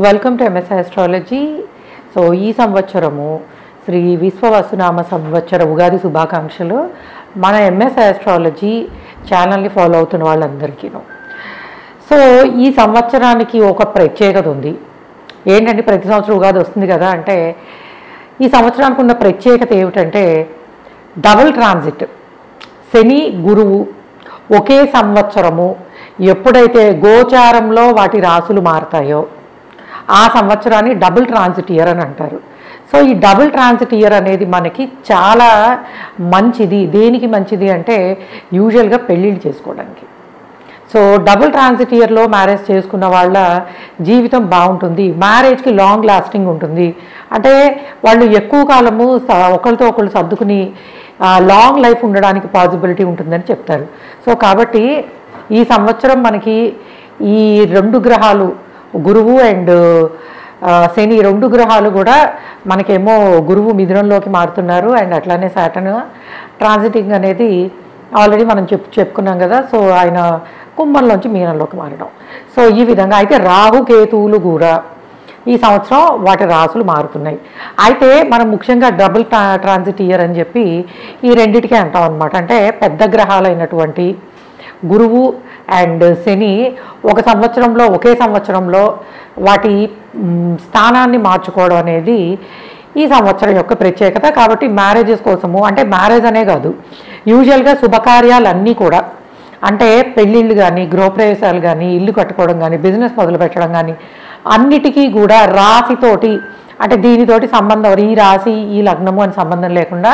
Welcome to MS astrology. So ఈ సంవత్సరము శ్రీ విశ్వవసునామ సంవత్సర ఉగాది శుభాకాంక్షలు మన ఎంఎస్ ఆస్ట్రాలజీ ఛానల్ని ఫాలో అవుతున్న వాళ్ళందరికీను. సో ఈ సంవత్సరానికి ఒక ప్రత్యేకత ఉంది. ఏంటంటే ప్రతి సంవత్సరం ఉగాది వస్తుంది కదా, అంటే ఈ సంవత్సరానికి ఉన్న ప్రత్యేకత ఏమిటంటే డబుల్ ట్రాన్సిట్. శని గురువు ఒకే సంవత్సరము ఎప్పుడైతే గోచారంలో వాటి రాసులు మారతాయో ఆ సంవత్సరాన్ని డబుల్ ట్రాన్సిట్ ఇయర్ అని అంటారు. సో ఈ డబుల్ ట్రాన్సిట్ ఇయర్ అనేది మనకి చాలా మంచిది. దేనికి మంచిది అంటే యూజువల్గా పెళ్ళిళ్ళు చేసుకోవడానికి. సో డబుల్ ట్రాన్సిట్ ఇయర్లో మ్యారేజ్ చేసుకున్న వాళ్ళ జీవితం బాగుంటుంది, మ్యారేజ్కి లాంగ్ లాస్టింగ్ ఉంటుంది. అంటే వాళ్ళు ఎక్కువ కాలము ఒకరితో ఒకళ్ళు సర్దుకుని లాంగ్ లైఫ్ ఉండడానికి పాసిబిలిటీ ఉంటుందని చెప్తారు. సో కాబట్టి ఈ సంవత్సరం మనకి ఈ రెండు గ్రహాలు గురువు అండ్ శని రెండు గ్రహాలు కూడా మనకేమో గురువు మిథునంలోకి మారుతున్నారు అండ్ అట్లానే సాటర్న్ ట్రాన్సిటింగ్ అనేది ఆల్రెడీ మనం చెప్పుకున్నాం కదా. సో ఆయన కుంభంలోంచి మీనంలోకి మారడం. సో ఈ విధంగా అయితే రాహు కేతువులు కూడా ఈ సంవత్సరం వాటి రాసులు మారుతున్నాయి. అయితే మనం ముఖ్యంగా డబుల్ ట్రాన్సిట్ ఇయర్ అని చెప్పి ఈ రెండిటికే అంటాం అనమాట. అంటే పెద్ద గ్రహాలైనటువంటి గురువు అండ్ శని ఒక సంవత్సరంలో ఒకే సంవత్సరంలో వాటి స్థానాన్ని మార్చుకోవడం అనేది ఈ సంవత్సరం యొక్క ప్రత్యేకత. కాబట్టి మ్యారేజెస్ కోసము, అంటే మ్యారేజ్ అనే కాదు, యూజువల్గా శుభకార్యాలన్నీ కూడా, అంటే పెళ్ళిళ్ళు కానీ గృహప్రవేశాలు కానీ ఇల్లు కట్టుకోవడం కానీ బిజినెస్ మొదలు పెట్టడం కానీ అన్నిటికీ కూడా రాశితోటి, అంటే దీనితోటి సంబంధం, ఈ రాశి ఈ లగ్నము అని సంబంధం లేకుండా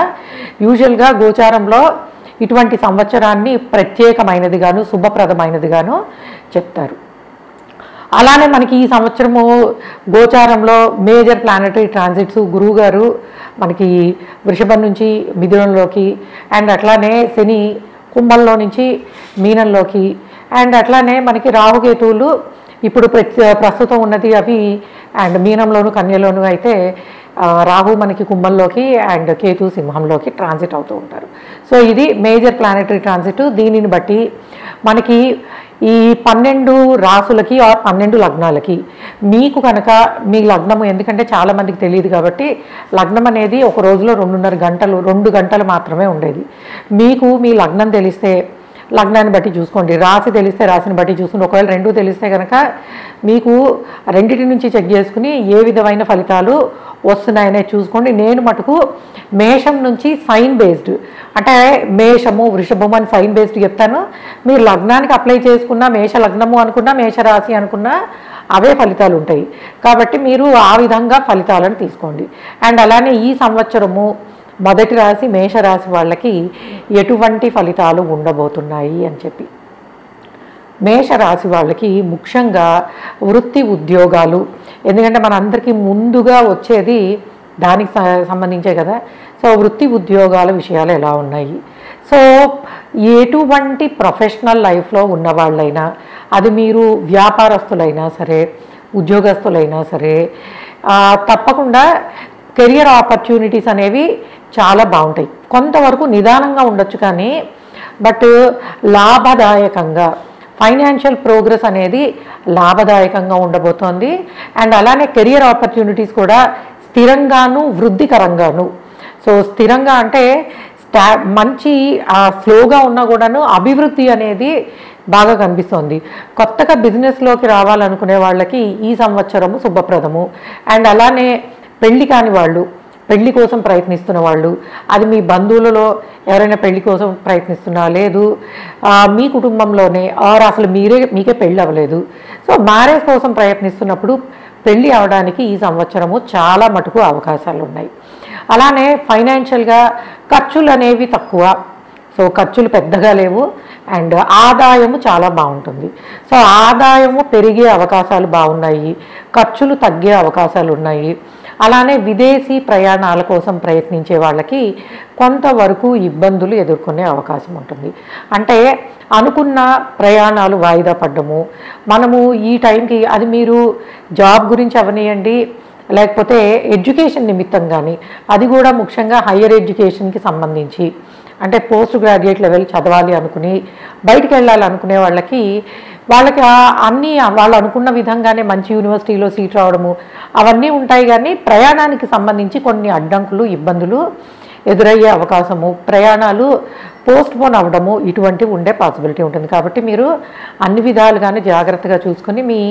యూజువల్గా గోచారంలో ఇటువంటి సంవత్సరాన్ని ప్రత్యేకమైనదిగాను శుభప్రదమైనదిగాను చెప్తారు. అలానే మనకి ఈ సంవత్సరము గోచారంలో మేజర్ ప్లానటరీ ట్రాన్సిట్స్, గురువు గారు మనకి వృషభం నుంచి మిథునంలోకి అండ్ అట్లానే శని కుంభంలో నుంచి మీనంలోకి అండ్ అట్లానే మనకి రాహుకేతువులు ఇప్పుడు ప్రస్తుతం ఉన్నది అవి అండ్ మీనంలోను కన్యలోను అయితే రాహు మనకి కుంభంలోకి అండ్ కేతు సింహంలోకి ట్రాన్సిట్ అవుతూ ఉంటారు. సో ఇది మేజర్ ప్లానటరీ ట్రాన్సిట్. దీనిని బట్టి మనకి ఈ 12 రాసులకి ఆర్ 12 లగ్నాలకి మీకు కనుక మీ లగ్నము, ఎందుకంటే చాలామందికి తెలియదు కాబట్టి లగ్నం అనేది ఒక రోజులో 2 గంటలు మాత్రమే ఉండేది. మీకు మీ లగ్నం తెలిస్తే లగ్నాన్ని బట్టి చూసుకోండి, రాశి తెలిస్తే రాశిని బట్టి చూసుకోండి. ఒకవేళ రెండు తెలిస్తే కనుక మీకు రెండింటి నుంచి చెక్ చేసుకుని ఏ విధమైన ఫలితాలు వస్తున్నాయనే చూసుకోండి. నేను మటుకు మేషం నుంచి సైన్ బేస్డ్, అంటే మేషము వృషభము అని సైన్ బేస్డ్ చెప్తాను. మీరు లగ్నానికి అప్లై చేసుకున్న మేష లగ్నము అనుకున్నా మేషరాశి అనుకున్నా అవే ఫలితాలు ఉంటాయి. కాబట్టి మీరు ఆ విధంగా ఫలితాలను తీసుకోండి. అండ్ అలానే ఈ సంవత్సరము మొదటి రాశి మేషరాశి వాళ్ళకి ఎటువంటి ఫలితాలు ఉండబోతున్నాయి అని చెప్పి, మేషరాశి వాళ్ళకి ముఖ్యంగా వృత్తి ఉద్యోగాలు, ఎందుకంటే మన అందరికీ ముందుగా వచ్చేది దానికి సంబంధించే కదా. సో వృత్తి ఉద్యోగాల విషయాలు ఎలా ఉన్నాయి, సో ఎటువంటి ప్రొఫెషనల్ లైఫ్లో ఉన్న వాళ్ళైనా, అది మీరు వ్యాపారస్తులైనా సరే ఉద్యోగస్తులైనా సరే తప్పకుండా కెరియర్ ఆపర్చునిటీస్ అనేవి చాలా బాగుంటాయి. కొంతవరకు నిదానంగా ఉండొచ్చు కానీ బట్ లాభదాయకంగా ఫైనాన్షియల్ ప్రోగ్రెస్ అనేది లాభదాయకంగా ఉండబోతోంది. అండ్ అలానే కెరియర్ ఆపర్చునిటీస్ కూడా స్థిరంగాను వృద్ధికరంగాను. సో స్థిరంగా అంటే మంచి స్లోగా ఉన్నా కూడాను అభివృద్ధి అనేది బాగా కనిపిస్తుంది. కొత్తగా బిజినెస్లోకి రావాలనుకునే వాళ్ళకి ఈ సంవత్సరము శుభప్రదము. అండ్ అలానే పెళ్ళి కాని వాళ్ళు, పెళ్లి కోసం ప్రయత్నిస్తున్న వాళ్ళు, అది మీ బంధువులలో ఎవరైనా పెళ్లి కోసం ప్రయత్నిస్తున్నా, లేదు మీ కుటుంబంలోనే ఆర్ అసలు మీకే పెళ్ళి అవ్వలేదు, సో మ్యారేజ్ కోసం ప్రయత్నిస్తున్నప్పుడు పెళ్ళి అవడానికి ఈ సంవత్సరము చాలా మటుకు అవకాశాలు ఉన్నాయి. అలానే ఫైనాన్షియల్గా ఖర్చులు అనేవి తక్కువ, సో ఖర్చులు పెద్దగా లేవు అండ్ ఆదాయము చాలా బాగుంటుంది. సో ఆదాయము పెరిగే అవకాశాలు బాగున్నాయి, ఖర్చులు తగ్గే అవకాశాలు ఉన్నాయి. అలానే విదేశీ ప్రయాణాల కోసం ప్రయత్నించే వాళ్ళకి కొంతవరకు ఇబ్బందులు ఎదుర్కొనే అవకాశం ఉంటుంది. అంటే అనుకున్న ప్రయాణాలు వాయిదా పడ్డము, మనము ఈ టైంకి, అది మీరు జాబ్ గురించి అవనియండి లేకపోతే ఎడ్యుకేషన్ నిమిత్తం కానీ, అది కూడా ముఖ్యంగా హయ్యర్ ఎడ్యుకేషన్కి సంబంధించి, అంటే పోస్ట్ గ్రాడ్యుయేట్ లెవెల్ చదవాలి అనుకుని బయటికి వెళ్ళాలనుకునే వాళ్ళకి వాళ్ళకి అన్నీ వాళ్ళు అనుకున్న విధంగానే మంచి యూనివర్సిటీలో సీట్ రావడము అవన్నీ ఉంటాయి. కానీ ప్రయాణానికి సంబంధించి కొన్ని అడ్డంకులు, ఇబ్బందులు ఎదురయ్యే అవకాశము, ప్రయాణాలు పోస్ట్పోన్ అవ్వడము ఇటువంటివి ఉండే పాసిబిలిటీ ఉంటుంది. కాబట్టి మీరు అన్ని విధాలుగానే జాగ్రత్తగా చూసుకొని మీ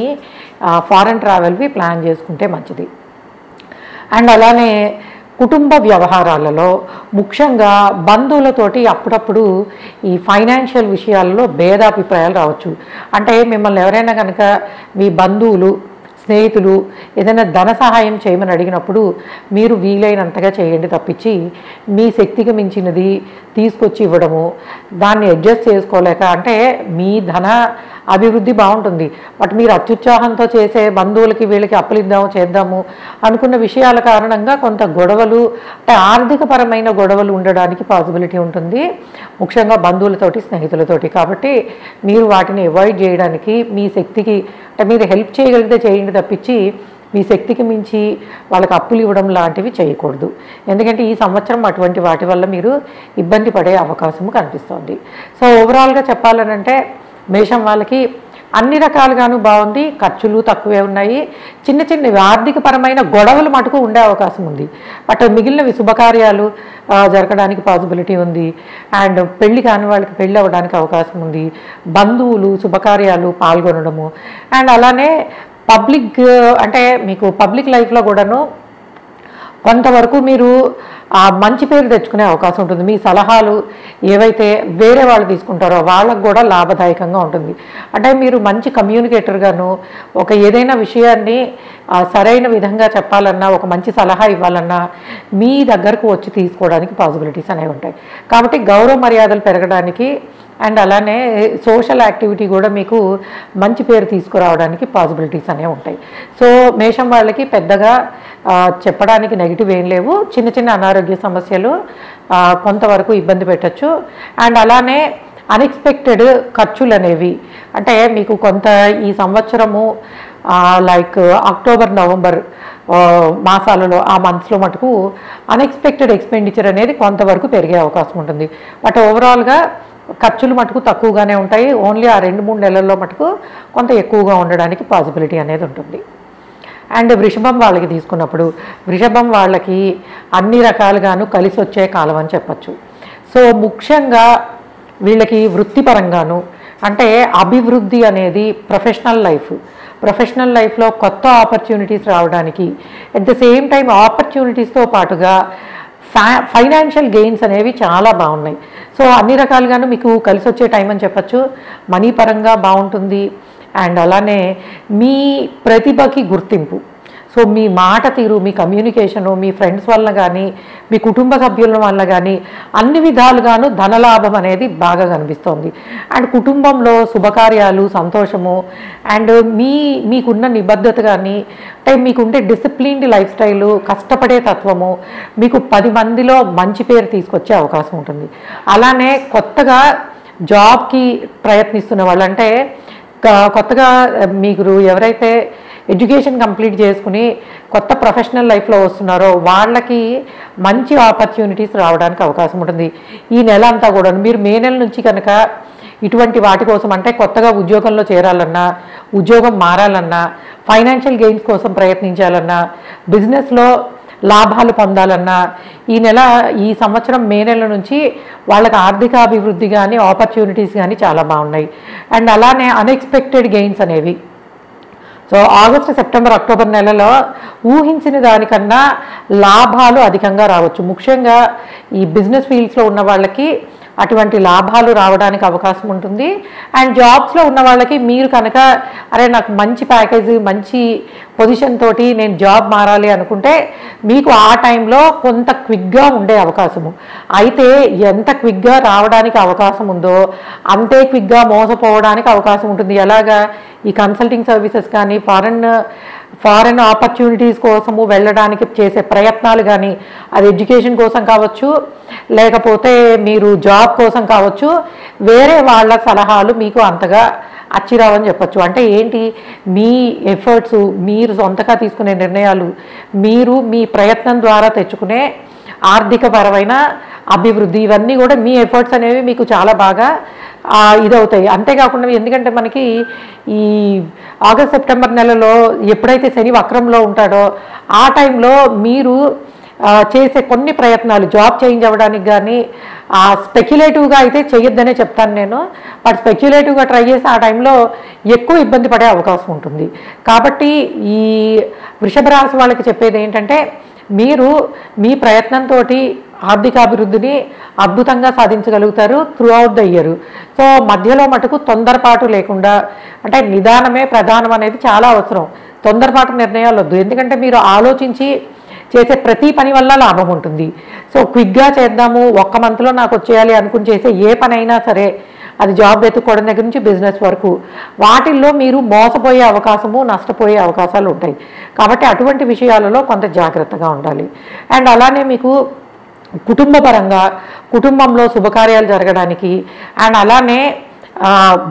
ఫారెన్ ట్రావెల్వి ప్లాన్ చేసుకుంటే మంచిది. అండ్ అలానే కుటుంబ వ్యవహారాలలో ముఖ్యంగా బంధువులతోటి అప్పుడప్పుడు ఈ ఫైనాన్షియల్ విషయాల్లో భేదాభిప్రాయాలు రావచ్చు. అంటే మిమ్మల్ని ఎవరైనా కనుక మీ బంధువులు, స్నేహితులు ఏదైనా ధన సహాయం చేయమని అడిగినప్పుడు మీరు వీలైనంతగా చేయండి తప్పించి మీ శక్తికి మించినది తీసుకొచ్చి ఇవ్వడము, దాన్ని అడ్జస్ట్ చేసుకోలేక, అంటే మీ ధన అభివృద్ధి బాగుంటుంది బట్ మీరు అత్యుత్సాహంతో చేసే బంధువులకి వీళ్ళకి అప్పులిద్దాము చేద్దాము అనుకున్న విషయాల కారణంగా కొంత గొడవలు, అంటే ఆర్థికపరమైన గొడవలు ఉండడానికి పాసిబిలిటీ ఉంటుంది, ముఖ్యంగా బంధువులతోటి, స్నేహితులతోటి. కాబట్టి మీరు వాటిని అవాయిడ్ చేయడానికి మీ శక్తికి, అంటే మీరు హెల్ప్ చేయగలిగితే చేయండి తప్పించి మీ శక్తికి మించి వాళ్ళకి అప్పులు ఇవ్వడం లాంటివి చేయకూడదు. ఎందుకంటే ఈ సంవత్సరం అటువంటి వాటి వల్ల మీరు ఇబ్బంది పడే అవకాశం కనిపిస్తుంది. సో ఓవరాల్గా చెప్పాలనంటే మేషం వాళ్ళకి అన్ని రకాలుగాను బాగుంది, ఖర్చులు తక్కువే ఉన్నాయి, చిన్న చిన్నవి ఆర్థికపరమైన గొడవలు మటుకు ఉండే అవకాశం ఉంది. బట్ మిగిలినవి శుభకార్యాలు జరగడానికి పాసిబిలిటీ ఉంది. అండ్ పెళ్లి కాని వాళ్ళకి పెళ్ళి అవ్వడానికి అవకాశం ఉంది, బంధువులు శుభకార్యాలు పాల్గొనడము. అండ్ అలానే పబ్లిక్, అంటే మీకు పబ్లిక్ లైఫ్లో కూడాను కొంతవరకు మీరు మంచి పేరు తెచ్చుకునే అవకాశం ఉంటుంది. మీ సలహాలు ఏవైతే వేరే వాళ్ళు తీసుకుంటారో వాళ్ళకు కూడా లాభదాయకంగా ఉంటుంది. అంటే మీరు మంచి కమ్యూనికేటర్గాను ఒక ఏదైనా విషయాన్ని సరైన విధంగా చెప్పాలన్నా, ఒక మంచి సలహా ఇవ్వాలన్నా మీ దగ్గరకు వచ్చి తీసుకోవడానికి పాసిబిలిటీస్ అనేవి ఉంటాయి. కాబట్టి గౌరవ మర్యాదలు పెరగడానికి అండ్ అలానే సోషల్ యాక్టివిటీ కూడా మీకు మంచి పేరు తీసుకురావడానికి పాసిబిలిటీస్ అనేవి ఉంటాయి. సో మేషం వాళ్ళకి పెద్దగా చెప్పడానికి నెగిటివ్ ఏం లేవు. చిన్న చిన్న అనారోగ్య సమస్యలు కొంతవరకు ఇబ్బంది పెట్టచ్చు. అండ్ అలానే అన్ఎక్స్పెక్టెడ్ ఖర్చులు అనేవి, అంటే మీకు కొంత ఈ సంవత్సరము లైక్ అక్టోబర్, నవంబర్ మాసాలలో ఆ మంత్స్లో మటుకు అన్ఎక్స్పెక్టెడ్ ఎక్స్పెండిచర్ అనేది కొంతవరకు పెరిగే అవకాశం ఉంటుంది. బట్ ఓవరాల్గా ఖర్చులు మటుకు తక్కువగానే ఉంటాయి. ఓన్లీ ఆ 2-3 నెలల్లో మటుకు కొంత ఎక్కువగా ఉండడానికి పాసిబిలిటీ అనేది ఉంటుంది. అండ్ వృషభం వాళ్ళకి తీసుకున్నప్పుడు వృషభం వాళ్ళకి అన్ని రకాలుగాను కలిసి వచ్చే కాలం అని చెప్పచ్చు. సో ముఖ్యంగా వీళ్ళకి వృత్తిపరంగాను, అంటే అభివృద్ధి అనేది ప్రొఫెషనల్ లైఫ్లో కొత్త ఆపర్చునిటీస్ రావడానికి, అట్ ద సేమ్ టైం ఆపర్చునిటీస్తో పాటుగా ఫైనాన్షియల్ గెయిన్స్ అనేవి చాలా బాగున్నాయి. సో అన్ని రకాలుగాను మీకు కలిసి వచ్చే టైం అని చెప్పచ్చు. మనీ పరంగా బాగుంటుంది. అండ్ అలానే మీ ప్రతిభకి గుర్తింపు, సో మీ మాట తీరు, మీ కమ్యూనికేషను, మీ ఫ్రెండ్స్ వల్ల కానీ, మీ కుటుంబ సభ్యుల వల్ల కానీ అన్ని విధాలుగాను ధనలాభం అనేది బాగా కనిపిస్తోంది. అండ్ కుటుంబంలో శుభకార్యాలు, సంతోషము, అండ్ మీకున్న నిబద్ధత కానీ, అంటే మీకుంటే డిసిప్లిన్డ్ లైఫ్ స్టైలు, కష్టపడే తత్వము మీకు 10 మందిలో మంచి పేరు తీసుకొచ్చే అవకాశం ఉంటుంది. అలానే కొత్తగా జాబ్కి ప్రయత్నిస్తున్న వాళ్ళు, అంటే కొత్తగా మీరు ఎవరైతే ఎడ్యుకేషన్ కంప్లీట్ చేసుకుని కొత్త ప్రొఫెషనల్ లైఫ్లో వస్తున్నారో వాళ్ళకి మంచి ఆపర్చునిటీస్ రావడానికి అవకాశం ఉంటుంది. ఈ నెల అంతా కూడా మీరు మే నెల నుంచి కనుక ఇటువంటి వాటి కోసం, అంటే కొత్తగా ఉద్యోగంలో చేరాలన్నా, ఉద్యోగం మారాలన్నా, ఫైనాన్షియల్ గెయిన్స్ కోసం ప్రయత్నించాలన్నా, బిజినెస్లో లాభాలు పొందాలన్నా ఈ సంవత్సరం మే నెల నుంచి వాళ్ళకి ఆర్థిక అభివృద్ధి కానీ, ఆపర్చునిటీస్ కానీ చాలా బాగున్నాయి. అండ్ అలానే అన్ఎక్స్పెక్టెడ్ గెయిన్స్ అనేవి, సో ఆగస్టు, సెప్టెంబర్, అక్టోబర్ నెలలో ఊహించిన దానికన్నా లాభాలు అధికంగా రావచ్చు. ముఖ్యంగా ఈ బిజినెస్ ఫీల్డ్స్లో ఉన్న వాళ్ళకి అటువంటి లాభాలు రావడానికి అవకాశం ఉంటుంది. అండ్ జాబ్స్లో ఉన్న వాళ్ళకి మీరు కనుక అరే నాకు మంచి ప్యాకేజీ, మంచి పొజిషన్ తోటి నేను జాబ్ మారాలి అనుకుంటే మీకు ఆ టైంలో కొంత క్విక్గా ఉండే అవకాశము. అయితే ఎంత క్విక్గా రావడానికి అవకాశం ఉందో అంతే క్విక్గా మోసపోవడానికి అవకాశం ఉంటుంది. ఎలాగా ఈ కన్సల్టింగ్ సర్వీసెస్ కానీ, ఫారెన్ ఆపర్చునిటీస్ కోసము వెళ్ళడానికి చేసే ప్రయత్నాలు కానీ, అది ఎడ్యుకేషన్ కోసం కావచ్చు, లేకపోతే మీరు జాబ్ కోసం కావచ్చు, వేరే వాళ్ళ సలహాలు మీకు అంతగా అచ్చిరావని చెప్పచ్చు. అంటే ఏంటి, మీ ఎఫర్ట్స్, మీరు సొంతగా తీసుకునే నిర్ణయాలు, మీరు మీ ప్రయత్నం ద్వారా తెచ్చుకునే ఆర్థికపరమైన అభివృద్ధి, ఇవన్నీ కూడా మీ ఎఫర్ట్స్ అనేవి మీకు చాలా బాగా ఇదవుతాయి. అంతేకాకుండా ఎందుకంటే మనకి ఈ ఆగస్ట్ సెప్టెంబర్ నెలలో ఎప్పుడైతే శని వక్రంలో ఉంటాడో ఆ టైంలో మీరు చేసే కొన్ని ప్రయత్నాలు జాబ్ చేంజ్ అవ్వడానికి కానీ స్పెక్యులేటివ్గా అయితే చేయొద్దనే చెప్తాను నేను. బట్ స్పెక్యులేటివ్గా ట్రై చేసి ఆ టైంలో ఎక్కువ ఇబ్బంది పడే అవకాశం ఉంటుంది. కాబట్టి ఈ వృషభ రాశి వాళ్ళకి చెప్పేది ఏంటంటే మీరు మీ ప్రయత్నంతో ఆర్థికాభివృద్ధిని అద్భుతంగా సాధించగలుగుతారు throughout the year. So మధ్యలో మటుకు తొందరపాటు లేకుండా, అంటే నిదానమే ప్రధానం అనేది చాలా అవసరం. తొందరపాటు నిర్ణయాలు వద్దు, ఎందుకంటే మీరు ఆలోచించి చేసే ప్రతి పని వల్ల లాభం ఉంటుంది. సో క్విక్గా చేద్దాము, ఒక్క మంత్లో నాకు వచ్చేయాలి అనుకుని చేసే ఏ పని అయినా సరే, అది జాబ్ వెతుక్కోవడం దగ్గర నుంచి బిజినెస్ వరకు, వాటిల్లో మీరు మోసపోయే అవకాశము, నష్టపోయే అవకాశాలు ఉంటాయి. కాబట్టి అటువంటి విషయాలలో కొంత జాగ్రత్తగా ఉండాలి. అండ్ అలానే మీకు కుటుంబపరంగా కుటుంబంలో శుభకార్యాలు జరగడానికి, అండ్ అలానే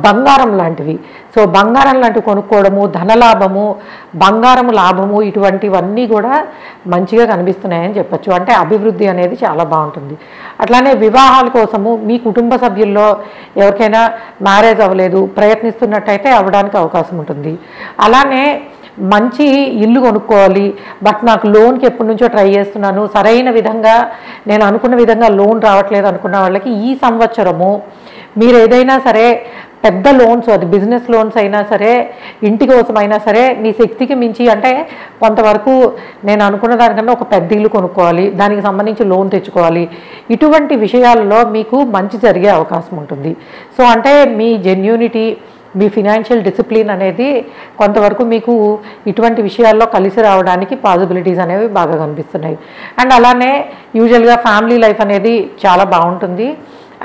బంగారం లాంటివి, సో బంగారం లాంటివి కొనుక్కోవడము, ధనలాభము, బంగారము లాభము, ఇటువంటివన్నీ కూడా మంచిగా కనిపిస్తున్నాయని చెప్పచ్చు. అంటే అభివృద్ధి అనేది చాలా బాగుంటుంది. అట్లానే వివాహాల కోసము మీ కుటుంబ సభ్యుల్లో ఎవరికైనా మ్యారేజ్ అవ్వలేదు, ప్రయత్నిస్తున్నట్టయితే అవ్వడానికి అవకాశం ఉంటుంది. అలానే మంచి ఇల్లు కొనుక్కోవాలి, బట్ నాకు లోన్కి ఎప్పటి నుంచో ట్రై చేస్తున్నాను, సరైన విధంగా నేను అనుకున్న విధంగా లోన్ రావట్లేదు అనుకున్న వాళ్ళకి ఈ సంవత్సరము మీరు ఏదైనా సరే పెద్ద లోన్స్, అది బిజినెస్ లోన్స్ అయినా సరే, ఇంటి కోసం అయినా సరే, మీ శక్తికి మించి, అంటే కొంతవరకు నేను అనుకున్న దానికన్నా ఒక పెద్ద ఇల్లు కొనుక్కోవాలి, దానికి సంబంధించి లోన్ తెచ్చుకోవాలి, ఇటువంటి విషయాల్లో మీకు మంచి జరిగే అవకాశం ఉంటుంది. సో అంటే మీ జెన్యూనిటీ, మీ ఫినాన్షియల్ డిసిప్లిన్ అనేది కొంతవరకు మీకు ఇటువంటి విషయాల్లో కలిసి రావడానికి పాసిబిలిటీస్ అనేవి బాగా కనిపిస్తున్నాయి. అండ్ అలానే యూజువల్గా ఫ్యామిలీ లైఫ్ అనేది చాలా బాగుంటుంది.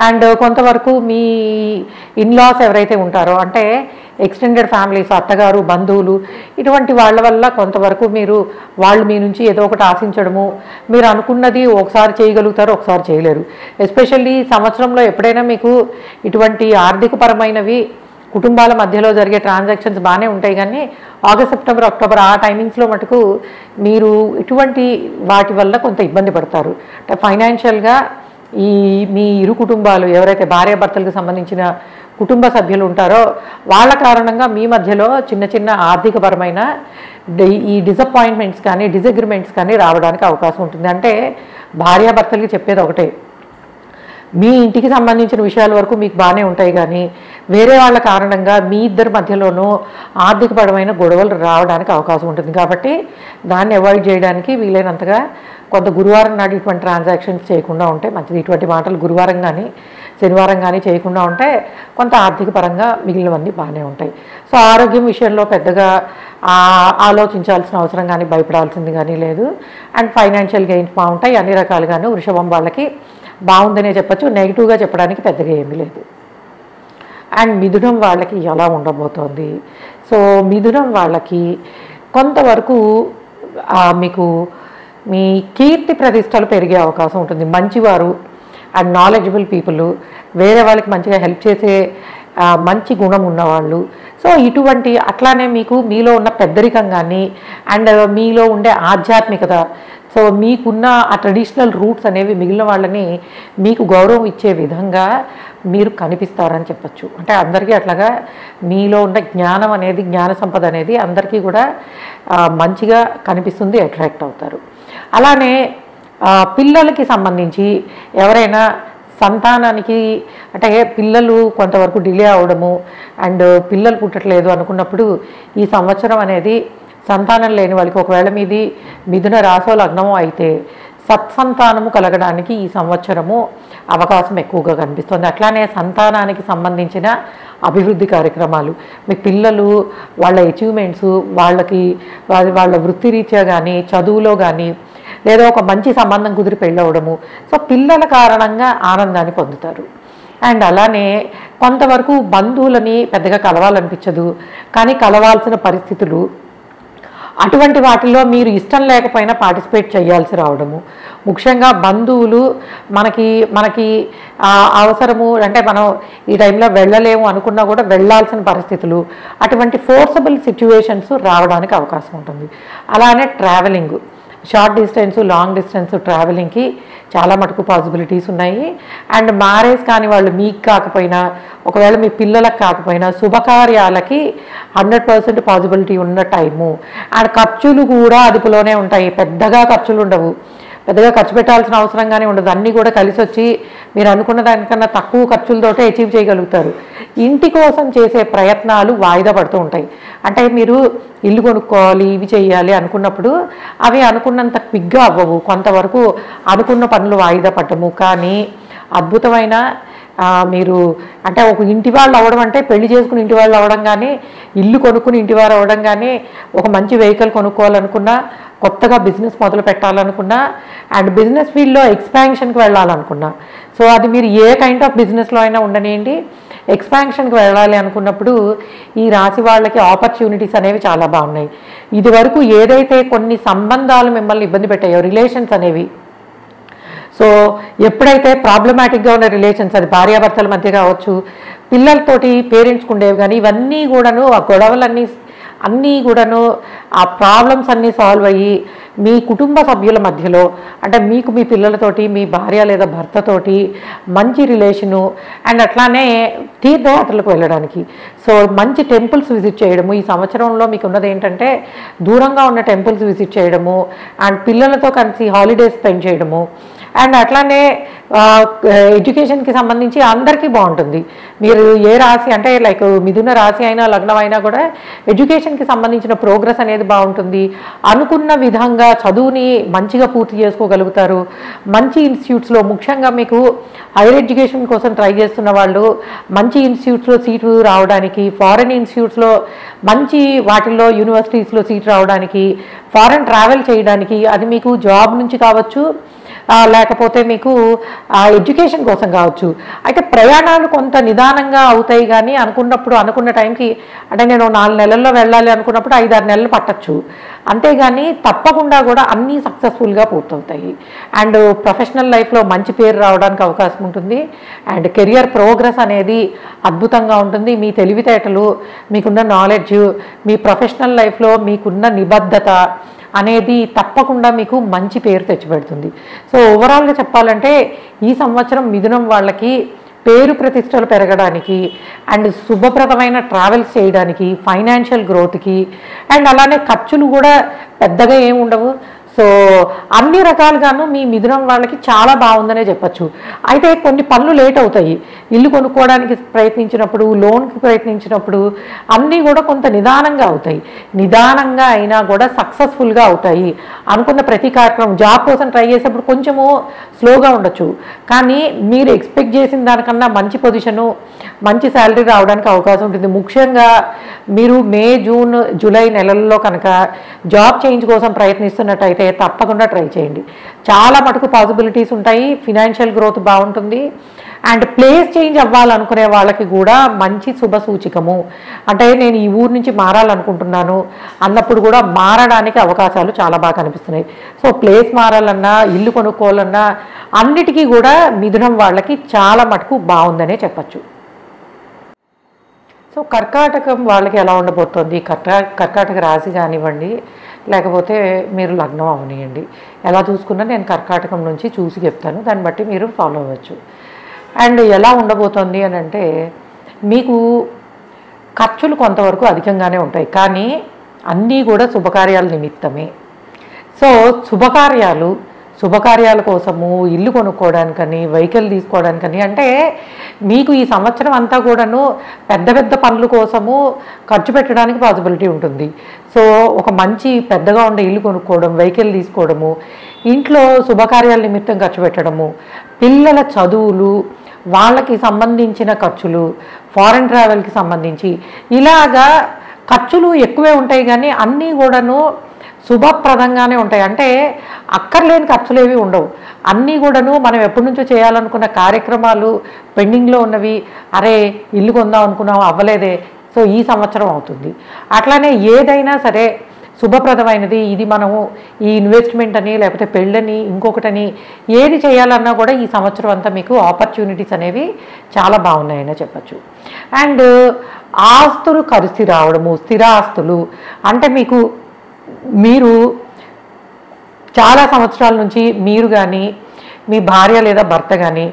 అండ్ కొంతవరకు మీ ఇన్లాస్ ఎవరైతే ఉంటారో, అంటే ఎక్స్టెండెడ్ ఫ్యామిలీస్, అత్తగారు, బంధువులు, ఇటువంటి వాళ్ళ వల్ల కొంతవరకు వాళ్ళు మీ నుంచి ఏదో ఒకటి ఆశించడము, మీరు అనుకున్నది ఒకసారి చేయగలుగుతారు, ఒకసారి చేయలేరు. ఎస్పెషల్లీ సంవత్సరంలో ఎప్పుడైనా మీకు ఇటువంటి ఆర్థికపరమైనవి కుటుంబాల మధ్యలో జరిగే ట్రాన్సాక్షన్స్ బాగానే ఉంటాయి, కానీ ఆగస్ట్, సెప్టెంబర్, అక్టోబర్ ఆ టైమింగ్స్లో మటుకు మీరు ఇటువంటి వాటి వల్ల కొంత ఇబ్బంది పడతారు. అంటే ఫైనాన్షియల్గా మీ ఇరు కుటుంబాలు, ఎవరైతే భార్యాభర్తలకు సంబంధించిన కుటుంబ సభ్యులు ఉంటారో వాళ్ళ కారణంగా మీ మధ్యలో చిన్న చిన్న ఆర్థికపరమైన ఈ డిసప్పాయింట్మెంట్స్ కానీ డిసగ్రిమెంట్స్ కానీ రావడానికి అవకాశం ఉంటుంది. అంటే భార్యాభర్తలకి చెప్పేది ఒకటే, మీ ఇంటికి సంబంధించిన విషయాల వరకు మీకు బాగానే ఉంటాయి, కానీ వేరే వాళ్ళ కారణంగా మీ ఇద్దరి మధ్యలోనూ ఆర్థికపరమైన గొడవలు రావడానికి అవకాశం ఉంటుంది. కాబట్టి దాన్ని అవాయిడ్ చేయడానికి వీలైనంతగా కొంత గురువారం నాడు ఇటువంటి ట్రాన్సాక్షన్స్ చేయకుండా ఉంటే మంచిది. ఇటువంటి మాటలు గురువారం కానీ శనివారం కానీ చేయకుండా ఉంటే కొంత ఆర్థిక పరంగా మిగిలినవన్నీ బాగానే ఉంటాయి. సో ఆరోగ్యం విషయంలో పెద్దగా ఆలోచించాల్సిన అవసరం కానీ భయపడాల్సింది కానీ లేదు. అండ్ ఫైనాన్షియల్ గెయిన్స్ బాగుంటాయి అన్ని రకాలుగాను. వృషభం వాళ్ళకి బాగుందనే చెప్పచ్చు, నెగిటివ్గా చెప్పడానికి పెద్దగా ఏమీ లేదు. అండ్ మిథునం వాళ్ళకి ఎలా ఉండబోతోంది? సో మిథునం వాళ్ళకి కొంతవరకు మీకు మీ కీర్తి ప్రతిష్టలు పెరిగే అవకాశం ఉంటుంది. మంచివారు అండ్ నాలెడ్జబుల్ పీపుల్, వేరే వాళ్ళకి మంచిగా హెల్ప్ చేసే మంచి గుణం ఉన్నవాళ్ళు. సో ఇటువంటి అట్లానే మీలో ఉన్న పెద్దరికం కానీ అండ్ మీలో ఉండే ఆధ్యాత్మికత, సో మీకున్న ఆ ట్రెడిషనల్ రూట్స్ అనేవి మిగిలిన వాళ్ళని మీకు గౌరవం ఇచ్చే విధంగా మీరు కనిపిస్తారని చెప్పచ్చు. అంటే అందరికీ అట్లాగా మీలో ఉన్న జ్ఞానం అనేది, జ్ఞాన సంపద అనేది అందరికీ కూడా మంచిగా కనిపిస్తుంది, అట్రాక్ట్ అవుతారు. అలానే పిల్లలకి సంబంధించి ఎవరైనా సంతానానికి, అంటే పిల్లలు కొంతవరకు డిలే అవడము అండ్ పిల్లలు పుట్టట్లేదు అనుకున్నప్పుడు ఈ సంవత్సరం అనేది సంతానం లేని వాళ్ళకి, ఒకవేళ మీది మిథున రాశో లగ్నము అయితే సత్సంతానము కలగడానికి ఈ సంవత్సరము అవకాశం ఎక్కువగా కనిపిస్తుంది. అట్లానే సంతానానికి సంబంధించిన అభివృద్ధి కార్యక్రమాలు, మీ పిల్లలు వాళ్ళ అచీవ్మెంట్స్, వాళ్ళ వృత్తిరీత్యా కానీ చదువులో కానీ లేదా ఒక మంచి సంబంధం కుదిరి పెళ్ళవడము, సో పిల్లల కారణంగా ఆనందాన్ని పొందుతారు. అండ్ అలానే కొంతవరకు బంధువులని పెద్దగా కలవాలనిపించదు, కానీ కలవాల్సిన పరిస్థితులు, అటువంటి వాటిల్లో మీరు ఇష్టం లేకపోయినా పార్టిసిపేట్ చేయాల్సి రావడము. ముఖ్యంగా బంధువులు మనకి అవసరము, అంటే మనం ఈ టైంలో వెళ్ళలేము అనుకున్నా కూడా వెళ్ళాల్సిన పరిస్థితులు, అటువంటి ఫోర్సబుల్ సిచ్యువేషన్స్ రావడానికి అవకాశం ఉంటుంది. అలానే travelling, short distance, long distance ట్రావెలింగ్కి చాలా మటుకు పాసిబిలిటీస్ ఉన్నాయి. అండ్ మ్యారేజ్ కాని వాళ్ళు మీకు కాకపోయినా, ఒకవేళ మీ పిల్లలకు కాకపోయినా శుభకార్యాలకి 100% పాసిబిలిటీ ఉన్న టైము. అండ్ ఖర్చులు కూడా అదుపులోనే ఉంటాయి, పెద్దగా ఖర్చులు ఉండవు, పెద్దగా ఖర్చు పెట్టాల్సిన అవసరంగానే ఉండదు. అన్నీ కూడా కలిసి వచ్చి మీరు అనుకున్న దానికన్నా తక్కువ ఖర్చులతోటే అచీవ్ చేయగలుగుతారు. ఇంటి కోసం చేసే ప్రయత్నాలు వాయిదా పడుతూ ఉంటాయి. అంటే మీరు ఇల్లు కొనుక్కోవాలి, ఇవి చేయాలి అనుకున్నప్పుడు అవి అనుకున్నంత క్విక్గా అవ్వవు. కొంతవరకు అనుకున్న పనులు వాయిదా పడటము. కానీ అద్భుతమైన మీరు అంటే ఒక ఇంటి వాళ్ళు అవ్వడం అంటే పెళ్లి చేసుకుని ఇంటి వాళ్ళు అవ్వడం కానీ, ఇల్లు కొనుక్కుని ఇంటివారు అవ్వడం కానీ, ఒక మంచి వెహికల్ కొనుక్కోవాలనుకున్నా, కొత్తగా బిజినెస్ మొదలు పెట్టాలనుకున్నా, అండ్ బిజినెస్ ఫీల్డ్లో ఎక్స్పాన్షన్కి వెళ్ళాలనుకున్నా, సో అది మీరు ఏ కైండ్ ఆఫ్ బిజినెస్లో అయినా ఉండనివ్వండి, ఎక్స్పాన్షన్కి వెళ్ళాలి అనుకున్నప్పుడు ఈ రాశి వాళ్ళకి ఆపర్చునిటీస్ అనేవి చాలా బాగున్నాయి. ఇది వరకు ఏదైతే కొన్ని సంబంధాలు మిమ్మల్ని ఇబ్బంది పెట్టాయో, రిలేషన్స్ అనేవి, సో ఎప్పుడైతే ప్రాబ్లమాటిక్గా ఉన్న రిలేషన్స్, అది భార్యాభర్తల మధ్య కావచ్చు, పిల్లలతోటి పేరెంట్స్కి ఉండేవి కానీ, ఇవన్నీ కూడాను ఆ గొడవలన్నీ కూడాను ఆ ప్రాబ్లమ్స్ అన్నీ సాల్వ్ అయ్యి మీ కుటుంబ సభ్యుల మధ్యలో, అంటే మీకు మీ పిల్లలతోటి, మీ భార్య లేదా భర్తతోటి మంచి రిలేషను, అండ్ అట్లానే తీర్థయాత్రలకు వెళ్ళడానికి, సో మంచి టెంపుల్స్ విజిట్ చేయడము. ఈ సంవత్సరంలో మీకు ఉన్నది ఏంటంటే దూరంగా ఉన్న టెంపుల్స్ విజిట్ చేయడము, అండ్ పిల్లలతో కలిసి హాలిడేస్ స్పెండ్ చేయడము, అండ్ అట్లానే ఎడ్యుకేషన్కి సంబంధించి అందరికీ బాగుంటుంది. మీరు ఏ రాశి అంటే లైక్ మిథున రాశి అయినా లగ్నం అయినా కూడా ఎడ్యుకేషన్కి సంబంధించిన ప్రోగ్రెస్ అనేది బాగుంటుంది. అనుకున్న విధంగా చదువుని మంచిగా పూర్తి చేసుకోగలుగుతారు. మంచి ఇన్స్టిట్యూట్స్లో, ముఖ్యంగా మీకు హైయర్ ఎడ్యుకేషన్ కోసం ట్రై చేస్తున్న వాళ్ళు మంచి ఇన్స్టిట్యూట్స్లో సీటు రావడానికి, ఫారెన్ ఇన్స్టిట్యూట్స్లో మంచి వాటిల్లో యూనివర్సిటీస్లో సీట్ రావడానికి, ఫారెన్ ట్రావెల్ చేయడానికి, అది మీకు జాబ్ నుంచి కావచ్చు లేకపోతే మీకు ఎడ్యుకేషన్ కోసం కావచ్చు. అయితే ప్రయాణాలు కొంత నిదానంగా అవుతాయి కానీ అనుకున్నప్పుడు అనుకున్న టైంకి, అంటే నేను 4 నెలల్లో వెళ్ళాలి అనుకున్నప్పుడు 5-6 నెలలు పట్టచ్చు. అంతేగాని తప్పకుండా కూడా అన్నీ సక్సెస్ఫుల్గా పూర్తవుతాయి. అండ్ ప్రొఫెషనల్ లైఫ్లో మంచి పేరు రావడానికి అవకాశం ఉంటుంది. అండ్ కెరియర్ ప్రోగ్రెస్ అనేది అద్భుతంగా ఉంటుంది. మీ తెలివితేటలు, మీకున్న నాలెడ్జ్, మీ ప్రొఫెషనల్ లైఫ్లో మీకున్న నిబద్ధత అనేది తప్పకుండా మీకు మంచి పేరు తెచ్చిపెడుతుంది. సో ఓవరాల్గా చెప్పాలంటే ఈ సంవత్సరం మిథునం వాళ్ళకి పేరు ప్రతిష్టలు పెరగడానికి, అండ్ శుభప్రదమైన ట్రావెల్స్ చేయడానికి, ఫైనాన్షియల్ గ్రోత్కి, అండ్ అలానే ఖర్చులు కూడా పెద్దగా ఏమి ఉండవు. సో అన్ని రకాలుగాను మీ మిథునం వాళ్ళకి చాలా బాగుందనే చెప్పచ్చు. అయితే కొన్ని పనులు లేట్ అవుతాయి. ఇల్లు కొనుక్కోవడానికి ప్రయత్నించినప్పుడు, లోన్కి ప్రయత్నించినప్పుడు అన్నీ కూడా కొంత నిదానంగా అవుతాయి. నిదానంగా అయినా కూడా సక్సెస్ఫుల్గా అవుతాయి. అనుకున్న ప్రతి కార్యక్రమం, జాబ్ కోసం ట్రై చేసేప్పుడు కొంచెము స్లోగా ఉండొచ్చు, కానీ మీరు ఎక్స్పెక్ట్ చేసిన దానికన్నా మంచి పొజిషను, మంచి శాలరీ రావడానికి అవకాశం ఉంటుంది. ముఖ్యంగా మీరు మే, జూన్, జూలై నెలల్లో కనుక జాబ్ చేంజ్ కోసం ప్రయత్నిస్తున్నట్టయితే తప్పకుండా ట్రై చేయండి. చాలా మటుకు పాసిబిలిటీస్ ఉంటాయి. ఫినాన్షియల్ గ్రోత్ బాగుంటుంది. అండ్ ప్లేస్ చేంజ్ అవ్వాలనుకునే వాళ్ళకి కూడా మంచి శుభ సూచికము. అంటే నేను ఈ ఊరు నుంచి మారాలనుకుంటున్నాను అన్నప్పుడు కూడా మారడానికి అవకాశాలు చాలా బాగా కనిపిస్తున్నాయి. సో ప్లేస్ మారాలన్నా, ఇల్లు కొనుక్కోవాలన్నా అన్నిటికీ కూడా మిథునం వాళ్ళకి చాలా మటుకు బాగుందనే చెప్పచ్చు. సో కర్కాటకం వాళ్ళకి ఎలా ఉండబోతుంది, కర్కాటక రాశి కానివ్వండి, లేకపోతే మీరు లగ్నం అవనియండి, ఎలా చూసుకున్నా నేను కర్కాటకం నుంచి చూసి చెప్తాను, దాన్ని బట్టి మీరు ఫాలో అవ్వచ్చు. అండ్ ఎలా ఉండబోతుంది అని అంటే మీకు ఖర్చులు కొంతవరకు అధికంగానే ఉంటాయి, కానీ అన్నీ కూడా శుభకార్యాల నిమిత్తమే. సో శుభకార్యాల కోసము, ఇల్లు కొనుక్కోవడానికని, వెహికల్ తీసుకోవడానికని, అంటే మీకు ఈ సంవత్సరం అంతా కూడాను పెద్ద పెద్ద పనుల కోసము ఖర్చు పెట్టడానికి పాసిబిలిటీ ఉంటుంది. సో ఒక మంచి పెద్దగా ఉండే ఇల్లు కొనుక్కోవడం, వెహికల్ తీసుకోవడము, ఇంట్లో శుభకార్యాల నిమిత్తం ఖర్చు పెట్టడము, పిల్లల చదువులు, వాళ్ళకి సంబంధించిన ఖర్చులు, ఫారెన్ ట్రావెల్కి సంబంధించి ఇలాగా ఖర్చులు ఎక్కువే ఉంటాయి, కానీ అన్నీ కూడాను శుభప్రదంగానే ఉంటాయి. అంటే అక్కర్లేని ఖర్చులు ఏవి ఉండవు. అన్నీ కూడాను మనం ఎప్పటి నుంచో చేయాలనుకున్న కార్యక్రమాలు, పెండింగ్లో ఉన్నవి, అరే ఇల్లు కొందాం అనుకున్నాం అవ్వలేదే, సో ఈ సంవత్సరం అవుతుంది. అట్లానే ఏదైనా సరే శుభప్రదమైనది, ఇది మనము ఈ ఇన్వెస్ట్మెంట్ అని, లేకపోతే పెళ్ళని, ఇంకొకటని ఏది చేయాలన్నా కూడా ఈ సంవత్సరం అంతా మీకు ఆపర్చునిటీస్ అనేవి చాలా బాగున్నాయని చెప్పచ్చు. అండ్ ఆస్తులు కలిసి రావడము, స్థిరాస్తులు, అంటే మీరు చాలా సంవత్సరాల నుంచి మీరు కానీ మీ భార్య లేదా భర్త కానీ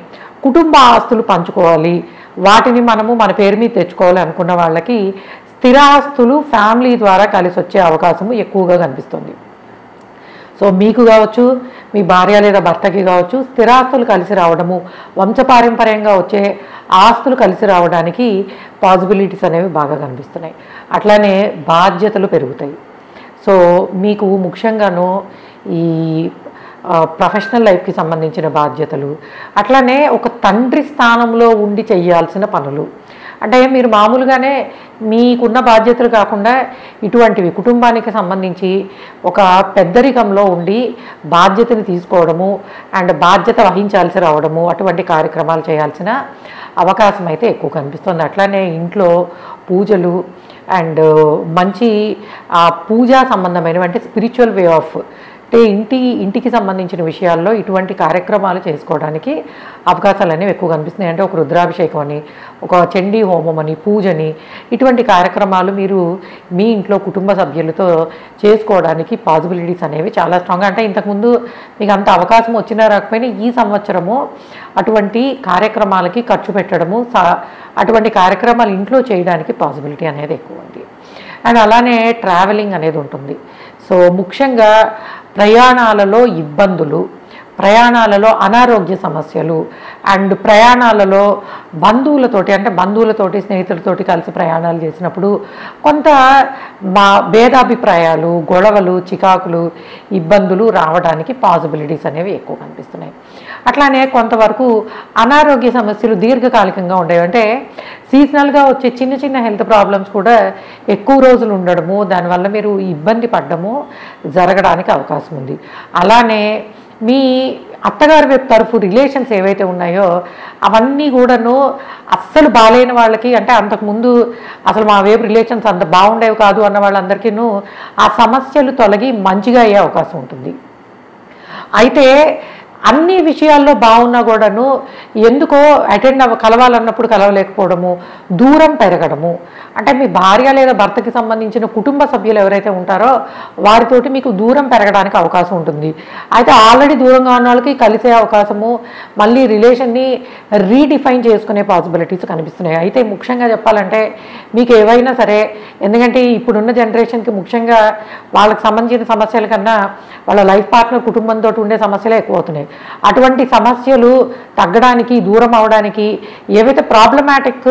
కుటుంబ ఆస్తులు పంచుకోవాలి, వాటిని మనము మన పేరు మీద తెచ్చుకోవాలి అనుకున్న వాళ్ళకి స్థిరాస్తులు ఫ్యామిలీ ద్వారా కలిసి వచ్చే అవకాశము ఎక్కువగా కనిపిస్తుంది. సో మీకు కావచ్చు, మీ భార్య లేదా భర్తకి కావచ్చు, స్థిరాస్తులు కలిసి రావడము, వంశపారంపర్యంగా వచ్చే ఆస్తులు కలిసి రావడానికి పాసిబిలిటీస్ అనేవి బాగా కనిపిస్తున్నాయి. అట్లానే బాధ్యతలు పెరుగుతాయి. సో మీకు ముఖ్యంగాను ఈ ప్రొఫెషనల్ లైఫ్కి సంబంధించిన బాధ్యతలు, అట్లానే ఒక తండ్రి స్థానంలో ఉండి చేయాల్సిన పనులు, అంటే మీరు మామూలుగానే మీకున్న బాధ్యతలు కాకుండా ఇటువంటివి కుటుంబానికి సంబంధించి ఒక పెద్దరికంలో ఉండి బాధ్యతని తీసుకోవడము అండ్ బాధ్యత వహించాల్సి రావడము, అటువంటి కార్యక్రమాలు చేయాల్సిన అవకాశం అయితే ఎక్కువ కనిపిస్తుంది. అట్లానే ఇంట్లో పూజలు అండ్ మంచి పూజా సంబంధమైనవి, అంటే స్పిరిచువల్ వే ఆఫ్, అంటే ఇంటికి సంబంధించిన విషయాల్లో ఇటువంటి కార్యక్రమాలు చేసుకోవడానికి అవకాశాలు అనేవి ఎక్కువ కనిపిస్తున్నాయి. అంటే ఒక రుద్రాభిషేకం అని, ఒక చండీ హోమం అని, పూజని, ఇటువంటి కార్యక్రమాలు మీరు మీ ఇంట్లో కుటుంబ సభ్యులతో చేసుకోవడానికి పాసిబిలిటీస్ అనేవి చాలా స్ట్రాంగ్గా, అంటే ఇంతకుముందు మీకు అంత అవకాశం వచ్చినా రాకపోయినా ఈ సంవత్సరము అటువంటి కార్యక్రమాలకి ఖర్చు పెట్టడము, అటువంటి కార్యక్రమాలు ఇంట్లో చేయడానికి పాసిబిలిటీ అనేది ఎక్కువ ఉంది. అండ్ అలానే ట్రావెలింగ్ అనేది ఉంటుంది. సో ముఖ్యంగా ప్రయాణాలలో ఇబ్బందులు, ప్రయాణాలలో అనారోగ్య సమస్యలు అండ్ ప్రయాణాలలో బంధువులతోటి స్నేహితులతోటి కలిసి ప్రయాణాలు చేసినప్పుడు కొంత భేదాభిప్రాయాలు, గొడవలు, చికాకులు, ఇబ్బందులు రావడానికి పాసిబిలిటీస్ అనేవి ఎక్కువ కనిపిస్తున్నాయి. అట్లానే కొంతవరకు అనారోగ్య సమస్యలు దీర్ఘకాలికంగా ఉండేవి, అంటే సీజనల్గా వచ్చే చిన్న చిన్న హెల్త్ ప్రాబ్లమ్స్ కూడా ఎక్కువ రోజులు ఉండడము, దానివల్ల మీరు ఇబ్బంది పడ్డము జరగడానికి అవకాశం ఉంది. అలానే మీ అత్తగారి వైపు తరఫు రిలేషన్స్ ఏవైతే ఉన్నాయో అవన్నీ కూడాను అస్సలు బాగాలేని వాళ్ళకి, అంటే అంతకుముందు అసలు మా వైపు రిలేషన్స్ అంత బాగుండేవి కాదు అన్న వాళ్ళందరికీ ఆ సమస్యలు తొలగి మంచిగా అయ్యే అవకాశం ఉంటుంది. అయితే అన్ని విషయాల్లో బాగున్నా కూడాను ఎందుకో కలవాలన్నప్పుడు కలవలేకపోవడము, దూరం పెరగడము, అంటే మీ భార్య లేదా భర్తకి సంబంధించిన కుటుంబ సభ్యులు ఎవరైతే ఉంటారో వారితోటి మీకు దూరం పెరగడానికి అవకాశం ఉంటుంది. అయితే ఆల్రెడీ దూరంగా ఉన్న వాళ్ళకి కలిసే అవకాశము, మళ్ళీ రిలేషన్ని రీడిఫైన్ చేసుకునే పాసిబిలిటీస్ కనిపిస్తున్నాయి. అయితే ముఖ్యంగా చెప్పాలంటే మీకు ఏవైనా సరే, ఎందుకంటే ఇప్పుడున్న జనరేషన్కి ముఖ్యంగా వాళ్ళకి సంబంధించిన సమస్యల కన్నా వాళ్ళ లైఫ్ పార్ట్నర్ కుటుంబంతో ఉండే సమస్యలే ఎక్కువ అవుతున్నాయి. అటువంటి సమస్యలు తగ్గడానికి, దూరం అవడానికి, ఏవైతే ప్రాబ్లమాటిక్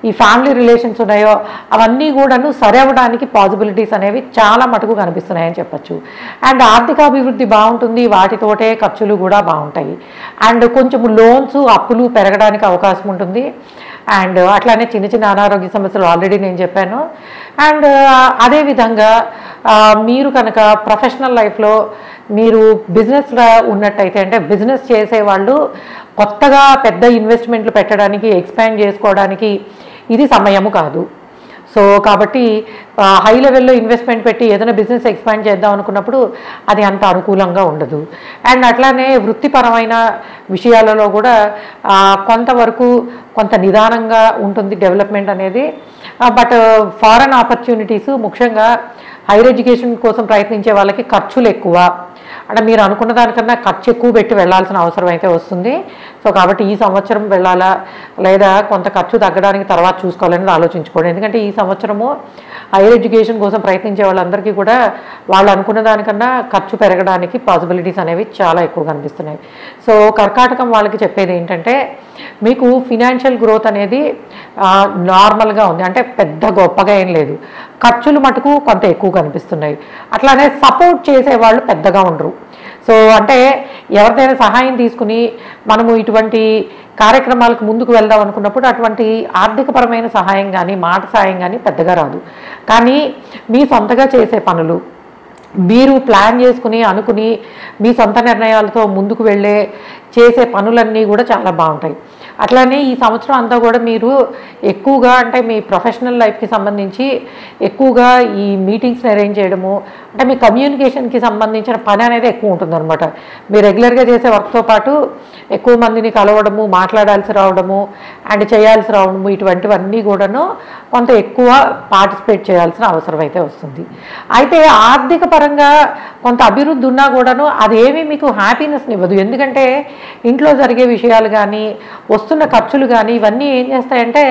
ఈ ఫ్యామిలీ రిలేషన్స్ ఉన్నాయో అవన్నీ కూడాను సరి అవ్వడానికి పాసిబిలిటీస్ అనేవి చాలా మటుకు కనిపిస్తున్నాయని చెప్పచ్చు. అండ్ ఆర్థిక అభివృద్ధి బాగుంటుంది, వాటితోటే ఖర్చులు కూడా బాగుంటాయి. అండ్ కొంచెం లోన్స్, అప్పులు పెరగడానికి అవకాశం ఉంటుంది. అండ్ అట్లానే చిన్న చిన్న అనారోగ్య సమస్యలు ఆల్రెడీ నేను చెప్పాను. అండ్ అదేవిధంగా మీరు కనుక ప్రొఫెషనల్ లైఫ్లో మీరు బిజినెస్లో ఉన్నట్టయితే, అంటే బిజినెస్ చేసేవాళ్ళు కొత్తగా పెద్ద ఇన్వెస్ట్మెంట్లు పెట్టడానికి, ఎక్స్పాండ్ చేసుకోవడానికి ఇది సమయము కాదు. సో కాబట్టి హై లెవెల్లో ఇన్వెస్ట్మెంట్ పెట్టి ఏదైనా బిజినెస్ ఎక్స్పాండ్ చేద్దాం అనుకున్నప్పుడు అది అంత అనుకూలంగా ఉండదు. అండ్ అట్లానే వృత్తిపరమైన విషయాలలో కూడా కొంత నిదానంగా ఉంటుంది డెవలప్మెంట్ అనేది. బట్ ఫారెన్ ఆపర్చునిటీస్, ముఖ్యంగా హైయర్ ఎడ్యుకేషన్ కోసం ప్రయత్నించే వాళ్ళకి ఖర్చులు ఎక్కువ, అంటే మీరు అనుకున్న దానికన్నా ఖర్చు ఎక్కువ పెట్టి వెళ్ళాల్సిన అవసరం అయితే వస్తుంది. సో కాబట్టి ఈ సంవత్సరం వెళ్ళాలా లేదా కొంత ఖర్చు తగ్గడానికి తర్వాత చూసుకోవాలని ఆలోచించుకోండి. ఎందుకంటే ఈ సంవత్సరము హైయర్ ఎడ్యుకేషన్ కోసం ప్రయత్నించే వాళ్ళందరికీ కూడా వాళ్ళు అనుకున్న దానికన్నా ఖర్చు పెరగడానికి పాసిబిలిటీస్ అనేవి చాలా ఎక్కువ కనిపిస్తున్నాయి. సో కర్కాటకం వాళ్ళకి చెప్పేది ఏంటంటే, మీకు ఫినాన్షియల్ గ్రోత్ అనేది నార్మల్గా ఉంది, అంటే పెద్ద గొప్పగా ఏం లేదు. ఖర్చులు మటుకు కొంత ఎక్కువ కనిపిస్తున్నాయి. అట్లానే సపోర్ట్ చేసేవాళ్ళు పెద్దగా ఉండరు. సో అంటే ఎవరిదైనా సహాయం తీసుకుని మనము ఇటువంటి కార్యక్రమాలకు ముందుకు వెళ్దాం అనుకున్నప్పుడు అటువంటి ఆర్థికపరమైన సహాయం కానీ, మాట సహాయం కానీ పెద్దగా రాదు. కానీ మీ సొంతగా చేసే పనులు, మీరు ప్లాన్ చేసుకుని అనుకుని మీ సొంత నిర్ణయాలతో ముందుకు చేసే పనులన్నీ కూడా చాలా బాగుంటాయి. అట్లానే ఈ సంవత్సరం అంతా కూడా మీరు ఎక్కువగా అంటే మీ ప్రొఫెషనల్ లైఫ్కి సంబంధించి ఎక్కువగా ఈ మీటింగ్స్ని అరేంజ్ చేయడము, అంటే మీ కమ్యూనికేషన్కి సంబంధించిన పని అనేది ఎక్కువ ఉంటుందన్నమాట. మీరు రెగ్యులర్గా చేసే వర్క్తో పాటు ఎక్కువ మందిని కలవడము, మాట్లాడాల్సి రావడము అండ్ చేయాల్సి రావడము, ఇటువంటివన్నీ కూడాను కొంత ఎక్కువ పార్టిసిపేట్ చేయాల్సిన అవసరం అయితే వస్తుంది. అయితే ఆర్థిక పరంగా కొంత అభివృద్ధి ఉన్నా కూడాను అదేమీ మీకు హ్యాపీనెస్ని ఇవ్వదు. ఎందుకంటే ఇంట్లో జరిగే విషయాలు కానీ వస్తున్న ఖర్చులు కానీ ఇవన్నీ ఏం చేస్తాయంటే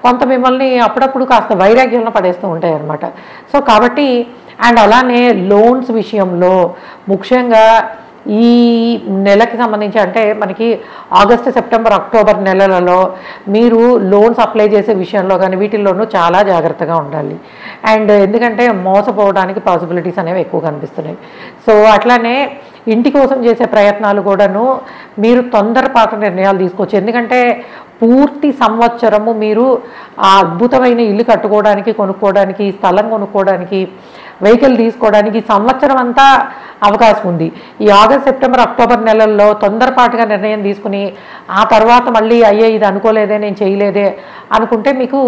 కొంత మిమ్మల్ని అప్పుడప్పుడు కాస్త వైరాగ్యంలో పడేస్తూ ఉంటాయి అన్నమాట. సో కాబట్టి అండ్ అలానే లోన్స్ విషయంలో ముఖ్యంగా ఈ నెలకి సంబంధించి అంటే మనకి ఆగస్టు, సెప్టెంబర్, అక్టోబర్ నెలలలో మీరు లోన్స్ అప్లై చేసే విషయంలో కానీ వీటిల్లోనూ చాలా జాగ్రత్తగా ఉండాలి. అండ్ ఎందుకంటే మోసపోవడానికి పాసిబిలిటీస్ అనేవి ఎక్కువ కనిపిస్తున్నాయి. సో అట్లానే ఇంటి కోసం చేసే ప్రయత్నాలు కూడాను మీరు తొందరపాటు నిర్ణయాలు తీసుకోవచ్చు. ఎందుకంటే పూర్తి సంవత్సరము మీరు ఆ అద్భుతమైన ఇల్లు కట్టుకోవడానికి, కొనుక్కోవడానికి, స్థలం కొనుక్కోవడానికి, వెహికల్ తీసుకోవడానికి సంవత్సరం అంతా అవకాశం ఉంది. ఈ ఆగస్ట్, సెప్టెంబర్, అక్టోబర్ నెలల్లో తొందరపాటుగా నిర్ణయం తీసుకుని ఆ తర్వాత మళ్ళీ అయ్యే ఇది అనుకోలేదే, నేను చేయలేదే అనుకుంటే మీకు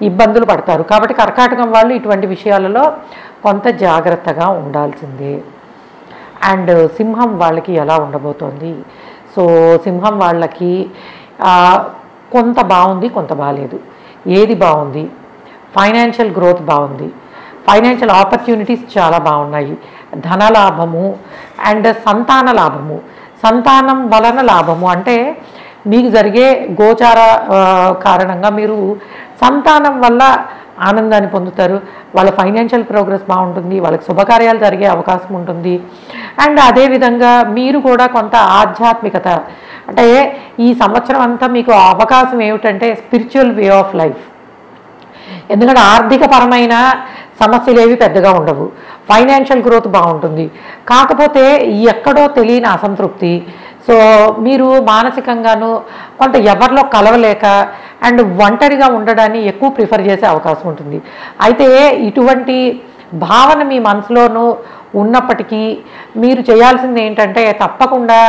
ఇబ్బందులు పడతారు. కాబట్టి కర్కాటకం వాళ్ళు ఇటువంటి విషయాలలో కొంత జాగ్రత్తగా ఉండాల్సిందే. అండ్ సింహం వాళ్ళకి ఎలా ఉండబోతోంది? సో సింహం వాళ్ళకి కొంత బాగుంది, కొంత బాగాలేదు. ఏది బాగుంది? ఫైనాన్షియల్ గ్రోత్ బాగుంది, ఫైనాన్షియల్ ఆపర్చునిటీస్ చాలా బాగున్నాయి, ధనలాభము అండ్ సంతాన లాభము. సంతానం వలన లాభము అంటే మీకు జరిగే గోచార కారణంగా మీరు సంతానం వల్ల ఆనందాన్ని పొందుతారు. వాళ్ళ ఫైనాన్షియల్ ప్రోగ్రెస్ బాగుంటుంది, వాళ్ళకి శుభకార్యాలు జరిగే అవకాశం ఉంటుంది. అండ్ అదేవిధంగా మీరు కూడా కొంత ఆధ్యాత్మికత అంటే ఈ సంవత్సరం అంతా మీకు అవకాశం ఏమిటంటే స్పిరిచువల్ వే ఆఫ్ లైఫ్. ఎందుకంటే ఆర్థిక పరమైన సమస్యలు ఏవి పెద్దగా ఉండవు, ఫైనాన్షియల్ గ్రోత్ బాగుంటుంది. కాకపోతే ఎక్కడో తెలియని అసంతృప్తి. సో మీరు మానసికంగాను కొంత ఎవరిలో కలవలేక అండ్ ఒంటరిగా ఉండడాన్ని ఎక్కువ ప్రిఫర్ చేసే అవకాశం ఉంటుంది. అయితే ఇటువంటి భావన మీ మనసులోనూ ఉన్నప్పటికీ మీరు చేయాల్సింది ఏంటంటే తప్పకుండా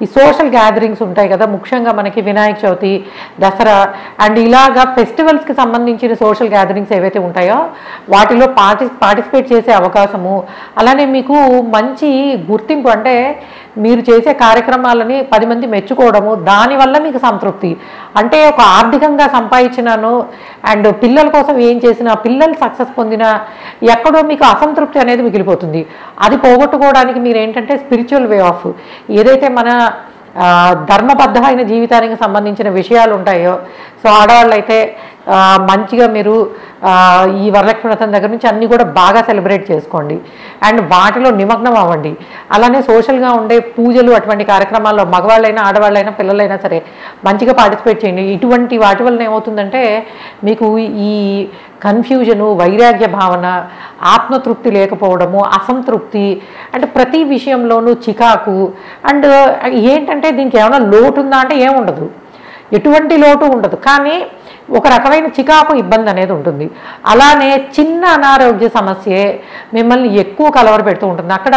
ఈ సోషల్ గ్యాదరింగ్స్ ఉంటాయి కదా, ముఖ్యంగా మనకి వినాయక చవితి, దసరా అండ్ ఇలాగా ఫెస్టివల్స్కి సంబంధించిన సోషల్ గ్యాదరింగ్స్ ఏవైతే ఉంటాయో వాటిలో పార్టిసిపేట్ చేసే అవకాశము, అలానే మీకు మంచి గుర్తింపు అంటే మీరు చేసే కార్యక్రమాలని 10 మంది మెచ్చుకోవడము, దానివల్ల మీకు సంతృప్తి. అంటే ఒక ఆర్థికంగా సంపాదించినాను అండ్ పిల్లల కోసం ఏం చేసినా, పిల్లలు సక్సెస్ పొందినా ఎక్కడో మీకు అసంతృప్తి అనేది మిగిలిపోతుంది. అది పోగొట్టుకోవడానికి మీరు ఏంటంటే స్పిరిచువల్ వే ఆఫ్ ఏదైతే మన ధర్మబద్ధమైన జీవితానికి సంబంధించిన విషయాలు ఉంటాయో, సో ఆడవాళ్ళు అయితే మంచిగా మీరు ఈ వరలక్ష్మి వ్రతం దగ్గర నుంచి అన్నీ కూడా బాగా సెలబ్రేట్ చేసుకోండి అండ్ వాటిలో నిమగ్నం అవ్వండి. అలానే సోషల్గా ఉండే పూజలు అటువంటి కార్యక్రమాల్లో మగవాళ్ళైనా ఆడవాళ్ళైనా పిల్లలైనా సరే మంచిగా పార్టిసిపేట్ చేయండి. ఇటువంటి వాటి వలన ఏమవుతుందంటే మీకు ఈ కన్ఫ్యూజను, వైరాగ్య భావన, ఆత్మతృప్తి లేకపోవడము, అసంతృప్తి అంటే ప్రతి విషయంలోనూ చికాకు అండ్ ఏంటంటే దీనికి ఏమైనా లోటు ఉందా అంటే ఏముండదు, ఎటువంటి లోటు ఉండదు, కానీ ఒక రకమైన చికాకు ఇబ్బంది అనేది ఉంటుంది. అలానే చిన్న అనారోగ్య సమస్యే మిమ్మల్ని ఎక్కువ కలవరపెడుతూ ఉంటుంది. అక్కడ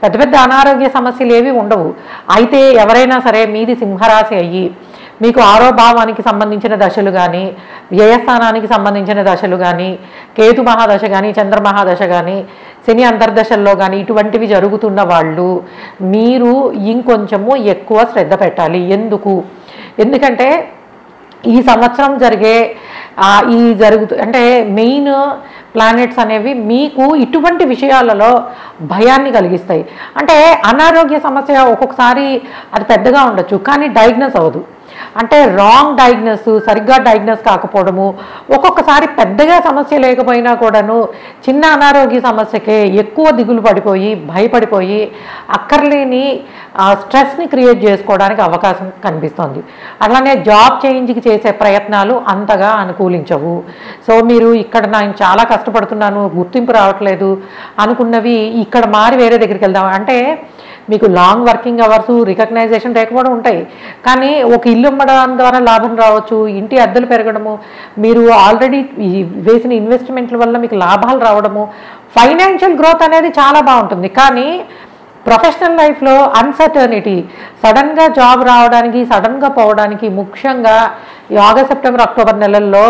పెద్ద పెద్ద అనారోగ్య సమస్యలు ఏవి ఉండవు. అయితే ఎవరైనా సరే మీది సింహరాశి అయ్యి మీకు ఆరో భావానికి సంబంధించిన దశలు కానీ, వ్యయస్థానానికి సంబంధించిన దశలు కానీ, కేతు మహాదశ కానీ, చంద్ర మహాదశ కానీ, శని అంతర్దశల్లో కానీ ఇటువంటివి జరుగుతున్న వాళ్ళు మీరు ఇంకొంచెము ఎక్కువ శ్రద్ధ పెట్టాలి. ఎందుకంటే ఈ సంవత్సరం జరిగే అంటే మెయిన్ ప్లానెట్స్ అనేవి మీకు ఇటువంటి విషయాలలో భయాన్ని కలిగిస్తాయి. అంటే అనారోగ్య సమస్య ఒక్కొక్కసారి అది పెద్దగా ఉండొచ్చు, కానీ డయాగ్నోస్ అవ్వదు. అంటే రాంగ్ డయాగ్నోస్, సరిగ్గా డయాగ్నోస్ కాకపోవడము, ఒక్కొక్కసారి పెద్దగా సమస్య లేకపోయినా కూడాను చిన్న అనారోగ్య సమస్యకే ఎక్కువ దిగులు పడిపోయి భయపడిపోయి అక్కర్లేని స్ట్రెస్ని క్రియేట్ చేసుకోవడానికి అవకాశం కనిపిస్తుంది. అలానే జాబ్ చేంజ్కి చేసే ప్రయత్నాలు అంతగా అనుకూలించవు. సో మీరు ఇక్కడ నేను చాలా కష్టపడుతున్నాను, గుర్తింపు రావట్లేదు అనుకున్నవి ఇక్కడ మారి వేరే దగ్గరికి వెళ్దాం అంటే మీకు లాంగ్ వర్కింగ్ అవర్స్, రికగ్నైజేషన్ లేకపోవడం ఉంటాయి, కానీ ఒక ఇల్లు అమ్మడం ద్వారా లాభం రావచ్చు, ఇంటి అద్దెలు పెరగడము, మీరు ఆల్రెడీ వేసిన ఇన్వెస్ట్మెంట్ల వల్ల మీకు లాభాలు రావడము, ఫైనాన్షియల్ గ్రోత్ అనేది చాలా బాగుంటుంది. కానీ ప్రొఫెషనల్ లైఫ్లో అన్సర్టనిటీ, సడన్గా జాబ్ రావడానికి, సడన్గా పోవడానికి, ముఖ్యంగా ఈ ఆగస్ట్, సెప్టెంబర్, అక్టోబర్ నెలల్లో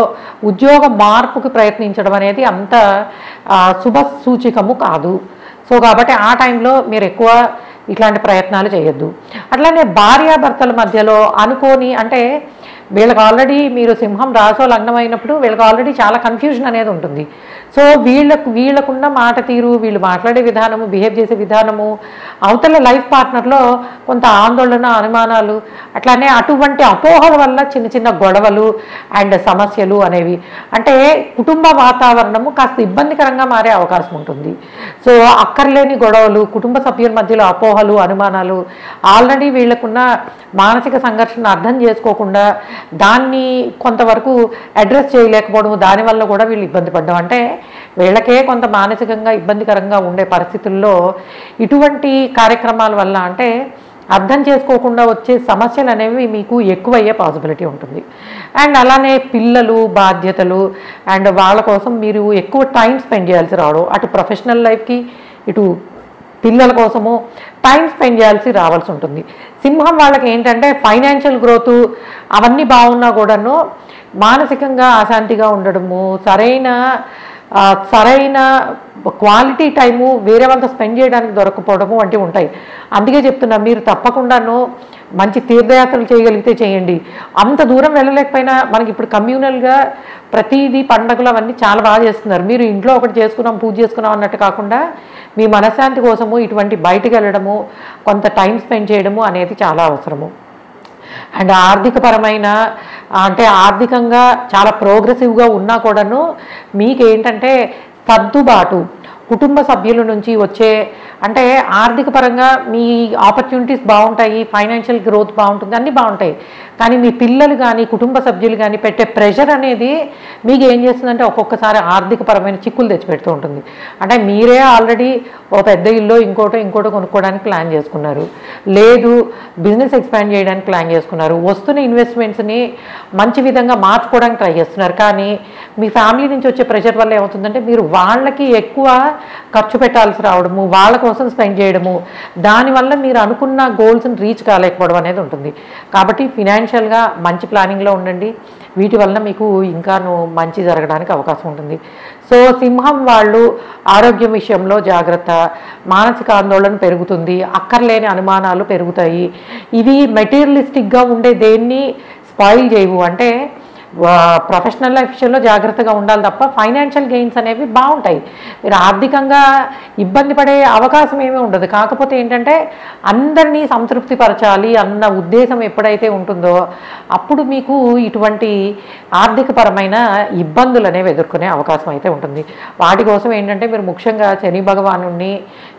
ఉద్యోగ మార్పుకి ప్రయత్నించడం అనేది అంత శుభ సూచికము కాదు. సో కాబట్టి ఆ టైంలో మీరు ఎక్కువ ఇట్లాంటి ప్రయత్నాలు చేయొద్దు. అట్లానే భార్యాభర్తల మధ్యలో అనుకోని, అంటే వీళ్ళకి ఆల్రెడీ మీరు సింహం రాసో లగ్నం అయినప్పుడు వీళ్ళకి ఆల్రెడీ చాలా కన్ఫ్యూజన్ అనేది ఉంటుంది. సో వీళ్ళకున్న మాట తీరు, వీళ్ళు మాట్లాడే విధానము, బిహేవ్ చేసే విధానము, అవతల లైఫ్ పార్ట్నర్లో కొంత ఆందోళన, అనుమానాలు, అట్లానే అటువంటి అపోహల వల్ల చిన్న చిన్న గొడవలు అండ్ సమస్యలు అనేవి, అంటే కుటుంబ వాతావరణము కాస్త ఇబ్బందికరంగా మారే అవకాశం ఉంటుంది. సో అక్కర్లేని గొడవలు, కుటుంబ సభ్యుల మధ్యలో అపోహలు, అనుమానాలు, ఆల్రెడీ వీళ్ళకున్న మానసిక సంఘర్షణ అర్థం చేసుకోకుండా దాన్ని కొంతవరకు అడ్రస్ చేయలేకపోవడం, దానివల్ల కూడా వీళ్ళు ఇబ్బంది పడ్డం, అంటే వీళ్ళకే కొంత మానసికంగా ఇబ్బందికరంగా ఉండే పరిస్థితుల్లో ఇటువంటి కార్యక్రమాల వల్ల, అంటే అర్థం చేసుకోకుండా వచ్చే సమస్యలు అనేవి మీకు ఎక్కువయ్యే పాసిబిలిటీ ఉంటుంది. అండ్ అలానే పిల్లలు, బాధ్యతలు, అండ్ వాళ్ళ కోసం మీరు ఎక్కువ టైం స్పెండ్ చేయాల్సి రావడం, అటు ప్రొఫెషనల్ లైఫ్కి ఇటు పిల్లల కోసము టైం స్పెండ్ చేయాల్సి రావాల్సి ఉంటుంది. సింహం వాళ్ళకి ఏంటంటే ఫైనాన్షియల్ గ్రోత్ అవన్నీ బాగున్నా కూడాను మానసికంగా అశాంతిగా ఉండడము, సరైన క్వాలిటీ టైము వేరే వాళ్ళతో స్పెండ్ చేయడానికి దొరకపోవడము వంటివి ఉంటాయి. అందుకే చెప్తున్నా, మీరు తప్పకుండాను మంచి తీర్థయాత్రలు చేయగలిగితే చేయండి. అంత దూరం వెళ్ళలేకపోయినా మనకి ఇప్పుడు కమ్యూనల్గా ప్రతిదీ పండగలు అవన్నీ చాలా బాగా చేస్తున్నారు. మీరు ఇంట్లో ఒకటి చేసుకున్నాం, పూజ చేసుకున్నాం అన్నట్టు కాకుండా మీ మనశ్శాంతి కోసము ఇటువంటి బయటికి వెళ్ళడము, కొంత టైం స్పెండ్ చేయడము అనేది చాలా అవసరము. అండ్ ఆర్థికపరమైన, అంటే ఆర్థికంగా చాలా ప్రోగ్రెసివ్గా ఉన్నా కూడాను మీకేంటంటే సర్దుబాటు, కుటుంబ సభ్యుల నుంచి వచ్చే, అంటే ఆర్థిక పరంగా మీ ఆపర్చునిటీస్ బాగుంటాయి, ఫైనాన్షియల్ గ్రోత్ బాగుంటుంది, అన్నీ బాగుంటాయి. కానీ మీ పిల్లలు కానీ కుటుంబ సభ్యులు కానీ పెట్టే ప్రెషర్ అనేది మీకు ఏం చేస్తుందంటే ఒక్కొక్కసారి ఆర్థికపరమైన చిక్కులు తెచ్చిపెడుతూ ఉంటుంది. అంటే మీరే ఆల్రెడీ ఓ పెద్ద ఇల్లు ఇంకోటో కొనుక్కోవడానికి ప్లాన్ చేసుకున్నారు, లేదు బిజినెస్ ఎక్స్పాండ్ చేయడానికి ప్లాన్ చేసుకున్నారు, వస్తున్న ఇన్వెస్ట్మెంట్స్ని మంచి విధంగా మార్చుకోవడానికి ట్రై చేస్తున్నారు. కానీ మీ ఫ్యామిలీ నుంచి వచ్చే ప్రెషర్ వల్ల ఏమవుతుందంటే మీరు వాళ్ళకి ఎక్కువ ఖర్చు పెట్టాల్సి రావడము, వాళ్ళ కోసం స్పెండ్ చేయడము, దానివల్ల మీరు అనుకున్న గోల్స్ని రీచ్ కాలేకపోవడం అనేది ఉంటుంది. కాబట్టి ఫినాన్షియల్గా మంచి ప్లానింగ్లో ఉండండి, వీటి వలన మీకు ఇంకాను మంచి జరగడానికి అవకాశం ఉంటుంది. సో సింహం వాళ్ళు ఆరోగ్యం విషయంలో జాగ్రత్త, మానసిక ఆందోళన పెరుగుతుంది, అక్కర్లేని అనుమానాలు పెరుగుతాయి. ఇవి మెటీరియలిస్టిక్గా ఉండే దేన్ని స్పాయిల్ చేయవు. అంటే ప్రొఫెషనల్ లైఫ్ విషయంలో జాగ్రత్తగా ఉండాలి తప్ప ఫైనాన్షియల్ గెయిన్స్ అనేవి బాగుంటాయి. మీరు ఆర్థికంగా ఇబ్బంది పడే అవకాశం ఏమీ ఉండదు. కాకపోతే ఏంటంటే అందరినీ సంతృప్తిపరచాలి అన్న ఉద్దేశం ఎప్పుడైతే ఉంటుందో అప్పుడు మీకు ఇటువంటి ఆర్థికపరమైన ఇబ్బందులు అనేవి ఎదుర్కొనే అవకాశం అయితే ఉంటుంది. వాటి కోసం ఏంటంటే మీరు ముఖ్యంగా శని భగవానుని,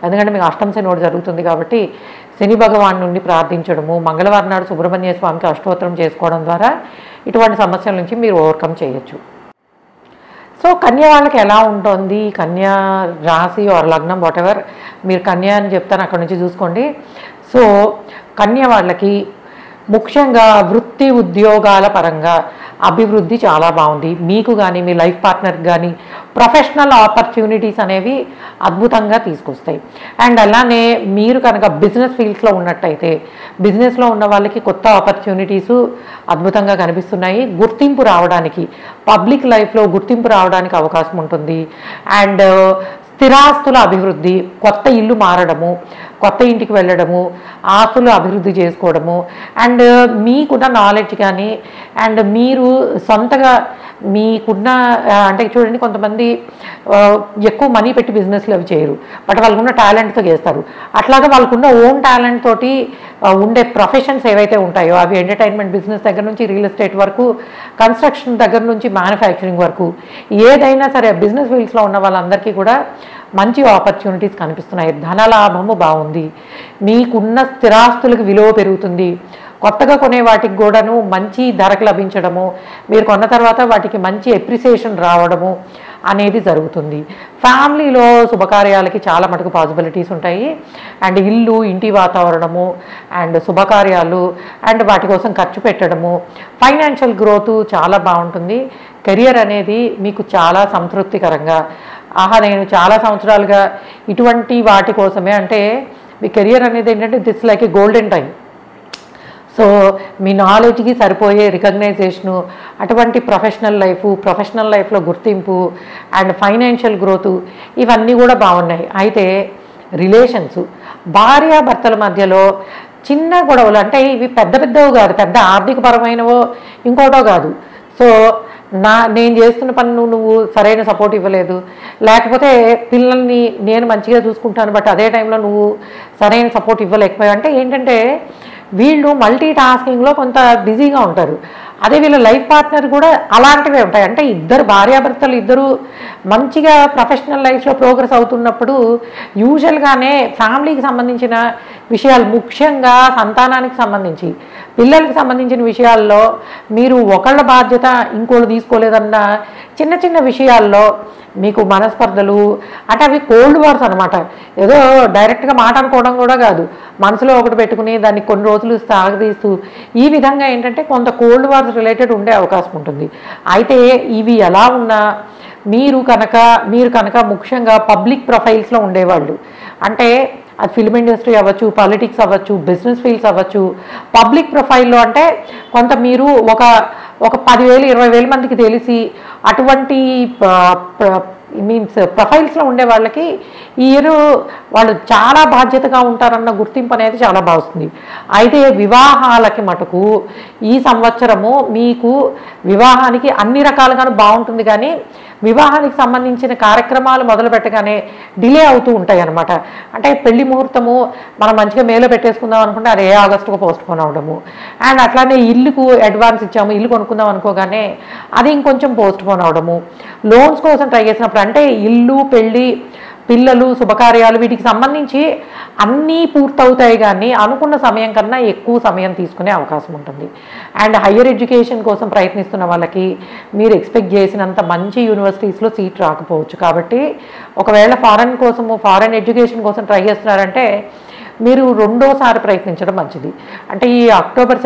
ఎందుకంటే మీకు అష్టమ శని ఒకటి జరుగుతుంది కాబట్టి శని భగవాన్ నుండి ప్రార్థించడము, మంగళవారం నాడు సుబ్రహ్మణ్య స్వామికి అష్టోత్తరం చేసుకోవడం ద్వారా ఇటువంటి సమస్యల నుంచి మీరు ఓవర్కమ్ చేయొచ్చు. సో కన్య వాళ్ళకి ఎలా ఉంటుంది, కన్య రాశి ఆర్ లగ్నం వాటెవర్, మీరు కన్య అని చెప్తాను, అక్కడ నుంచి చూసుకోండి. సో కన్య వాళ్ళకి ముఖ్యంగా వృత్తి ఉద్యోగాల పరంగా అభివృద్ధి చాలా బాగుంది. మీకు కానీ మీ లైఫ్ పార్ట్నర్కి కానీ ప్రొఫెషనల్ ఆపర్చునిటీస్ అనేవి అద్భుతంగా తీసుకొస్తాయి. అండ్ అలానే మీరు కనుక బిజినెస్ ఫీల్డ్స్లో ఉన్నట్టయితే బిజినెస్లో ఉన్న వాళ్ళకి కొత్త ఆపర్చునిటీసు అద్భుతంగా కనిపిస్తున్నాయి. గుర్తింపు రావడానికి, పబ్లిక్ లైఫ్లో గుర్తింపు రావడానికి అవకాశం ఉంటుంది. అండ్ స్థిరాస్తుల అభివృద్ధి, కొత్త ఇల్లు మారడము, కొత్త ఇంటికి వెళ్ళడము, ఆస్తులు అభివృద్ధి చేసుకోవడము, అండ్ మీకున్న నాలెడ్జ్ కానీ, అండ్ మీరు సొంతగా మీకున్న, అంటే చూడండి కొంతమంది ఎక్కువ మనీ పెట్టి బిజినెస్లు అవి చేయరు, బట్ వాళ్ళకున్న టాలెంట్తో చేస్తారు. అట్లాగా వాళ్ళకున్న ఓన్ టాలెంట్ తోటి ఉండే ప్రొఫెషన్స్ ఏవైతే ఉంటాయో అవి ఎంటర్టైన్మెంట్ బిజినెస్ దగ్గర నుంచి రియల్ ఎస్టేట్ వరకు, కన్స్ట్రక్షన్ దగ్గర నుంచి మ్యానుఫ్యాక్చరింగ్ వరకు, ఏదైనా సరే బిజినెస్ ఫీల్డ్స్లో ఉన్న వాళ్ళందరికీ కూడా మంచి ఆపర్చునిటీస్ కనిపిస్తున్నాయి. ధనలాభము బాగుంది, మీకున్న స్థిరాస్తులకు విలువ పెరుగుతుంది, కొత్తగా కొనే వాటికి కూడాను మంచి ధరకు లభించడము, మీరు కొన్న తర్వాత వాటికి మంచి ఎప్రిసియేషన్ రావడము అనేది జరుగుతుంది. ఫ్యామిలీలో శుభకార్యాలకి చాలా మటుకు పాసిబిలిటీస్ ఉంటాయి. అండ్ ఇల్లు, ఇంటి వాతావరణము, అండ్ శుభకార్యాలు, అండ్ వాటి కోసం ఖర్చు పెట్టడము, ఫైనాన్షియల్ గ్రోత్ చాలా బాగుంటుంది. కెరియర్ అనేది మీకు చాలా సంతృప్తికరంగా, నేను చాలా సంవత్సరాలుగా ఇటువంటి వాటి కోసమే, అంటే మీ కెరియర్ అనేది ఏంటంటే this like a golden time. So మీ నాలెడ్జ్కి సరిపోయే రికగ్నైజేషను, అటువంటి ప్రొఫెషనల్ లైఫ్లో గుర్తింపు అండ్ ఫైనాన్షియల్ గ్రోతు ఇవన్నీ కూడా బాగున్నాయి. అయితే రిలేషన్స్, భార్యాభర్తల మధ్యలో చిన్న గొడవలు, అంటే ఇవి పెద్దవి కాదు, పెద్ద ఆర్థికపరమైనవో ఇంకోటో కాదు. సో నేను చేస్తున్న పని నువ్వు సరైన సపోర్ట్ ఇవ్వలేదు, లేకపోతే పిల్లల్ని నేను మంచిగా చూసుకుంటాను బట్ అదే టైంలో నువ్వు సరైన సపోర్ట్ ఇవ్వలేకపోయావు అంటే ఏంటంటే వీళ్ళు మల్టీ టాస్కింగ్లో కొంత బిజీగా ఉంటారు. అదే వీళ్ళ లైఫ్ పార్ట్నర్ కూడా అలాంటివే ఉంటాయి. అంటే భార్యాభర్తలు ఇద్దరు మంచిగా ప్రొఫెషనల్ లైఫ్లో ప్రోగ్రెస్ అవుతున్నప్పుడు యూజువల్గానే ఫ్యామిలీకి సంబంధించిన విషయాలు, ముఖ్యంగా సంతానానికి సంబంధించి పిల్లలకి సంబంధించిన విషయాల్లో మీరు ఒకళ్ళ బాధ్యత ఇంకోళ్ళు తీసుకోలేదన్న చిన్న చిన్న విషయాల్లో మీకు మనస్పర్ధలు, అంటే అవి కోల్డ్ వార్స్ అనమాట. ఏదో డైరెక్ట్గా మాట అనుకోవడం కూడా కాదు, మనసులో ఒకటి పెట్టుకుని దాన్ని కొన్ని రోజులు సాగదీస్తూ ఈ విధంగా ఏంటంటే కొంత కోల్డ్ వార్స్ రిలేటెడ్ ఉండే అవకాశం ఉంటుంది. అయితే ఇవి ఎలా ఉన్నా మీరు కనుక ముఖ్యంగా పబ్లిక్ ప్రొఫైల్స్లో ఉండేవాళ్ళు, అంటే అది ఫిల్మ్ ఇండస్ట్రీ అవ్వచ్చు, పాలిటిక్స్ అవ్వచ్చు, బిజినెస్ ఫీల్డ్స్ అవ్వచ్చు. పబ్లిక్ ప్రొఫైల్లో అంటే కొంత మీరు ఒక 10,000 20,000 మందికి తెలిసి అటువంటి ప్రొఫైల్స్లో ఉండే వాళ్ళకి ఈ ఇయర్ వాళ్ళు చాలా బాధ్యతగా ఉంటారన్న గుర్తింపు అనేది చాలా బాగుంది. అయితే వివాహాలకి మటుకు ఈ సంవత్సరము మీకు వివాహానికి అన్ని రకాలుగాను బాగుంటుంది, కానీ వివాహానికి సంబంధించిన కార్యక్రమాలు మొదలు పెట్టగానే డిలే అవుతూ ఉంటాయి అన్నమాట. అంటే పెళ్లి ముహూర్తము మనం మంచిగా మేలో పెట్టేసుకుందాం అనుకుంటే అది ఆగస్టుకు పోస్ట్పోన్ అవడము, అండ్ అట్లానే ఇల్లుకు అడ్వాన్స్ ఇచ్చాము, ఇల్లు కొనుక్కుందాం అనుకోగానే అది ఇంకొంచెం పోస్ట్పోన్ అవడము, లోన్స్ కోసం ట్రై చేసినప్పుడు అంటే ఇల్లు, పెళ్ళి, పిల్లలు, శుభకార్యాలు వీటికి సంబంధించి అన్నీ పూర్తవుతాయి, కానీ అనుకున్న సమయం కన్నా ఎక్కువ సమయం తీసుకునే అవకాశం ఉంటుంది. అండ్ హయ్యర్ ఎడ్యుకేషన్ కోసం ప్రయత్నిస్తున్న వాళ్ళకి మీరు ఎక్స్పెక్ట్ చేసినంత మంచి యూనివర్సిటీస్లో సీట్ రాకపోవచ్చు. కాబట్టి ఒకవేళ ఫారెన్ ఎడ్యుకేషన్ కోసం ట్రై చేస్తున్నారంటే మీరు రెండోసారి ప్రయత్నించడం మంచిది. అంటే ఈ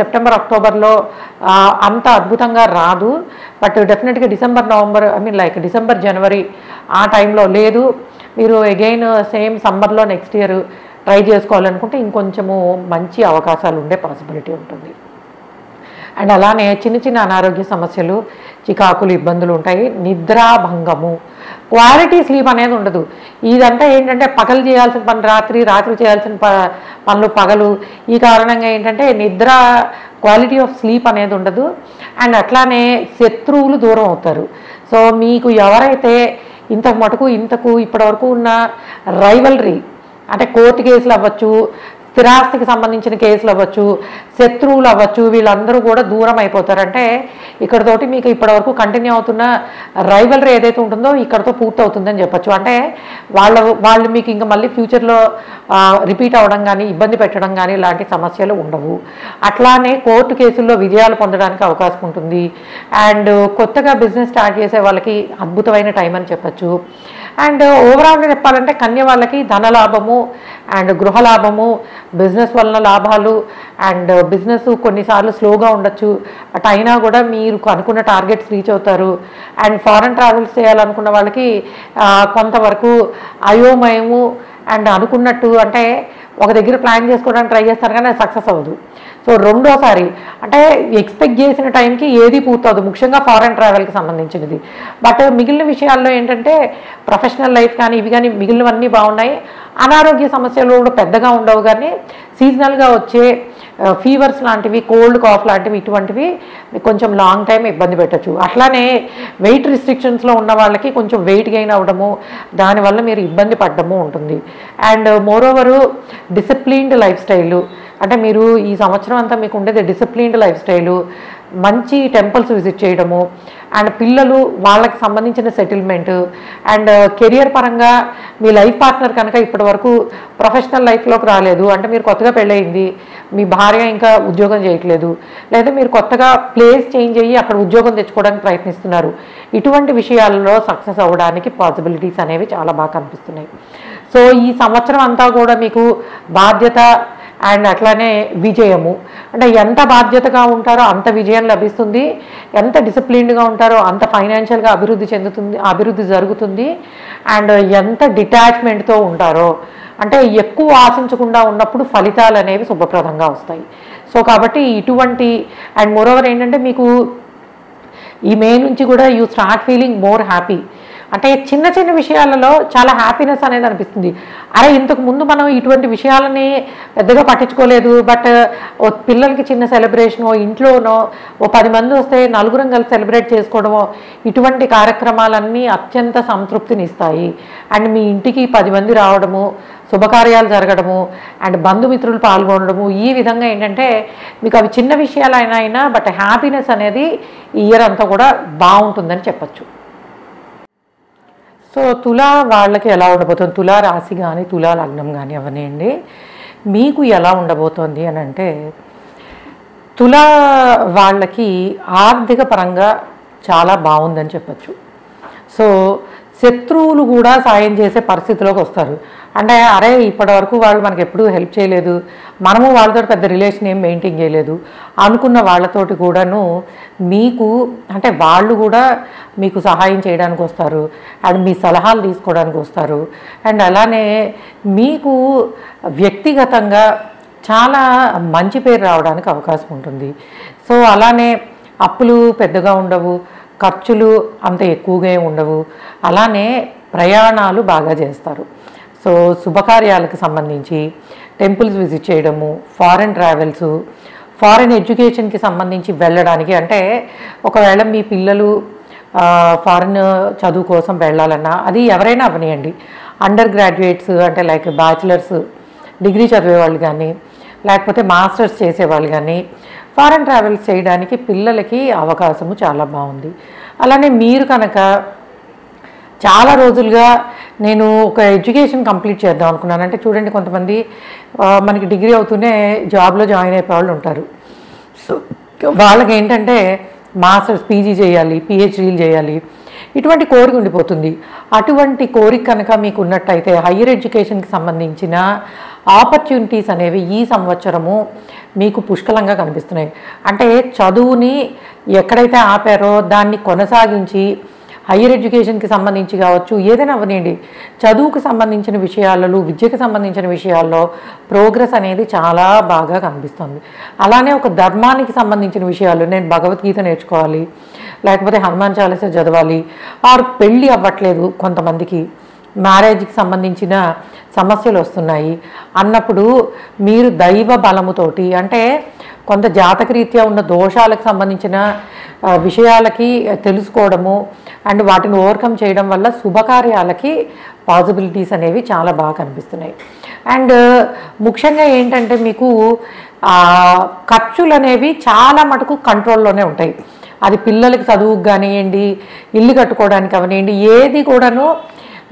సెప్టెంబర్ అక్టోబర్లో అంత అద్భుతంగా రాదు, బట్ డెఫినెట్గా డిసెంబర్ జనవరి ఆ టైంలో లేదు, మీరు అగైన్ సేమ్ సమ్మర్లో నెక్స్ట్ ఇయర్ ట్రై చేసుకోవాలనుకుంటే ఇంకొంచెము మంచి అవకాశాలు ఉండే పాసిబిలిటీ ఉంటుంది. అండ్ అలానే చిన్న చిన్న అనారోగ్య సమస్యలు, చికాకులు, ఇబ్బందులు ఉంటాయి. నిద్రాభంగము, క్వాలిటీ స్లీప్ అనేది ఉండదు. ఇదంతా ఏంటంటే పగలు చేయాల్సిన పని రాత్రి, రాత్రి చేయాల్సిన పనులు పగలు. ఈ కారణంగా ఏంటంటే క్వాలిటీ ఆఫ్ స్లీప్ అనేది ఉండదు. అండ్ అట్లానే శత్రువులు దూరం అవుతారు. సో మీకు ఎవరైతే ఇంతకు ఇప్పటివరకు ఉన్న రైవల్రీ, అంటే కోర్టు కేసులు అవ్వచ్చు, స్థిరాస్తికి సంబంధించిన కేసులు అవ్వచ్చు, శత్రువులు అవ్వచ్చు, వీళ్ళందరూ కూడా దూరం అయిపోతారు. అంటే ఇక్కడతోటి మీకు ఇప్పటివరకు కంటిన్యూ అవుతున్న రైవల్రీ ఏదైతే ఉంటుందో ఇక్కడతో పూర్తి అవుతుందని చెప్పచ్చు. అంటే వాళ్ళు మీకు ఇంకా మళ్ళీ ఫ్యూచర్లో రిపీట్ అవ్వడం కానీ, ఇబ్బంది పెట్టడం కానీ ఇలాంటి సమస్యలు ఉండవు. అట్లానే కోర్టు కేసుల్లో విజయాలు పొందడానికి అవకాశం ఉంటుంది. అండ్ కొత్తగా బిజినెస్ స్టార్ట్ చేసే వాళ్ళకి అద్భుతమైన టైం అని చెప్పచ్చు. అండ్ ఓవరాల్గా చెప్పాలంటే కన్య వాళ్ళకి ధనలాభము అండ్ గృహలాభము, బిజినెస్ వలన లాభాలు, అండ్ బిజినెస్ కొన్నిసార్లు స్లోగా ఉండొచ్చు, బట్ అయినా కూడా మీరు అనుకున్న టార్గెట్స్ రీచ్ అవుతారు. అండ్ ఫారెన్ ట్రావెల్స్ చేయాలనుకున్న వాళ్ళకి కొంతవరకు అయోమయము అండ్ అనుకున్నట్టు, అంటే ఒక దగ్గర ప్లాన్ చేసుకోవడానికి ట్రై చేస్తారు కానీ అది సక్సెస్ అవ్వదు. సో రెండోసారి అంటే ఎక్స్పెక్ట్ చేసిన టైంకి ఏది పూర్తవుతుంది, ముఖ్యంగా ఫారెన్ ట్రావెల్కి సంబంధించినది. బట్ మిగిలిన విషయాల్లో ఏంటంటే ప్రొఫెషనల్ లైఫ్ కానీ ఇవి కానీ మిగిలినవన్నీ బాగున్నాయి. అనారోగ్య సమస్యలు కూడా పెద్దగా ఉండవు, కానీ సీజనల్గా వచ్చే ఫీవర్స్ లాంటివి, కోల్డ్ కాఫ్ లాంటివి ఇటువంటివి కొంచెం లాంగ్ టైం ఇబ్బంది పెట్టచ్చు. అట్లానే వెయిట్ రిస్ట్రిక్షన్స్లో ఉన్న వాళ్ళకి కొంచెం వెయిట్ గెయిన్ అవ్వడము, దానివల్ల మీరు ఇబ్బంది పడడము ఉంటుంది. And moreover disciplined life style, అంటే మీరు ఈ సంవత్సరం అంతా మీకు ఉండేది డిసిప్లిన్డ్ లైఫ్ స్టైలు, మంచి టెంపుల్స్ విజిట్ చేయడము, అండ్ పిల్లలు వాళ్ళకి సంబంధించిన సెటిల్మెంట్, అండ్ కెరియర్ పరంగా మీ లైఫ్ పార్ట్నర్ కనుక ఇప్పటి వరకు ప్రొఫెషనల్ లైఫ్లోకి రాలేదు, అంటే మీరు కొత్తగా పెళ్ళయింది, మీ భార్య ఇంకా ఉద్యోగం చేయట్లేదు, లేదా మీరు కొత్తగా ప్లేస్ చేంజ్ అయ్యి అక్కడ ఉద్యోగం తెచ్చుకోవడానికి ప్రయత్నిస్తున్నారు, ఇటువంటి విషయాల్లో సక్సెస్ అవ్వడానికి పాసిబిలిటీస్ అనేవి చాలా బాగా కనిపిస్తున్నాయి. సో ఈ సంవత్సరం అంతా కూడా మీకు బాధ్యత అండ్ అట్లానే విజయము, అంటే ఎంత బాధ్యతగా ఉంటారో అంత విజయం లభిస్తుంది, ఎంత డిసిప్లిన్డ్గా ఉంటారో అంత ఫైనాన్షియల్గా అభివృద్ధి జరుగుతుంది. అండ్ ఎంత డిటాచ్మెంట్తో ఉంటారో, అంటే ఎక్కువ ఆశించకుండా ఉన్నప్పుడు ఫలితాలు అనేవి శుభప్రదంగా వస్తాయి. సో కాబట్టి ఇటువంటి అండ్ మోరోవర్ ఏంటంటే మీకు ఈ మే నుంచి కూడా you start feeling more happy. అంటే చిన్న చిన్న విషయాలలో చాలా హ్యాపీనెస్ అనేది అనిపిస్తుంది. అరే ఇంతకు ముందు మనం ఇటువంటి విషయాలని పెద్దగా పట్టించుకోలేదు, బట్ పిల్లలకి చిన్న సెలబ్రేషనో ఇంట్లోనో 10 మంది వస్తే నలుగురం కలిసి సెలబ్రేట్ చేసుకోవడమో, ఇటువంటి కార్యక్రమాలన్నీ అత్యంత సంతృప్తిని ఇస్తాయి. అండ్ మీ ఇంటికి 10 మంది రావడము, శుభకార్యాలు జరగడము, అండ్ బంధుమిత్రులు పాల్గొనడము, ఈ విధంగా ఏంటంటే మీకు అవి చిన్న విషయాలైనా బట్ హ్యాపీనెస్ అనేది ఈ ఇయర్ అంతా కూడా బాగుంటుందని చెప్పచ్చు. సో తులా వాళ్ళకి ఎలా ఉండబోతుంది, తులా రాశి కానీ తులా లగ్నం కానీ అవనండి మీకు ఎలా ఉండబోతోంది అని అంటే, తులా వాళ్ళకి ఆర్థిక పరంగా చాలా బాగుందని చెప్పచ్చు. సో శత్రువులు కూడా సాయం చేసే పరిస్థితిలోకి వస్తారు. అంటే అరే ఇప్పటివరకు వాళ్ళు మనకు ఎప్పుడూ హెల్ప్ చేయలేదు, మనము వాళ్ళతో పెద్ద రిలేషన్ ఏం మెయింటైన్ చేయలేదు అనుకున్న వాళ్ళతోటి కూడాను మీకు అంటే వాళ్ళు కూడా మీకు సహాయం చేయడానికి వస్తారు, అండ్ మీ సలహాలు తీసుకోవడానికి వస్తారు. అండ్ అలానే మీకు వ్యక్తిగతంగా చాలా మంచి పేరు రావడానికి అవకాశం ఉంటుంది. సో అలానే అప్పులు పెద్దగా ఉండవు, ఖర్చులు అంత ఎక్కువగా ఉండవు, అలానే ప్రయాణాలు బాగా చేస్తారు. సో శుభకార్యాలకు సంబంధించి టెంపుల్స్ విజిట్ చేయడము, ఫారెన్ ట్రావెల్స్, ఫారెన్ ఎడ్యుకేషన్కి సంబంధించి వెళ్ళడానికి, అంటే ఒకవేళ మీ పిల్లలు ఫారెన్ చదువు కోసం వెళ్ళాలన్నా అది ఎవరైనా అవనియండి, అండర్ గ్రాడ్యుయేట్స్ అంటే లైక్ బ్యాచిలర్స్ డిగ్రీ చదివే వాళ్ళు కానీ లేకపోతే మాస్టర్స్ చేసేవాళ్ళు కానీ ఫారెన్ ట్రావెల్స్ చేయడానికి పిల్లలకి అవకాశము చాలా బాగుంది. అలానే మీరు కనుక చాలా రోజులుగా నేను ఒక ఎడ్యుకేషన్ కంప్లీట్ చేద్దాం అనుకున్నాను అంటే, చూడండి కొంతమంది మనకి డిగ్రీ అవుతూనే జాబ్లో జాయిన్ అయిపోయే వాళ్ళు ఉంటారు. సో వాళ్ళకి ఏంటంటే మాస్టర్స్ పీజీ చేయాలి, పిహెచ్డీలు చేయాలి, ఇటువంటి కోరిక ఉండిపోతుంది. అటువంటి కోరిక కనుక మీకు ఉన్నట్టయితే హయ్యర్ ఎడ్యుకేషన్కి సంబంధించిన ఆపర్చునిటీస్ అనేవి ఈ సంవత్సరము మీకు పుష్కలంగా కనిపిస్తున్నాయి. అంటే చదువుని ఎక్కడైతే ఆపారో దాన్ని కొనసాగించి హయ్యర్ ఎడ్యుకేషన్కి సంబంధించి కావచ్చు, ఏదైనా అవనండి, చదువుకు సంబంధించిన విషయాలలో, విద్యకు సంబంధించిన విషయాల్లో ప్రోగ్రెస్ అనేది చాలా బాగా కనిపిస్తుంది. అలానే ఒక ధర్మానికి సంబంధించిన విషయాలు, నేను భగవద్గీత నేర్చుకోవాలి, లేకపోతే హనుమాన్ చాలీసా చదవాలి, ఆర్ పెళ్ళి అవ్వట్లేదు, కొంతమందికి మ్యారేజ్కి సంబంధించిన సమస్యలు వస్తున్నాయి అన్నప్పుడు మీరు దైవ బలముతోటి, అంటే కొంత జాతకరీత్యా ఉన్న దోషాలకు సంబంధించిన విషయాలకి తెలుసుకోవడము అండ్ వాటిని ఓవర్కమ్ చేయడం వల్ల శుభకార్యాలకి పాసిబిలిటీస్ అనేవి చాలా బాగా కనిపిస్తున్నాయి. అండ్ ముఖ్యంగా ఏంటంటే మీకు ఖర్చులు అనేవి చాలా మటుకు కంట్రోల్లోనే ఉంటాయి. అది పిల్లలకి చదువుకు కానివ్వండి, ఇల్లు కట్టుకోవడానికి అవనివ్వండి, ఏది కూడాను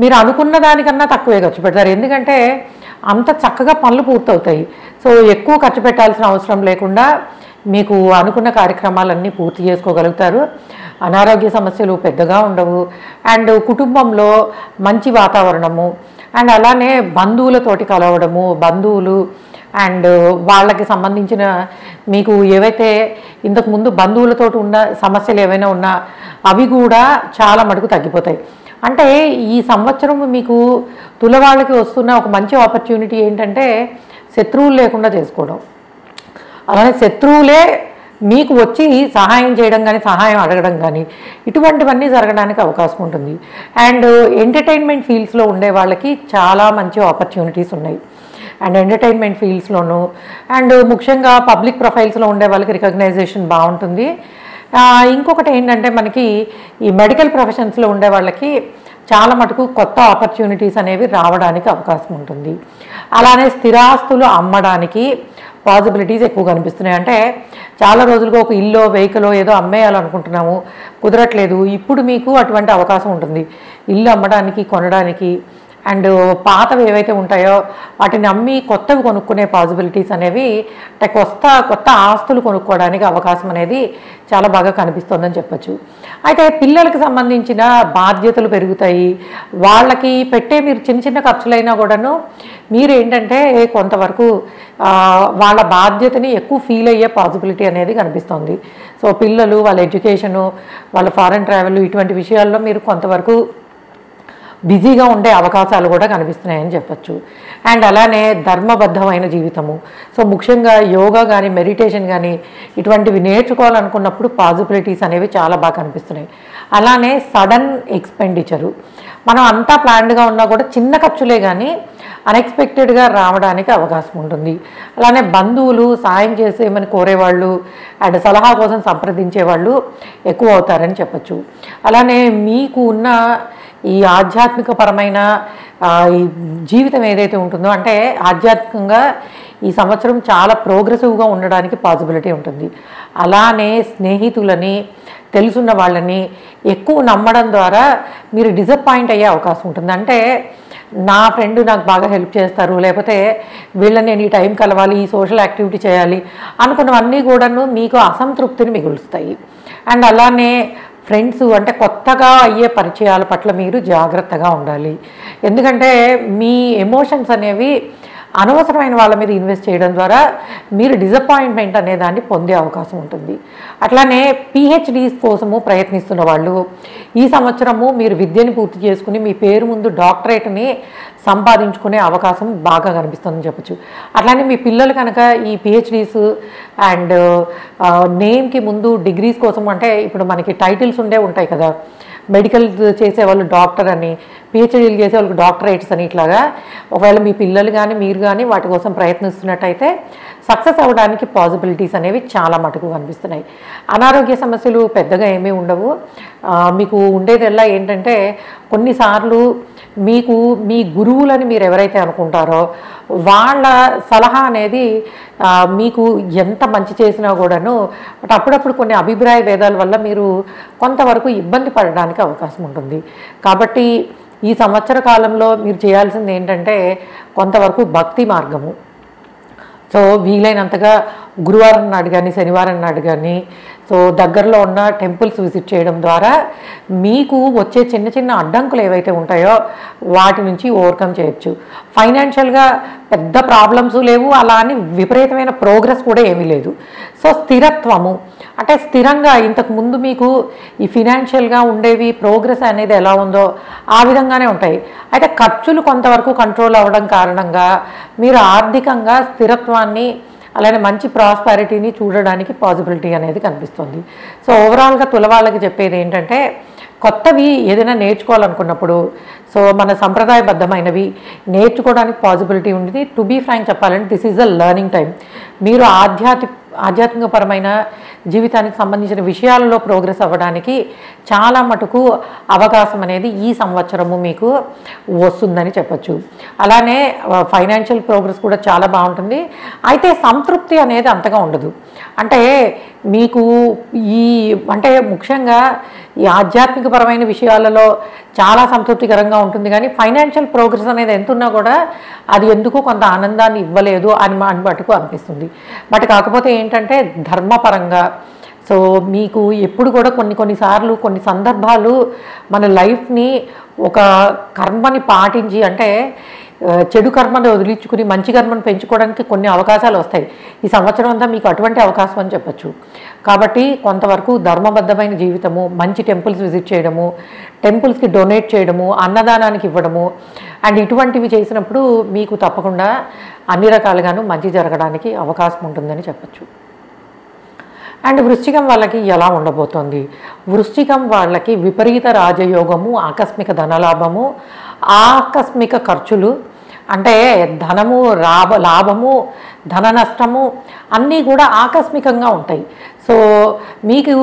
మీరు అనుకున్న దానికన్నా తక్కువే ఖర్చు పెడతారు. ఎందుకంటే అంత చక్కగా పనులు పూర్తవుతాయి. సో ఎక్కువ ఖర్చు పెట్టాల్సిన అవసరం లేకుండా మీకు అనుకున్న కార్యక్రమాలన్నీ పూర్తి చేసుకోగలుగుతారు. అనారోగ్య సమస్యలు పెద్దగా ఉండవు. అండ్ కుటుంబంలో మంచి వాతావరణము, అండ్ అలానే బంధువులతోటి కలవడము, బంధువులు అండ్ వాళ్ళకి సంబంధించిన మీకు ఏవైతే ఇంతకుముందు బంధువులతో ఉన్న సమస్యలు ఏవైనా ఉన్నా అవి కూడా చాలా మటుకు తగ్గిపోతాయి. అంటే ఈ సంవత్సరం మీకు తులవాళ్ళకి వస్తున్న ఒక మంచి ఆపర్చునిటీ ఏంటంటే శత్రువులు లేకుండా చేసుకోవడం, అలానే శత్రువులే మీకు వచ్చి సహాయం చేయడం కానీ సహాయం అడగడం కానీ ఇటువంటివన్నీ జరగడానికి అవకాశం ఉంటుంది. అండ్ ఎంటర్టైన్మెంట్ ఫీల్డ్స్లో ఉండే వాళ్ళకి చాలా మంచి ఆపర్చునిటీస్ ఉన్నాయి. అండ్ ఎంటర్టైన్మెంట్ ఫీల్డ్స్లోనూ అండ్ ముఖ్యంగా పబ్లిక్ ప్రొఫైల్స్లో ఉండే వాళ్ళకి రికగ్నైజేషన్ బాగుంటుంది. ఇంకొకటి ఏంటంటే మనకి ఈ మెడికల్ ప్రొఫెషన్స్లో ఉండే వాళ్ళకి చాలా మటుకు కొత్త ఆపర్చునిటీస్ అనేవి రావడానికి అవకాశం ఉంటుంది. అలానే స్థిరాస్తులు అమ్మడానికి పాసిబిలిటీస్ ఎక్కువ కనిపిస్తున్నాయి. అంటే చాలా రోజులుగా ఒక ఇల్లు వెహికల్ ఏదో అమ్మేయాలనుకుంటున్నాము, కుదరట్లేదు, ఇప్పుడు మీకు అటువంటి అవకాశం ఉంటుంది ఇల్లు అమ్మడానికి, కొనడానికి. అండ్ పాతవి ఏవైతే ఉంటాయో వాటిని అమ్మి కొత్తవి కొనుక్కునే పాసిబిలిటీస్ అనేవి, అంటే కొత్త ఆస్తులు కొనుక్కోవడానికి అవకాశం అనేది చాలా బాగా కనిపిస్తుందని చెప్పచ్చు. అయితే పిల్లలకు సంబంధించిన బాధ్యతలు పెరుగుతాయి. వాళ్ళకి పెట్టే మీరు చిన్న చిన్న ఖర్చులైనా కూడాను మీరు ఏంటంటే కొంతవరకు వాళ్ళ బాధ్యతని ఎక్కువ ఫీల్ అయ్యే పాసిబిలిటీ అనేది కనిపిస్తుంది. సో పిల్లలు, వాళ్ళ ఎడ్యుకేషను, వాళ్ళ ఫారెన్ ట్రావెల్, ఇటువంటి విషయాల్లో మీరు కొంతవరకు బిజీగా ఉండే అవకాశాలు కూడా కనిపిస్తున్నాయని చెప్పచ్చు. అండ్ అలానే ధర్మబద్ధమైన జీవితము, సో ముఖ్యంగా యోగా కానీ మెడిటేషన్ కానీ ఇటువంటివి నేర్చుకోవాలనుకున్నప్పుడు పాసిబిలిటీస్ అనేవి చాలా బాగా కనిపిస్తున్నాయి. అలానే సడన్ ఎక్స్పెండిచరు, మనం అంతా ప్లాన్డ్గా ఉన్నా కూడా చిన్న ఖర్చులే కానీ అన్ఎక్స్పెక్టెడ్గా రావడానికి అవకాశం ఉంటుంది. అలానే బంధువులు సాయం చేసేమని కోరేవాళ్ళు అండ్ సలహా కోసం సంప్రదించేవాళ్ళు ఎక్కువ అవుతారని చెప్పచ్చు. అలానే మీకు ఉన్న ఈ ఆధ్యాత్మికపరమైన ఈ జీవితం ఏదైతే ఉంటుందో, అంటే ఆధ్యాత్మికంగా ఈ సంవత్సరం చాలా ప్రోగ్రెసివ్గా ఉండడానికి పాసిబిలిటీ ఉంటుంది. అలానే స్నేహితులని, తెలుసున్న వాళ్ళని ఎక్కువ నమ్మడం ద్వారా మీరు డిసప్పాయింట్ అయ్యే అవకాశం ఉంటుంది. అంటే నా ఫ్రెండ్ నాకు బాగా హెల్ప్ చేస్తారు, లేకపోతే వీళ్ళని నేను ఈ టైం కలవాలి, ఈ సోషల్ యాక్టివిటీ చేయాలి అనుకున్నవన్నీ కూడాను మీకు అసంతృప్తిని మిగులుస్తాయి. అండ్ అలానే ఫ్రెండ్స్, అంటే కొత్తగా అయ్యే పరిచయాల పట్ల మీరు జాగ్రత్తగా ఉండాలి. ఎందుకంటే మీ ఎమోషన్స్ అనేవి అనవసరమైన వాళ్ళ మీద ఇన్వెస్ట్ చేయడం ద్వారా మీరు డిసప్పాయింట్మెంట్ అనే దాన్ని పొందే అవకాశం ఉంటుంది. అట్లానే పిహెచ్డీస్ కోసము ప్రయత్నిస్తున్న వాళ్ళు ఈ సంవత్సరము మీరు విద్యని పూర్తి చేసుకుని మీ పేరు ముందు డాక్టరేట్ని సంపాదించుకునే అవకాశం బాగా కనిపిస్తుందని చెప్పచ్చు. అట్లానే మీ పిల్లలు కనుక ఈ పిహెచ్డీస్ అండ్ నేమ్కి ముందు డిగ్రీస్ కోసం, అంటే ఇప్పుడు మనకి టైటిల్స్ ఉంటాయి కదా, మెడికల్ చేసేవాళ్ళు డాక్టర్ అని, పిహెచ్డీలు చేసేవాళ్ళకి డాక్టరేట్స్ అని, ఇట్లాగా ఒకవేళ మీ పిల్లలు కానీ మీరు కానీ వాటి కోసం ప్రయత్నిస్తున్నట్టయితే సక్సెస్ అవ్వడానికి పాసిబిలిటీస్ అనేవి చాలా మటుకు కనిపిస్తున్నాయి. అనారోగ్య సమస్యలు పెద్దగా ఏమీ ఉండవు. మీకు ఉండేదల్లా ఏంటంటే కొన్నిసార్లు మీకు మీ గురువులని మీరు ఎవరైతే అనుకుంటారో వాళ్ళ సలహా అనేది మీకు ఎంత మంచి చేసినా కూడాను బట్ అప్పుడప్పుడు కొన్ని అభిప్రాయ భేదాల వల్ల మీరు కొంతవరకు ఇబ్బంది పడడానికి అవకాశం ఉంటుంది. కాబట్టి ఈ సంవత్సర కాలంలో మీరు చేయాల్సింది ఏంటంటే కొంతవరకు భక్తి మార్గము. సో వీలైనంతగా గురువారం నాడు కానీ శనివారం నాడు కానీ సో దగ్గరలో ఉన్న టెంపుల్స్ విజిట్ చేయడం ద్వారా మీకు వచ్చే చిన్న చిన్న అడ్డంకులు ఏవైతే ఉంటాయో వాటి నుంచి ఓవర్కమ్ చేయొచ్చు. ఫైనాన్షియల్గా పెద్ద ప్రాబ్లమ్స్ లేవు, అలా అని విపరీతమైన ప్రోగ్రెస్ కూడా ఏమీ లేదు. సో స్థిరత్వము, అంటే స్థిరంగా ఇంతకుముందు మీకు ఈ ఫినాన్షియల్గా ఉండేవి ప్రోగ్రెస్ అనేది ఎలా ఉందో ఆ విధంగానే ఉంటాయి. అయితే ఖర్చులు కొంతవరకు కంట్రోల్ అవ్వడం కారణంగా మీరు ఆర్థికంగా స్థిరత్వాన్ని అలానే మంచి ప్రాస్పారిటీని చూడడానికి పాసిబిలిటీ అనేది కనిపిస్తుంది. సో ఓవరాల్గా తులవాళ్ళకి చెప్పేది ఏంటంటే కొత్తవి ఏదైనా నేర్చుకోవాలనుకున్నప్పుడు సో మన సంప్రదాయబద్ధమైనవి నేర్చుకోవడానికి పాసిబిలిటీ ఉంది. టు బీ ఫ్రాంక్ చెప్పాలంటే this is a learning time. మీరు ఆధ్యాత్మికపరమైన జీవితానికి సంబంధించిన విషయాలలో ప్రోగ్రెస్ అవ్వడానికి చాలా మటుకు అవకాశం అనేది ఈ సంవత్సరము మీకు వస్తుందని చెప్పచ్చు. అలానే ఫైనాన్షియల్ ప్రోగ్రెస్ కూడా చాలా బాగుంటుంది. అయితే సంతృప్తి అనేది అంతగా ఉండదు. అంటే మీకు అంటే ముఖ్యంగా ఈ ఆధ్యాత్మికపరమైన విషయాలలో చాలా సంతృప్తికరంగా ఉంటుంది, కానీ ఫైనాన్షియల్ ప్రోగ్రెస్ అనేది ఎంత ఉన్నా కూడా అది ఎందుకు కొంత ఆనందాన్ని ఇవ్వలేదు అని మటుకు అనిపిస్తుంది. బట్ కాకపోతే ఏంటంటే ధర్మపరంగా సో మీకు ఎప్పుడు కూడా కొన్నిసార్లు కొన్ని సందర్భాలు మన లైఫ్ని ఒక కర్మని పాటించి, అంటే చెడు కర్మను వదిలించుకుని మంచి కర్మను పెంచుకోవడానికి కొన్ని అవకాశాలు వస్తాయి. ఈ సంవత్సరం అంతా మీకు అటువంటి అవకాశం అని చెప్పచ్చు. కాబట్టి కొంతవరకు ధర్మబద్ధమైన జీవితము, మంచి టెంపుల్స్ విజిట్ చేయడము, టెంపుల్స్కి డొనేట్ చేయడము, అన్నదానానికి ఇవ్వడము అండ్ ఇటువంటివి చేసినప్పుడు మీకు తప్పకుండా అన్ని రకాలుగాను మంచి జరగడానికి అవకాశం ఉంటుందని చెప్పచ్చు. అండ్ వృశ్చికం వాళ్ళకి ఎలా ఉండబోతోంది? వృశ్చికం వాళ్ళకి విపరీత రాజయోగము, ఆకస్మిక ధనలాభము, ఆకస్మిక ఖర్చులు, అంటే ధనము లాభము, ధన నష్టము అన్నీ కూడా ఆకస్మికంగా ఉంటాయి. సో మీకు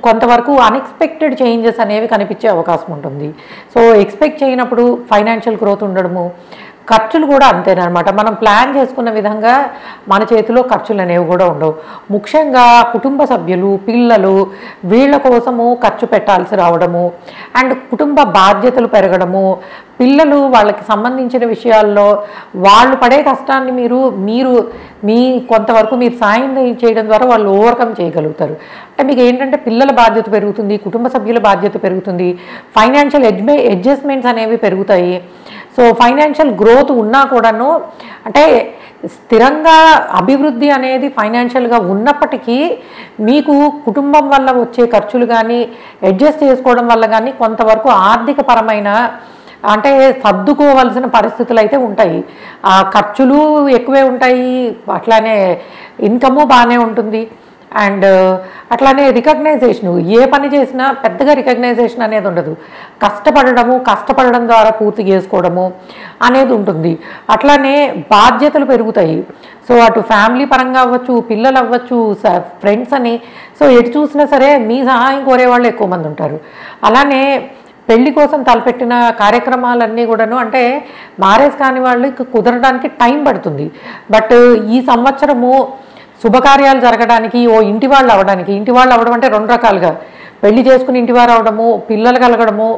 కొంతవరకు అన్ఎక్స్పెక్టెడ్ చేంజెస్ అనేవి కనిపించే అవకాశం ఉంటుంది. సో ఎక్స్పెక్ట్ చేయనప్పుడు ఫైనాన్షియల్ గ్రోత్ ఉండడము, ఖర్చులు కూడా అంతేనమాట. మనం ప్లాన్ చేసుకున్న విధంగా మన చేతిలో ఖర్చులు అనేవి కూడా ఉండవు. ముఖ్యంగా కుటుంబ సభ్యులు, పిల్లలు వీళ్ళ కోసము ఖర్చు పెట్టాల్సి రావడము, అండ్ కుటుంబ బాధ్యతలు పెరగడము, పిల్లలు వాళ్ళకి సంబంధించిన విషయాల్లో వాళ్ళు పడే కష్టాన్ని మీరు మీ కొంతవరకు మీరు సాయం చేయడం ద్వారా వాళ్ళు ఓవర్కమ్ చేయగలుగుతారు. అంటే మీకు ఏంటంటే పిల్లల బాధ్యత పెరుగుతుంది, కుటుంబ సభ్యుల బాధ్యత పెరుగుతుంది, ఫైనాన్షియల్ అడ్జస్ట్మెంట్స్ అనేవి పెరుగుతాయి. సో ఫైనాన్షియల్ గ్రోత్ ఉన్నా కూడాను, అంటే స్థిరంగా అభివృద్ధి అనేది ఫైనాన్షియల్గా ఉన్నప్పటికీ మీకు కుటుంబం వల్ల వచ్చే ఖర్చులు కానీ అడ్జస్ట్ చేసుకోవడం వల్ల కానీ కొంతవరకు ఆర్థిక పరమైన అంటే సర్దుకోవాల్సిన పరిస్థితులు అయితే ఉంటాయి. ఆ ఖర్చులు ఎక్కువే ఉంటాయి, అట్లానే ఇన్కము బాగానే ఉంటుంది, అండ్ అట్లానే రికగ్నైజేషను ఏ పని చేసినా పెద్దగా రికగ్నైజేషన్ అనేది ఉండదు. కష్టపడడం ద్వారా పూర్తి చేసుకోవడము అనేది ఉంటుంది. అట్లానే బాధ్యతలు పెరుగుతాయి. సో అటు ఫ్యామిలీ పరంగా అవ్వచ్చు, పిల్లలు అవ్వచ్చు, ఫ్రెండ్స్ అని, సో ఎటు చూసినా సరే మీ సహాయం కోరే వాళ్ళు ఎక్కువ మంది ఉంటారు. అలానే పెళ్లి కోసం తలపెట్టిన కార్యక్రమాలన్నీ కూడాను, అంటే మ్యారేజ్ కాని వాళ్ళకి కుదరడానికి టైం పడుతుంది. బట్ ఈ సంవత్సరము శుభకార్యాలు జరగడానికి, ఇంటి వాళ్ళు అవ్వడం అంటే రెండు రకాలుగా, పెళ్లి చేసుకుని ఇంటివారు అవడము, పిల్లలు కలగడము,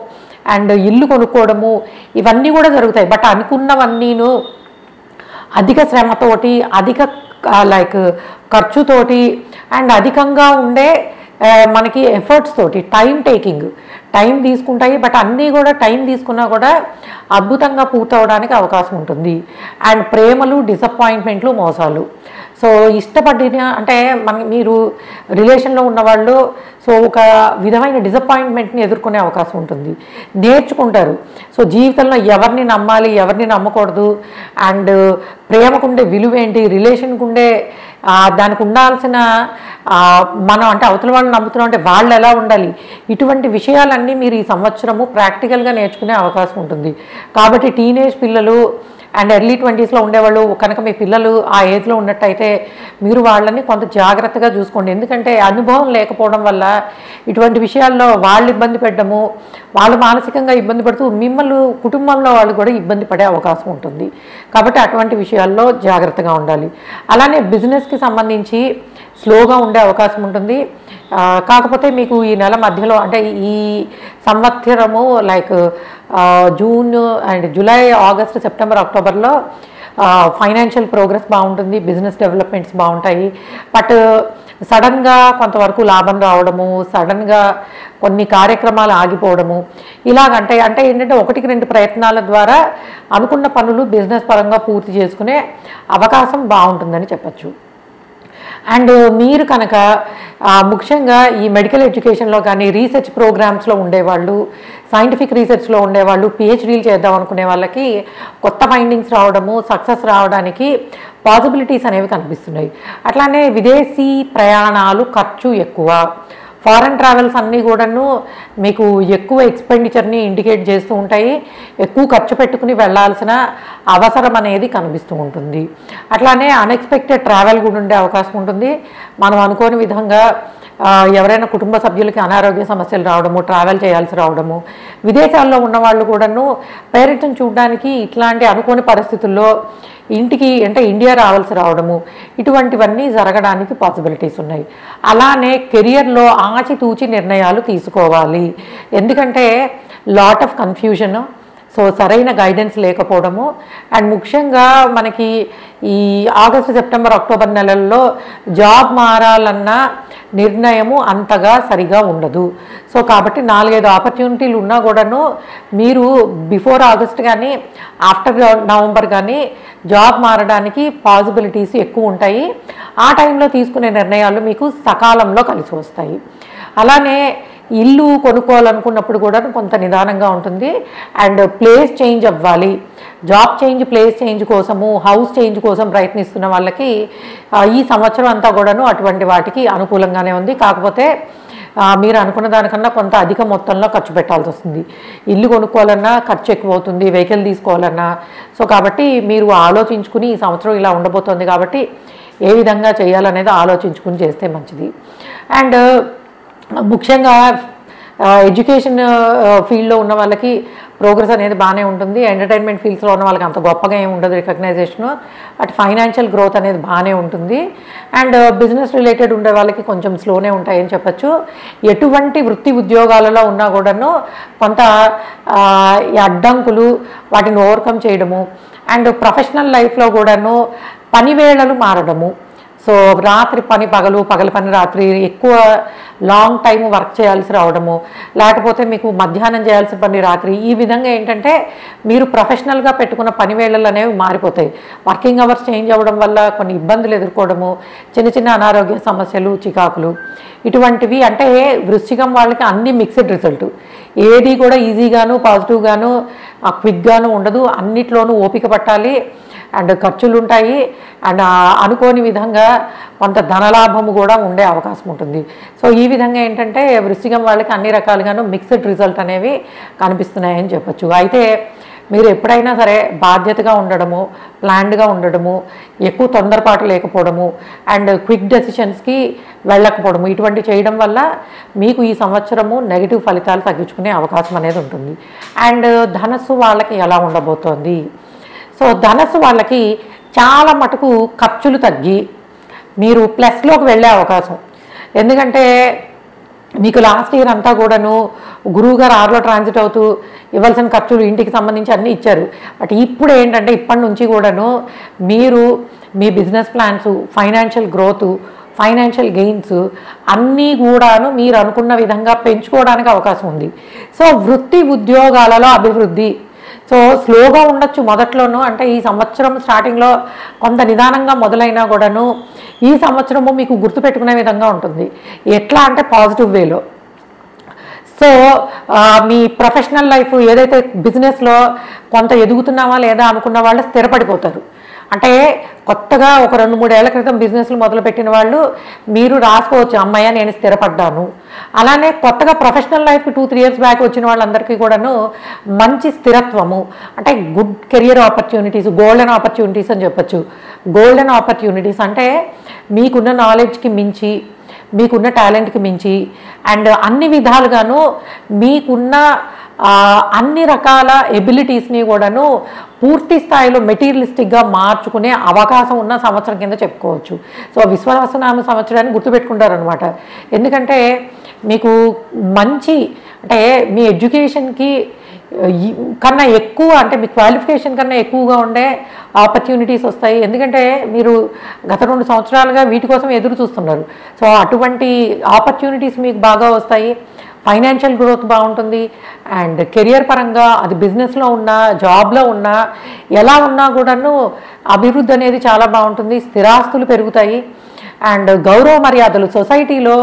అండ్ ఇల్లు కొనుక్కోవడము, ఇవన్నీ కూడా జరుగుతాయి. బట్ అనుకున్నవన్నీను అధిక శ్రమతోటి, అధిక ఖర్చుతోటి, అండ్ అధికంగా ఉండే మనకి ఎఫర్ట్స్ తోటి, టైం తీసుకుంటాయి. బట్ అన్నీ కూడా టైం తీసుకున్నా కూడా అద్భుతంగా పూర్తవడానికి అవకాశం ఉంటుంది. అండ్ ప్రేమలు, డిసప్పాయింట్మెంట్లు, మోసాలు. సో ఇష్టపడిన అంటే మీరు రిలేషన్లో ఉన్నవాళ్ళు సో ఒక విధమైన డిసప్పాయింట్మెంట్ని ఎదుర్కొనే అవకాశం ఉంటుంది. నేర్చుకుంటారు. సో జీవితంలో ఎవరిని నమ్మాలి, ఎవరిని నమ్మకూడదు, అండ్ ప్రేమకుండే విలువేంటి, రిలేషన్కు ఉండే దానికి ఉండాల్సిన మనం అంటే అవతల వాళ్ళు నమ్ముతున్నాం అంటే వాళ్ళు ఎలా ఉండాలి, ఇటువంటి విషయాలన్నీ మీరు ఈ సంవత్సరము ప్రాక్టికల్గా నేర్చుకునే అవకాశం ఉంటుంది. కాబట్టి టీనేజ్ పిల్లలు అండ్ ఎర్లీ 20sలో ఉండేవాళ్ళు కనుక మీ పిల్లలు ఆ ఏజ్లో ఉన్నట్టయితే మీరు వాళ్ళని కొంత జాగ్రత్తగా చూసుకోండి. ఎందుకంటే అనుభవం లేకపోవడం వల్ల ఇటువంటి విషయాల్లో వాళ్ళు ఇబ్బంది పెట్టడము, వాళ్ళు మానసికంగా ఇబ్బంది పడుతూ మిమ్మల్ని కుటుంబంలో వాళ్ళు కూడా ఇబ్బంది పడే అవకాశం ఉంటుంది. కాబట్టి అటువంటి విషయాల్లో జాగ్రత్తగా ఉండాలి. అలానే బిజినెస్కి సంబంధించి స్లోగా ఉండే అవకాశం ఉంటుంది. కాకపోతే మీకు ఈ నెల మధ్యలో అంటే ఈ సంవత్సరము June and July, August, September, అక్టోబర్లో ఫైనాన్షియల్ ప్రోగ్రెస్ బాగుంటుంది, బిజినెస్ డెవలప్మెంట్స్ బాగుంటాయి. బట్ సడన్గా కొంతవరకు లాభం రావడము, సడన్గా కొన్ని కార్యక్రమాలు ఆగిపోవడము ఇలాగంటే ఏంటంటే 1-2 ప్రయత్నాల ద్వారా అనుకున్న పనులు బిజినెస్ పరంగా పూర్తి చేసుకునే అవకాశం బాగుంటుందని చెప్పచ్చు. అండ్ మీరు కనుక ముఖ్యంగా ఈ మెడికల్ ఎడ్యుకేషన్లో కానీ రీసెర్చ్ ప్రోగ్రామ్స్లో ఉండేవాళ్ళు, సైంటిఫిక్ రీసెర్చ్లో ఉండేవాళ్ళు, పిహెచ్డీలు చేద్దాం అనుకునే వాళ్ళకి కొత్త ఫైండింగ్స్ రావడము, సక్సెస్ రావడానికి పాసిబిలిటీస్ అనేవి కనిపిస్తున్నాయి. అట్లానే విదేశీ ప్రయాణాలు ఖర్చు ఎక్కువ, ఫారెన్ ట్రావెల్స్ అన్నీ కూడాను మీకు ఎక్కువ ఎక్స్పెండిచర్ని ఇండికేట్ చేస్తూ ఉంటాయి. ఎక్కువ ఖర్చు పెట్టుకుని వెళ్ళాల్సిన అవసరం అనేది కనిపిస్తూ ఉంటుంది. అట్లానే అన్ఎక్స్పెక్టెడ్ ట్రావెల్ కూడా ఉండే అవకాశం ఉంటుంది. మనం అనుకోని విధంగా ఎవరైనా కుటుంబ సభ్యులకి అనారోగ్య సమస్యలు రావడము, ట్రావెల్ చేయాల్సి రావడము, విదేశాల్లో ఉన్న వాళ్ళు కూడాను పేరెంట్స్ని చూడడానికి ఇట్లాంటి అనుకోని పరిస్థితుల్లో ఇంటికి అంటే ఇండియా రావాల్సి రావడము, ఇటువంటివన్నీ జరగడానికి పాసిబిలిటీస్ ఉన్నాయి. అలానే కెరియర్లో ఆచితూచి నిర్ణయాలు తీసుకోవాలి. ఎందుకంటే లాట్ ఆఫ్ కన్ఫ్యూజన్, సో సరైన గైడెన్స్ లేకపోవడము, అండ్ ముఖ్యంగా మనకి ఈ ఆగస్టు, సెప్టెంబర్, అక్టోబర్ నెలల్లో జాబ్ మారాలన్న నిర్ణయము అంతగా సరిగా ఉండదు. సో కాబట్టి 4-5 ఆపర్చునిటీలు ఉన్నా కూడాను మీరు బిఫోర్ ఆగస్ట్ కానీ ఆఫ్టర్ నవంబర్ కానీ జాబ్ మారడానికి పాసిబిలిటీస్ ఎక్కువ ఉంటాయి. ఆ టైంలో తీసుకునే నిర్ణయాలు మీకు సకాలంలో కలిసి వస్తాయి. అలానే ఇల్లు కొనుక్కోవాలనుకున్నప్పుడు కూడా కొంత నిదానంగా ఉంటుంది. అండ్ ప్లేస్ చేంజ్ అవ్వాలి, జాబ్ చేంజ్, ప్లేస్ చేంజ్ కోసము, హౌస్ చేంజ్ కోసం ప్రయత్నిస్తున్న వాళ్ళకి ఈ సంవత్సరం అంతా కూడాను అటువంటి వాటికి అనుకూలంగానే ఉంది. కాకపోతే మీరు అనుకున్న దానికన్నా కొంత అధిక మొత్తంలో ఖర్చు పెట్టాల్సి వస్తుంది. ఇల్లు కొనుక్కోవాలన్నా ఖర్చు ఎక్కువ అవుతుంది, వెహికల్ తీసుకోవాలన్నా. సో కాబట్టి మీరు ఆలోచించుకుని ఈ సంవత్సరం ఇలా ఉండబోతోంది కాబట్టి ఏ విధంగా చేయాలనేది ఆలోచించుకుని చేస్తే మంచిది. అండ్ ముఖ్యంగా ఎడ్యుకేషన్ ఫీల్డ్లో ఉన్న వాళ్ళకి ప్రోగ్రెస్ అనేది బాగానే ఉంటుంది. ఎంటర్టైన్మెంట్ ఫీల్డ్స్లో ఉన్న వాళ్ళకి అంత గొప్పగా ఏమి ఉండదు రికగ్నైజేషను, బట్ ఫైనాన్షియల్ గ్రోత్ అనేది బాగానే ఉంటుంది. అండ్ బిజినెస్ రిలేటెడ్ ఉండే వాళ్ళకి కొంచెం స్లోనే ఉంటాయని చెప్పచ్చు. ఎటువంటి వృత్తి ఉద్యోగాలలో ఉన్నా కూడాను కొంత ఈ అడ్డంకులు వాటిని ఓవర్కమ్ చేయడము, అండ్ ప్రొఫెషనల్ లైఫ్లో కూడాను పని వేళలు మారడము. సో రాత్రి పని పగలు, పగల పని రాత్రి, ఎక్కువ లాంగ్ టైం వర్క్ చేయాల్సి రావడము, లేకపోతే మీకు మధ్యాహ్నం చేయాల్సిన పని రాత్రి, ఈ విధంగా ఏంటంటే మీరు ప్రొఫెషనల్గా పెట్టుకున్న పని వేళలు అనేవి మారిపోతాయి. వర్కింగ్ అవర్స్ చేంజ్ అవ్వడం వల్ల కొన్ని ఇబ్బందులు ఎదుర్కోవడము, చిన్న చిన్న అనారోగ్య సమస్యలు, చికాకులు ఇటువంటివి. అంటే వృశ్చికం వాళ్ళకి అన్ని మిక్స్డ్ రిజల్ట్, ఏది కూడా ఈజీగాను పాజిటివ్గాను క్విక్గాను ఉండదు. అన్నిట్లోనూ ఓపిక పట్టాలి, అండ్ ఖర్చులు ఉంటాయి, అండ్ అనుకోని విధంగా కొంత ధనలాభము కూడా ఉండే అవకాశం ఉంటుంది. సో ఈ విధంగా ఏంటంటే వృశ్చికం వాళ్ళకి అన్ని రకాలుగాను మిక్స్డ్ రిజల్ట్ అనేవి కనిపిస్తున్నాయని చెప్పచ్చు. అయితే మీరు ఎప్పుడైనా సరే బాధ్యతగా ఉండడము, ప్లాన్డ్గా ఉండడము, ఎక్కువ తొందరపాటు లేకపోవడము, అండ్ క్విక్ డెసిషన్స్కి వెళ్ళకపోవడము, ఇటువంటి చేయడం వల్ల మీకు ఈ సంవత్సరము నెగిటివ్ ఫలితాలు తగ్గించుకునే అవకాశం అనేది ఉంటుంది. అండ్ ధనస్సు వాళ్ళకి ఎలా ఉండబోతోంది? సో ధనస్సు వాళ్ళకి చాలా మటుకు ఖర్చులు తగ్గి మీరు ప్లస్లోకి వెళ్ళే అవకాశం. ఎందుకంటే మీకు లాస్ట్ ఇయర్ అంతా కూడాను గురువు గారు 6లో ట్రాన్సిట్ అవుతూ ఇవ్వాల్సిన ఖర్చులు ఇంటికి సంబంధించి అన్నీ ఇచ్చారు. బట్ ఇప్పుడు ఏంటంటే ఇప్పటి నుంచి కూడాను మీరు మీ business plans, financial growth, financial gains అన్నీ కూడాను మీరు అనుకున్న విధంగా పెంచుకోవడానికి అవకాశం ఉంది. సో వృత్తి ఉద్యోగాలలో అభివృద్ధి సో స్లోగా ఉండొచ్చు మొదట్లోనూ, అంటే ఈ సంవత్సరం స్టార్టింగ్లో కొంత నిదానంగా మొదలైనా కూడాను ఈ సంవత్సరము మీకు గుర్తుపెట్టుకునే విధంగా ఉంటుంది. ఎట్లా అంటే పాజిటివ్ వేలో. సో మీ ప్రొఫెషనల్ లైఫ్ ఏదైతే బిజినెస్లో కొంత ఎదుగుతున్నావా లేదా అనుకున్న వాళ్ళు స్థిరపడిపోతారు. అంటే కొత్తగా ఒక 2-3 ఏళ్ల క్రితం బిజినెస్లు మొదలుపెట్టిన వాళ్ళు మీరు రాసుకోవచ్చు, అమ్మాయ నేను స్థిరపడ్డాను. అలానే కొత్తగా ప్రొఫెషనల్ లైఫ్కి 2-3 ఇయర్స్ బ్యాక్ వచ్చిన వాళ్ళందరికీ కూడాను మంచి స్థిరత్వము, అంటే good career opportunities, golden opportunities అని చెప్పచ్చు. గోల్డెన్ ఆపర్చునిటీస్ అంటే మీకున్న నాలెడ్జ్కి మించి, మీకున్న టాలెంట్కి మించి, అండ్ అన్ని విధాలుగాను మీకున్న అన్ని రకాల ఎబిలిటీస్ని కూడాను పూర్తి స్థాయిలో మెటీరియలిస్టిక్గా మార్చుకునే అవకాశం ఉన్న సంవత్సరం కింద చెప్పుకోవచ్చు. సో విశ్వవసునామ సంవత్సరాన్ని గుర్తుపెట్టుకుంటారనమాట. ఎందుకంటే మీకు మంచి, అంటే మీ ఎడ్యుకేషన్కి కన్నా ఎక్కువ, అంటే మీ క్వాలిఫికేషన్ కన్నా ఎక్కువగా ఉండే ఆపర్చునిటీస్ వస్తాయి. ఎందుకంటే మీరు గత 2 సంవత్సరాలుగా వీటి కోసం ఎదురు చూస్తున్నారు. సో అటువంటి ఆపర్చునిటీస్ మీకు బాగా వస్తాయి. ఫైనాన్షియల్ గ్రోత్ బాగుంటుంది. అండ్ కెరియర్ పరంగా అది బిజినెస్లో ఉన్నా, జాబ్లో ఉన్నా, ఎలా ఉన్నా కూడాను అభివృద్ధి అనేది చాలా బాగుంటుంది. స్థిరాస్తులు పెరుగుతాయి. అండ్ గౌరవ మర్యాదలు సొసైటీలో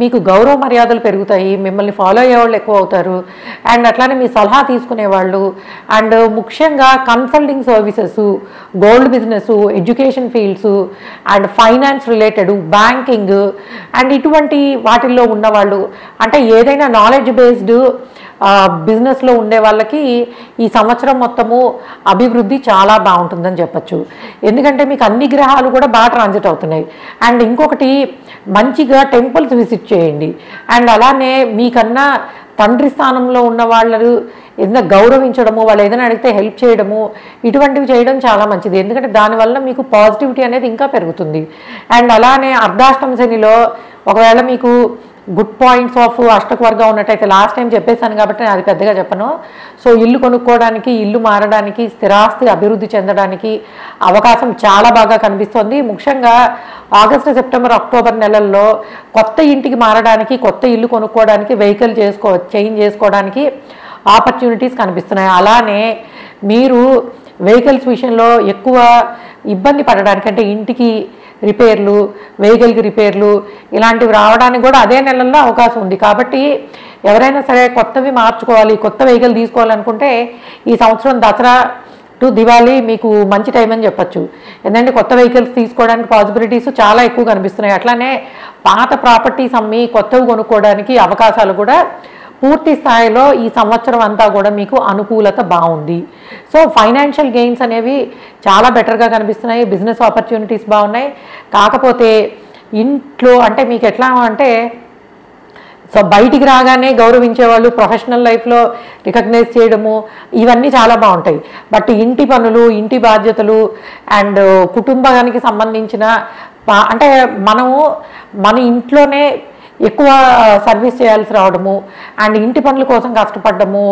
మీకు గౌరవ మర్యాదలు పెరుగుతాయి. మిమ్మల్ని ఫాలో అయ్యేవాళ్ళు ఎక్కువ అవుతారు. అండ్ అట్లానే మీ సలహా తీసుకునేవాళ్ళు, అండ్ ముఖ్యంగా consulting services, gold business, education fields, and finance related, banking, and ఇటువంటి వాటిల్లో ఉన్నవాళ్ళు, అంటే ఏదైనా నాలెడ్జ్ బేస్డ్ బిజినెస్లో ఉండే వాళ్ళకి ఈ సంవత్సరం మొత్తము అభివృద్ధి చాలా బాగుంటుందని చెప్పచ్చు. ఎందుకంటే మీకు అన్ని గ్రహాలు కూడా బాగా ట్రాన్సిట్ అవుతున్నాయి. అండ్ ఇంకొకటి, మంచిగా టెంపుల్స్ విజిట్ చేయండి. అండ్ అలానే మీకన్నా తండ్రి స్థానంలో ఉన్న వాళ్ళు ఏదైనా గౌరవించడము, వాళ్ళు ఏదైనా అడిగితే హెల్ప్ చేయడము, ఇటువంటివి చేయడం చాలా మంచిది. ఎందుకంటే దానివల్ల మీకు పాజిటివిటీ అనేది ఇంకా పెరుగుతుంది. అండ్ అలానే అర్ధాష్టమ శనిలో ఒకవేళ మీకు గుడ్ పాయింట్స్ ఆఫ్ అష్టకవర్గం ఉన్నట్టయితే, లాస్ట్ టైం చెప్పేశాను కాబట్టి నేను అది పెద్దగా చెప్పను. సో ఇల్లు కొనుక్కోవడానికి, ఇల్లు మారడానికి, స్థిరాస్తి అభివృద్ధి చెందడానికి అవకాశం చాలా బాగా కనిపిస్తుంది. ముఖ్యంగా ఆగస్టు, సెప్టెంబర్, అక్టోబర్ నెలల్లో కొత్త ఇంటికి మారడానికి, కొత్త ఇల్లు కొనుక్కోవడానికి, వెహికల్ చేంజ్ చేసుకోవడానికి ఆపర్చునిటీస్ కనిపిస్తున్నాయి. అలానే మీరు వెహికల్స్ విషయంలో ఎక్కువ ఇబ్బంది పడడానికి, అంటే ఇంటికి రిపేర్లు, వెహికల్కి రిపేర్లు ఇలాంటివి రావడానికి కూడా అదే నెలల్లో అవకాశం ఉంది. కాబట్టి ఎవరైనా సరే కొత్తవి మార్చుకోవాలి, కొత్త వెహికల్ తీసుకోవాలనుకుంటే ఈ సంవత్సరం దసరా టు దివాళీ మీకు మంచి టైం అని చెప్పచ్చు. ఎందుకంటే కొత్త వెహికల్స్ తీసుకోవడానికి పాసిబిలిటీస్ చాలా ఎక్కువ కనిపిస్తున్నాయి. అట్లానే పాత ప్రాపర్టీస్ అమ్మి కొత్తవి కొనుక్కోవడానికి అవకాశాలు కూడా పూర్తి స్థాయిలో ఈ సంవత్సరం అంతా కూడా మీకు అనుకూలత బాగుంది. సో ఫైనాన్షియల్ గెయిన్స్ అనేవి చాలా బెటర్గా కనిపిస్తున్నాయి. బిజినెస్ ఆపర్చునిటీస్ బాగున్నాయి. కాకపోతే ఇంట్లో అంటే మీకు ఎట్లా అంటే సో బయటికి రాగానే గౌరవించేవాళ్ళు, ప్రొఫెషనల్ లైఫ్లో రికగ్నైజ్ చేయడము, ఇవన్నీ చాలా బాగుంటాయి. బట్ ఇంటి పనులు, ఇంటి బాధ్యతలు అండ్ కుటుంబానికి సంబంధించిన అంటే మనము మన ఇంట్లోనే ఎక్కువ సర్వీస్ చేయాల్సి రావడము అండ్ ఇంటి పనుల కోసం కష్టపడము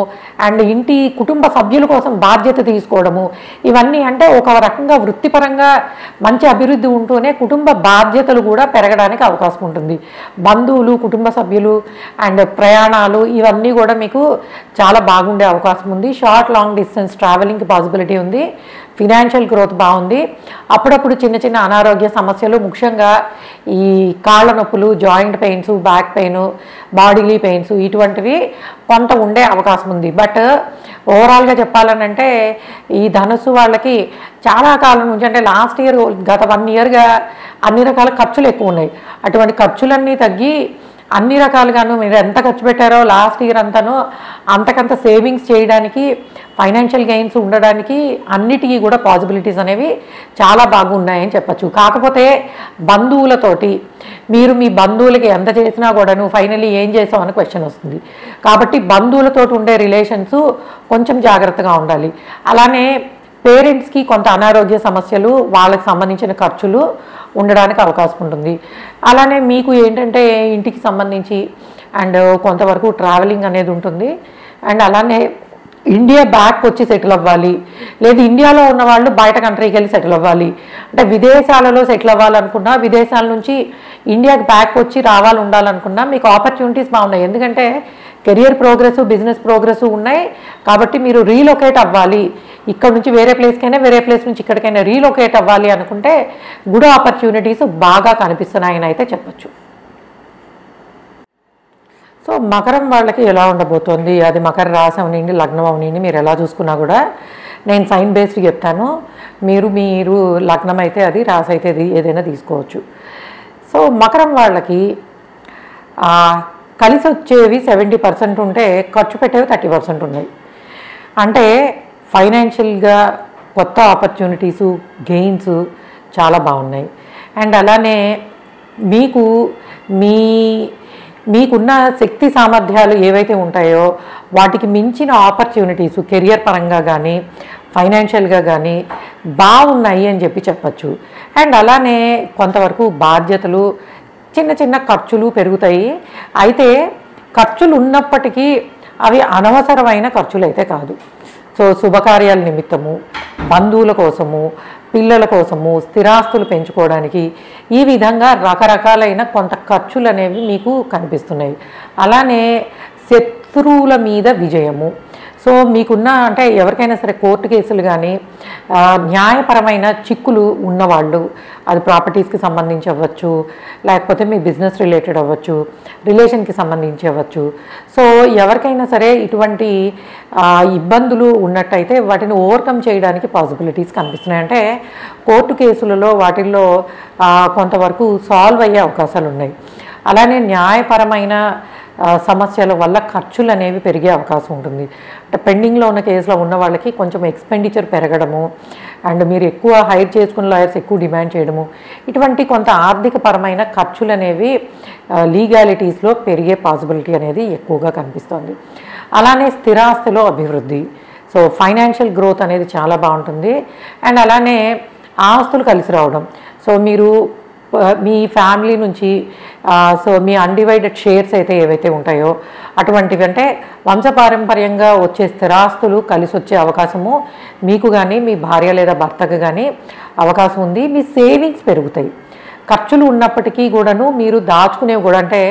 అండ్ ఇంటి కుటుంబ సభ్యుల కోసం బాధ్యత తీసుకోవడము, ఇవన్నీ అంటే ఒక రకంగా వృత్తిపరంగా మంచి అభివృద్ధి ఉంటూనే కుటుంబ బాధ్యతలు కూడా పెరగడానికి అవకాశం ఉంటుంది. బంధువులు, కుటుంబ సభ్యులు అండ్ ప్రయాణాలు ఇవన్నీ కూడా మీకు చాలా బాగుండే అవకాశం ఉంది. షార్ట్ లాంగ్ డిస్టెన్స్ ట్రావెలింగ్కి పాసిబిలిటీ ఉంది. ఫినాన్షియల్ గ్రోత్ బాగుంది. అప్పుడప్పుడు చిన్న చిన్న అనారోగ్య సమస్యలు, ముఖ్యంగా ఈ కాళ్ళ నొప్పులు, joint pains, back pain, bodily pains ఇటువంటివి కొంత ఉండే అవకాశం ఉంది. బట్ ఓవరాల్గా చెప్పాలనంటే ఈ ధనుస్సు వాళ్ళకి చాలా కాలం నుంచి అంటే లాస్ట్ ఇయర్, గత 1 ఇయర్గా అన్ని రకాల ఖర్చులు ఎక్కువ ఉన్నాయి. అటువంటి ఖర్చులన్నీ తగ్గి అన్ని రకాలుగాను మీరు ఎంత ఖర్చు పెట్టారో లాస్ట్ ఇయర్ అంతాను అంతకంత సేవింగ్స్ చేయడానికి, ఫైనాన్షియల్ గెయిన్స్ ఉండడానికి అన్నిటికీ కూడా పాసిబిలిటీస్ అనేవి చాలా బాగున్నాయని చెప్పచ్చు. కాకపోతే బంధువులతోటి మీరు మీ బంధువులకి ఎంత చేసినా కూడాను ఫైనలీ ఏం చేసాం అని క్వశ్చన్ వస్తుంది. కాబట్టి బంధువులతో ఉండే రిలేషన్స్ కొంచెం జాగ్రత్తగా ఉండాలి. అలానే పేరెంట్స్కి కొంత అనారోగ్య సమస్యలు, వాళ్ళకి సంబంధించిన ఖర్చులు ఉండడానికి అవకాశం ఉంటుంది. అలానే మీకు ఏంటంటే ఇంటికి సంబంధించి అండ్ కొంతవరకు ట్రావెలింగ్ అనేది ఉంటుంది. అండ్ అలానే ఇండియా బ్యాక్ వచ్చి సెటిల్ అవ్వాలి, లేదు ఇండియాలో ఉన్న వాళ్ళు బయట కంట్రీకి వెళ్ళి సెటిల్ అవ్వాలి, అంటే విదేశాలలో సెటిల్ అవ్వాలనుకున్నా, విదేశాల నుంచి ఇండియాకి బ్యాక్ వచ్చి ఉండాలనుకున్నా మీకు ఆపర్చునిటీస్ బాగున్నాయి. ఎందుకంటే కెరియర్ ప్రోగ్రెస్, బిజినెస్ ప్రోగ్రెస్ ఉన్నాయి. కాబట్టి మీరు రీలొకేట్ అవ్వాలి, ఇక్కడ నుంచి వేరే ప్లేస్కైనా, వేరే ప్లేస్ నుంచి ఇక్కడికైనా రీలొకేట్ అవ్వాలి అనుకుంటే గుడ్ ఆపర్చునిటీస్ బాగా కనిపిస్తున్నాయని అయితే చెప్పచ్చు. సో మకరం వాళ్ళకి ఎలా ఉండబోతోంది, అది మకర రాశి అవనండి, లగ్నం అవనండి, మీరు ఎలా చూసుకున్నా కూడా నేను సైన్ బేస్డ్ చెప్తాను. మీరు లగ్నం అయితే అది, రాశి అయితే అది, ఏదైనా తీసుకోవచ్చు. సో మకరం వాళ్ళకి కలిసి వచ్చేవి 70% ఉంటే ఖర్చు పెట్టేవి 30% ఉన్నాయి. అంటే ఫైనాన్షియల్గా కొత్త ఆపర్చునిటీసు, గెయిన్స్ చాలా బాగున్నాయి. అండ్ అలానే మీకున్న శక్తి సామర్థ్యాలు ఏవైతే ఉంటాయో వాటికి మించిన ఆపర్చునిటీసు కెరియర్ పరంగా కానీ, ఫైనాన్షియల్గా కానీ బాగున్నాయి అని చెప్పచ్చు. అండ్ అలానే కొంతవరకు బాధ్యతలు, చిన్న చిన్న ఖర్చులు పెరుగుతాయి. అయితే ఖర్చులు ఉన్నప్పటికీ అవి అనవసరమైన ఖర్చులు అయితే కాదు. సో శుభకార్యాల నిమిత్తము, బంధువుల కోసము, పిల్లల కోసము, స్థిరాస్తులు పెంచుకోవడానికి ఈ విధంగా రకరకాలైన కొంత ఖర్చులు అనేవి మీకు కనిపిస్తున్నాయి. అలానే శత్రువుల మీద విజయము. సో మీకున్న అంటే ఎవరికైనా సరే కోర్టు కేసులు కానీ, న్యాయపరమైన చిక్కులు ఉన్నవాళ్ళు, అది ప్రాపర్టీస్కి సంబంధించి అవ్వచ్చు, లేకపోతే మీ బిజినెస్ రిలేటెడ్ అవ్వచ్చు, రిలేషన్కి సంబంధించి అవ్వచ్చు. సో ఎవరికైనా సరే ఇటువంటి ఇబ్బందులు ఉన్నట్టయితే వాటిని ఓవర్కమ్ చేయడానికి పాసిబిలిటీస్ కనిపిస్తున్నాయి. అంటే కోర్టు కేసులలో వాటిల్లో కొంతవరకు సాల్వ్ అయ్యే అవకాశాలు ఉన్నాయి. అలానే న్యాయపరమైన సమస్యల వల్ల ఖర్చులు అనేవి పెరిగే అవకాశం ఉంటుంది. అంటే పెండింగ్లో ఉన్న కేసులో ఉన్న వాళ్ళకి కొంచెం ఎక్స్పెండిచర్ పెరగడము అండ్ మీరు ఎక్కువ హైర్ చేసుకున్న లాయర్స్ ఎక్కువ డిమాండ్ చేయడము, ఇటువంటి కొంత ఆర్థిక పరమైన ఖర్చులు అనేవి లీగాలిటీస్లో పెరిగే పాసిబిలిటీ అనేది ఎక్కువగా కనిపిస్తుంది. అలానే స్థిరాస్తిలో అభివృద్ధి, సో ఫైనాన్షియల్ గ్రోత్ అనేది చాలా బాగుంటుంది. అండ్ అలానే ఆస్తులు కలిసి రావడం, సో మీరు మీ ఫ్యామిలీ నుంచి సో మీ అన్డివైడెడ్ షేర్స్ అయితే ఏవైతే ఉంటాయో అటువంటివి, అంటే వంశపారంపర్యంగా వచ్చే స్థిరాస్తులు కలిసి వచ్చే అవకాశము మీకు కానీ, మీ భార్య లేదా భర్తకు కానీ అవకాశం ఉంది. మీ సేవింగ్స్ పెరుగుతాయి. ఖర్చులు ఉన్నప్పటికీ కూడాను మీరు దాచుకునేవి కూడా, అంటే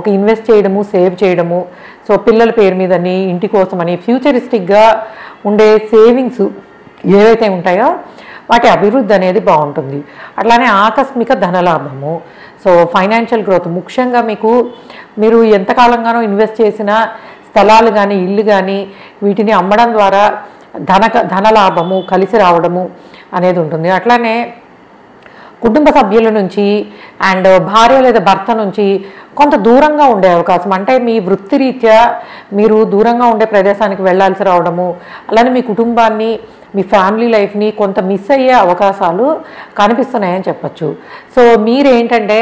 ఒక ఇన్వెస్ట్ చేయడము, సేవ్ చేయడము, సో పిల్లల పేరు మీదని, ఇంటి కోసమని ఫ్యూచరిస్టిక్గా ఉండే సేవింగ్స్ ఏవైతే ఉంటాయో వాటి అభివృద్ధి అనేది బాగుంటుంది. అట్లానే ఆకస్మిక ధనలాభము, సో ఫైనాన్షియల్ గ్రోత్, ముఖ్యంగా మీరు ఎంతకాలంగానో ఇన్వెస్ట్ చేసిన స్థలాలు కానీ, ఇల్లు కానీ వీటిని అమ్మడం ద్వారా ధనలాభము కలిసి రావడము అనేది ఉంటుంది. అట్లానే కుటుంబ సభ్యుల నుంచి అండ్ భార్య లేదా భర్త నుంచి కొంత దూరంగా ఉండే అవకాశం, అంటే మీ వృత్తిరీత్యా మీరు దూరంగా ఉండే ప్రదేశానికి వెళ్ళాల్సి రావడము, అలానే మీ కుటుంబాన్ని మీ ఫ్యామిలీ లైఫ్ని కొంత మిస్ అయ్యే అవకాశాలు కనిపిస్తున్నాయని చెప్పచ్చు. సో మీరేంటంటే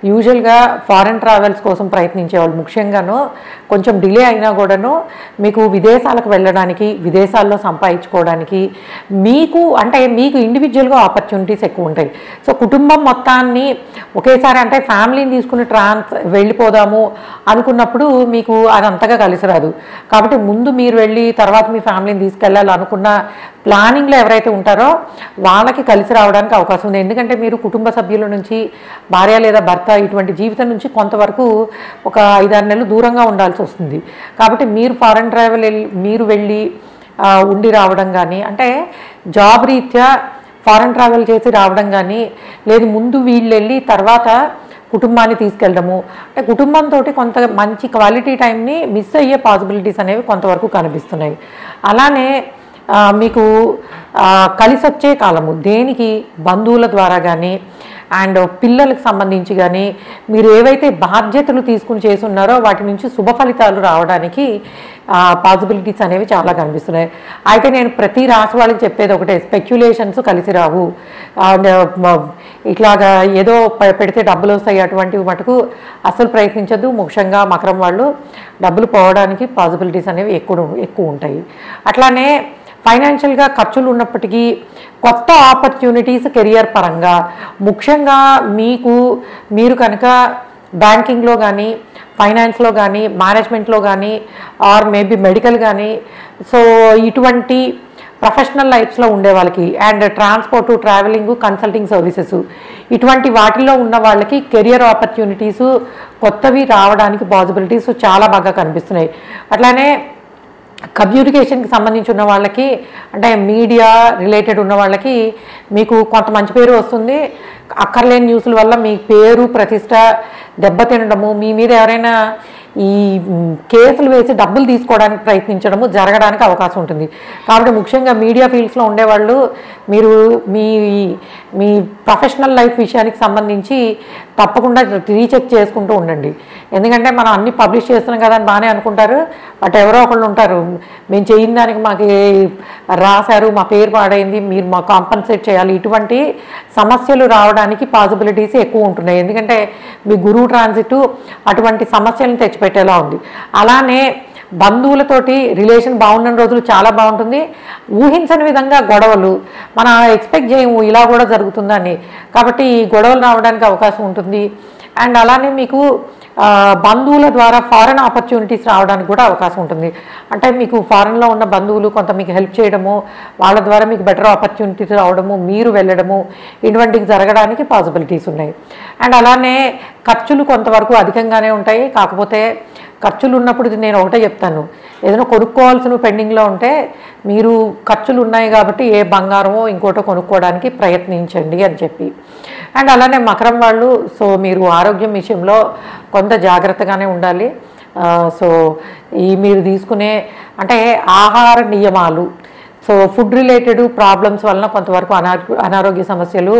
యూజువల్గా ఫారెన్ ట్రావెల్స్ కోసం ప్రయత్నించే వాళ్ళు ముఖ్యంగాను కొంచెం డిలే అయినా కూడాను మీకు విదేశాలకు వెళ్ళడానికి, విదేశాల్లో సంపాదించుకోవడానికి మీకు ఇండివిజువల్గా ఆపర్చునిటీస్ ఎక్కువ ఉంటాయి. సో కుటుంబం మొత్తాన్ని ఒకేసారి అంటే ఫ్యామిలీని తీసుకుని వెళ్ళిపోదాము అనుకున్నప్పుడు మీకు అది అంతగా కలిసి రాదు. కాబట్టి ముందు మీరు వెళ్ళి తర్వాత మీ ఫ్యామిలీని తీసుకెళ్ళాలి అనుకున్న ప్లానింగ్లో ఎవరైతే ఉంటారో వాళ్ళకి కలిసి రావడానికి అవకాశం ఉంది. ఎందుకంటే మీరు కుటుంబ సభ్యుల నుంచి, భార్య లేదా భర్త ఇటువంటి జీవితం నుంచి కొంతవరకు ఒక 5-6 నెలలు దూరంగా ఉండాల్సి వస్తుంది. కాబట్టి మీరు ఫారెన్ ట్రావెల్ మీరు వెళ్ళి ఉండి రావడం కానీ, అంటే జాబ్ రీత్యా ఫారెన్ ట్రావెల్ చేసి రావడం కానీ, లేదు ముందు వీళ్ళు వెళ్ళి తర్వాత కుటుంబాన్ని తీసుకెళ్ళడము, అంటే కుటుంబంతో కొంత మంచి క్వాలిటీ టైంని మిస్ అయ్యే పాసిబిలిటీస్ అనేవి కొంతవరకు కనిపిస్తున్నాయి. అలానే మీకు కలిసి వచ్చే కాలము దేనికి బంధువుల ద్వారా కానీ అండ్ పిల్లలకు సంబంధించి కానీ మీరు ఏవైతే బాధ్యతలు తీసుకుని చేస్తున్నారో వాటి నుంచి శుభ ఫలితాలు రావడానికి పాసిబిలిటీస్ అనేవి చాలా కనిపిస్తున్నాయి. అయితే నేను ప్రతి రాశి వాళ్ళకి చెప్పేది ఒకటే, స్పెక్యులేషన్స్ కలిసి రావు. అండ్ ఇట్లాగా ఏదో పెడితే డబ్బులు వస్తాయి అటువంటివి మటుకు అసలు ప్రయత్నించద్దు. ముఖ్యంగా మకరం వాళ్ళు డబ్బులు పోవడానికి పాసిబిలిటీస్ అనేవి ఎక్కువ ఉంటాయి. అట్లానే ఫైనాన్షియల్గా ఖర్చులు ఉన్నప్పటికీ కొత్త ఆపర్చునిటీస్ కెరియర్ పరంగా ముఖ్యంగా మీరు కనుక బ్యాంకింగ్లో కానీ, ఫైనాన్స్లో కానీ, మేనేజ్మెంట్లో కానీ, ఆర్ మేబీ మెడికల్ కానీ, సో ఇటువంటి ప్రొఫెషనల్ లైఫ్స్లో ఉండే వాళ్ళకి and transport, travelling, consulting services ఇటువంటి వాటిల్లో ఉన్న వాళ్ళకి కెరియర్ ఆపర్చునిటీసు కొత్తవి రావడానికి పాసిబిలిటీస్ చాలా బాగా కనిపిస్తున్నాయి. అట్లానే కమ్యూనికేషన్కి సంబంధించి ఉన్న వాళ్ళకి, అంటే మీడియా రిలేటెడ్ ఉన్న వాళ్ళకి మీకు కొంత మంచి పేరు వస్తుంది. అక్కర్లేని న్యూస్ల వల్ల మీ పేరు ప్రతిష్ట దెబ్బతినడము, మీ మీద ఎవరైనా ఈ కేసులు వేసి డబ్బులు తీసుకోవడానికి ప్రయత్నించడము జరగడానికి అవకాశం ఉంటుంది. కాబట్టి ముఖ్యంగా మీడియా ఫీల్డ్స్లో ఉండేవాళ్ళు మీరు మీ ప్రొఫెషనల్ లైఫ్ విషయానికి సంబంధించి తప్పకుండా రీచెక్ చేసుకుంటూ ఉండండి. ఎందుకంటే మనం అన్నీ పబ్లిష్ చేస్తున్నాం కదా అని బాగానే అనుకుంటారు, బట్ ఎవరో ఒకళ్ళు ఉంటారు మేము చేయని దానికి మాకు రాశారు, మా పేరు పాడైంది, మీరు మాకు కాంపన్సేట్ చేయాలి, ఇటువంటి సమస్యలు రావడానికి పాసిబిలిటీస్ ఎక్కువ ఉంటున్నాయి. ఎందుకంటే మీ గురువు ట్రాన్సిట్ అటువంటి సమస్యలను తెచ్చిపెట్టేలా ఉంది. అలానే బంధువులతోటి రిలేషన్ బాగున్న రోజులు చాలా బాగుంటుంది. ఊహించని విధంగా గొడవలు మనం ఎక్స్పెక్ట్ చేయము ఇలా కూడా జరుగుతుందని, కాబట్టి ఈ గొడవలు రావడానికి అవకాశం ఉంటుంది. అండ్ అలానే మీకు బంధువుల ద్వారా ఫారెన్ ఆపర్చునిటీస్ రావడానికి కూడా అవకాశం ఉంటుంది. అంటే మీకు ఫారెన్లో ఉన్న బంధువులు కొంత మీకు హెల్ప్ చేయడము, వాళ్ళ ద్వారా మీకు బెటర్ ఆపర్చునిటీస్ రావడము, మీరు వెళ్ళడము, ఇటువంటివి జరగడానికి పాసిబిలిటీస్ ఉన్నాయి. అండ్ అలానే ఖర్చులు కొంతవరకు అధికంగానే ఉంటాయి. కాకపోతే ఖర్చులు ఉన్నప్పుడు నేను ఒకటే చెప్తాను, ఏదైనా కొనుక్కోవాల్సిన పెండింగ్లో ఉంటే మీరు ఖర్చులు ఉన్నాయి కాబట్టి ఏ బంగారమో ఇంకోటో కొనుక్కోవడానికి ప్రయత్నించండి అని చెప్పి. అండ్ అలానే మకరం వాళ్ళు సో మీరు ఆరోగ్యం విషయంలో కొంత జాగ్రత్తగానే ఉండాలి. సో మీరు తీసుకునే అంటే ఆహార నియమాలు, సో ఫుడ్ రిలేటెడ్ ప్రాబ్లమ్స్ వలన కొంతవరకు అనారోగ్య సమస్యలు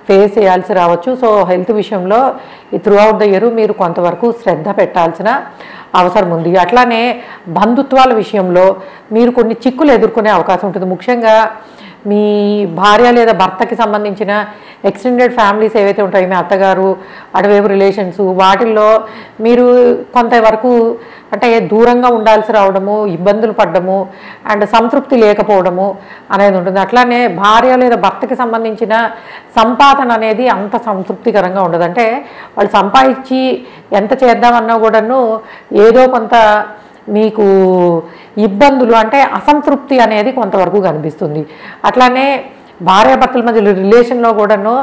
ఫేస్ చేయాల్సి రావచ్చు. సో హెల్త్ విషయంలో త్రూ అవుట్ ద ఇయర్ మీరు కొంతవరకు శ్రద్ధ పెట్టాల్సిన అవసరం ఉంది. అట్లానే బంధుత్వాల విషయంలో మీరు కొన్ని చిక్కులు ఎదుర్కొనే అవకాశం ఉంటుంది. ముఖ్యంగా మీ భార్య లేదా భర్తకి సంబంధించిన ఎక్స్టెండెడ్ ఫ్యామిలీస్ ఏవైతే ఉంటాయో, మీ అత్తగారు అటువైపు రిలేషన్స్, వాటిల్లో మీరు కొంతవరకు అంటే దూరంగా ఉండాల్సి రావడము, ఇబ్బందులు పడ్డము అండ్ సంతృప్తి లేకపోవడము అనేది ఉంటుంది. అట్లానే భార్య లేదా భర్తకి సంబంధించిన సంపాదన అనేది అంత సంతృప్తికరంగా ఉండదు. అంటే వాళ్ళు సంపాదించి ఎంత చేద్దామన్నా కూడాను ఏదో కొంత మీకు ఇబ్బందులు అంటే అసంతృప్తి అనేది కొంతవరకు కనిపిస్తుంది. అట్లానే భార్యాభర్తల మధ్య రిలేషన్లో కూడాను